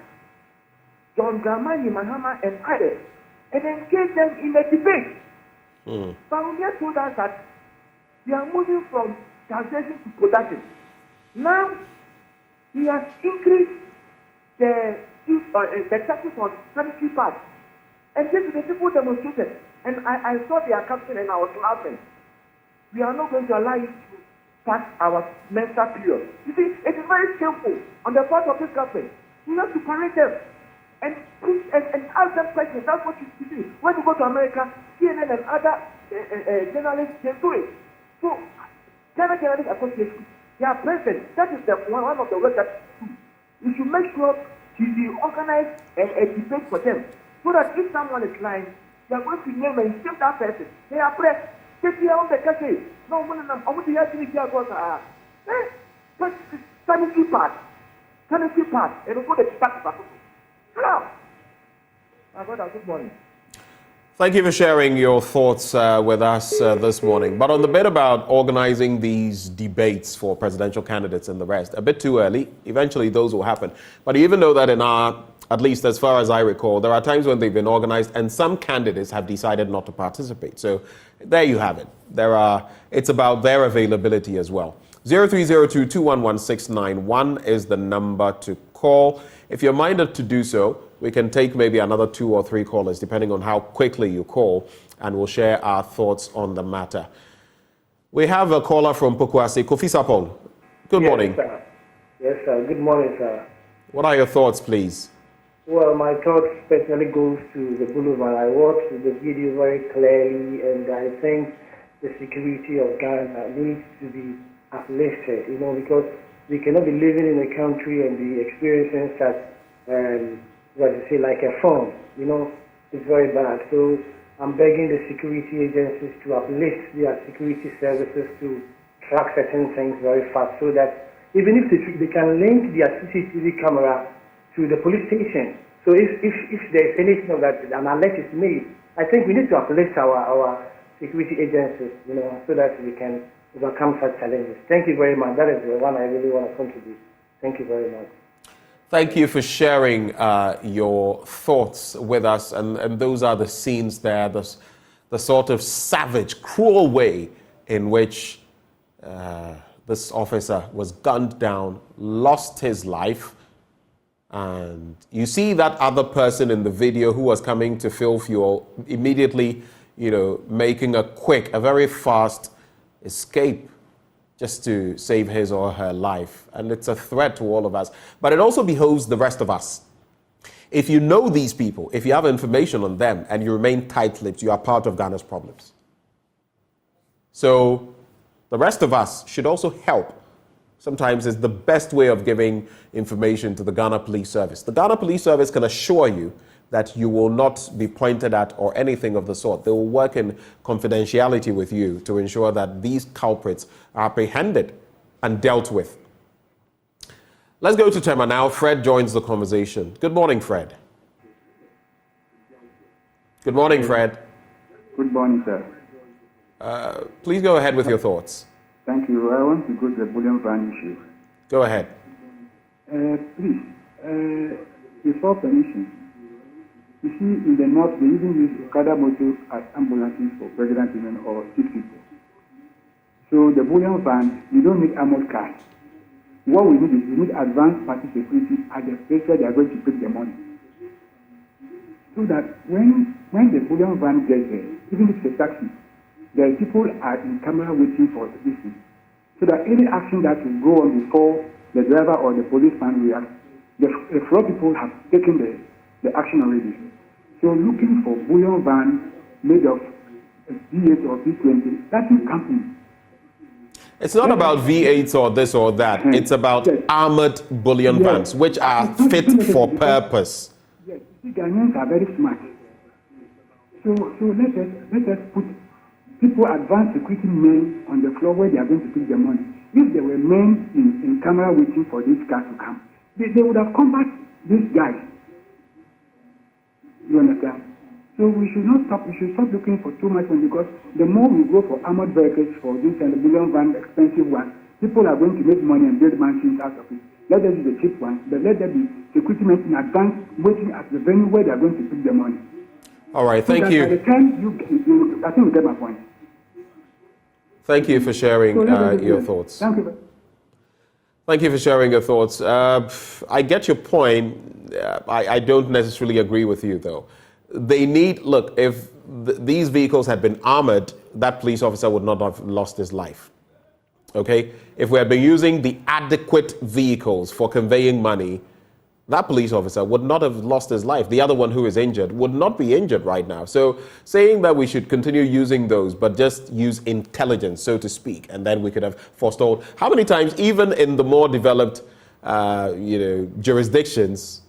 [SPEAKER 17] John Dramani Mahama and others, and engage them in a debate? Bawumia told us that we are moving from taxation to production. Now, he has increased the taxes on sanitary pads. And this is the people demonstrated. And I saw their caption and I was laughing. We are not going to allow you to start our menstrual period. You see, it is very shameful on the part of this government. We have to correct them and push and ask them questions. That's what you see. When you go to America, CNN and other journalists can do it. So, Ghana Journalists Association, they are present. That is one of the work that we should make sure you organize a debate for them. So that if someone is lying, they are going to name and shame that person. They are pressed. Take care of the country. No, I want to hear you because sanitary part, and go to start back. Hello. My brother, good morning.
[SPEAKER 1] Thank you for sharing your thoughts with us this morning. But on the bit about organizing these debates for presidential candidates and the rest, a bit too early. Eventually, those will happen. But even though that in our, at least as far as I recall, there are times when they've been organized and some candidates have decided not to participate. So there you have it. It's about their availability as well. 0302-211-691 is the number to call. If you're minded to do so, we can take maybe another 2 or 3 callers, depending on how quickly you call, and we'll share our thoughts on the matter. We have a caller from Pokuase, Kofi Sapong. Good morning.
[SPEAKER 18] Sir. Yes, sir. Good morning, sir.
[SPEAKER 1] What are your thoughts, please?
[SPEAKER 18] Well, my thoughts especially goes to the Boulevard. I watched the video very clearly, and I think the security of Ghana needs to be uplifted, because we cannot be living in a country and be experiencing such, like a phone, it's very bad. So I'm begging the security agencies to uplift their security services to track certain things very fast so that even if they can link their CCTV camera to the police station. So if there's anything of that, an alert is made, I think we need to uplift our security agencies, so that we can overcome such challenges. Thank you very much. That is the one I really want to contribute. Thank you very much.
[SPEAKER 1] Thank you for sharing your thoughts with us. And those are the scenes there, the sort of savage, cruel way in which this officer was gunned down, lost his life. And you see that other person in the video who was coming to fill fuel, immediately, making a very fast escape just to save his or her life. And it's a threat to all of us. But it also behoves the rest of us. If you know these people, if you have information on them and you remain tight-lipped, you are part of Ghana's problems. So the rest of us should also help. Sometimes it's the best way of giving information to the Ghana Police Service. The Ghana Police Service can assure you that you will not be pointed at or anything of the sort. They will work in confidentiality with you to ensure that these culprits are apprehended and dealt with. Let's go to Tema now. Fred joins the conversation. Good morning, Fred. Good morning, Fred.
[SPEAKER 2] Good morning, sir.
[SPEAKER 1] Please go ahead with your thoughts.
[SPEAKER 2] Thank you. I want to go to the bullion van issue.
[SPEAKER 1] Go ahead.
[SPEAKER 2] Please, before permission, you see, in the north, they even use Okada motors as ambulances for pregnant women or sick people. So the bullion van, you don't need armored cars. What we need is we need advanced party security at the place where they are going to pick the money. So that when the bullion van gets there, even if it's a taxi, the people are in camera waiting for this thing. So that any action that will go on before the driver or the policeman reacts, the floor people have taken the action already. So looking for bullion van made of V8 or V20, that is camping.
[SPEAKER 1] It's not about V8s or this or that. It's about armored bullion vans, which are fit for purpose.
[SPEAKER 2] Yes, you see, Ghanaians are very smart. So let us put people, advanced security men on the floor where they are going to pick the money. If there were men in camera waiting for this car to come, they would have combat these guys. You understand? So we should not stop. We should stop looking for too much money, because the more we go for armored vehicles for this and the bullion van, expensive ones, people are going to make money and build mansions out of it. Let them use the cheap ones, but let there be security men in advance waiting at the venue where they are going to pick the money.
[SPEAKER 1] All right, thank you.
[SPEAKER 2] By the time I think you get my point.
[SPEAKER 1] Thank you for sharing your thoughts.
[SPEAKER 2] Thank you.
[SPEAKER 1] Thank you for sharing your thoughts. I get your point. I don't necessarily agree with you, though. They need, look, if these vehicles had been armored, that police officer would not have lost his life. Okay? If we had been using the adequate vehicles for conveying money, that police officer would not have lost his life. The other one who is injured would not be injured right now. So saying that we should continue using those, but just use intelligence, so to speak, and then we could have forestalled. How many times, even in the more developed jurisdictions,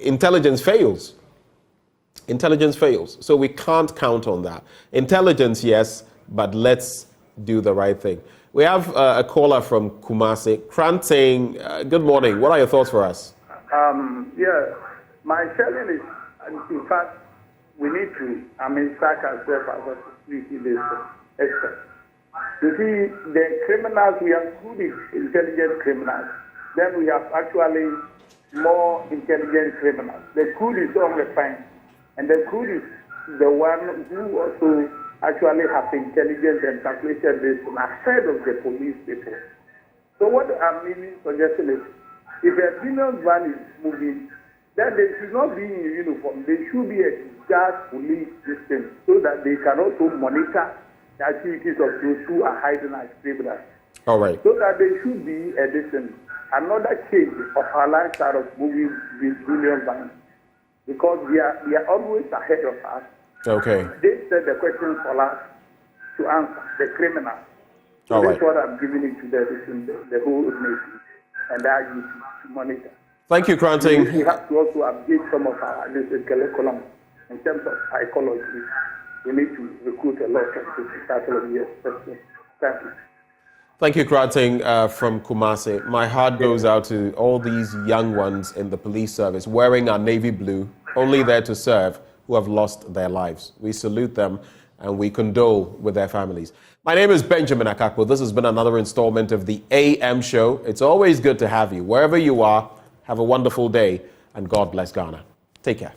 [SPEAKER 1] intelligence fails? Intelligence fails. So we can't count on that. Intelligence, yes, but let's do the right thing. We have a caller from Kumasi. Krant saying, good morning. What are your thoughts for us?
[SPEAKER 3] My feeling is, in fact, we need to, sack ourselves as a security expert. You see, the criminals, we have good intelligent criminals. Then we have actually more intelligent criminals. The good is unrefined. And the good is the one who also actually have intelligence and calculated this ahead of the police people. So what I'm really suggesting is, if a bullion van is moving, then they should not be in uniform. They should be a gas police system so that they can also monitor the activities of those who are hiding as criminals.
[SPEAKER 1] All right.
[SPEAKER 3] So that they should be another change of our lifestyle of moving with bullion vans. Because we are always ahead of us.
[SPEAKER 1] Okay.
[SPEAKER 3] They set the questions for us to answer, the criminals. So
[SPEAKER 1] all right.
[SPEAKER 3] That's what I'm giving it to the whole nation. And I use to monitor.
[SPEAKER 1] Thank you, Kranting.
[SPEAKER 3] We have to also update some of our curriculum in terms of psychology. We need to recruit a lot of people to start all years. Thank you.
[SPEAKER 1] Thank you, Kranting from Kumasi. My heart goes out to all these young ones in the police service wearing our navy blue, only there to serve, who have lost their lives. We salute them and we condole with their families. My name is Benjamin Akakpo. This has been another installment of the AM Show. It's always good to have you. Wherever you are, have a wonderful day and God bless Ghana. Take care.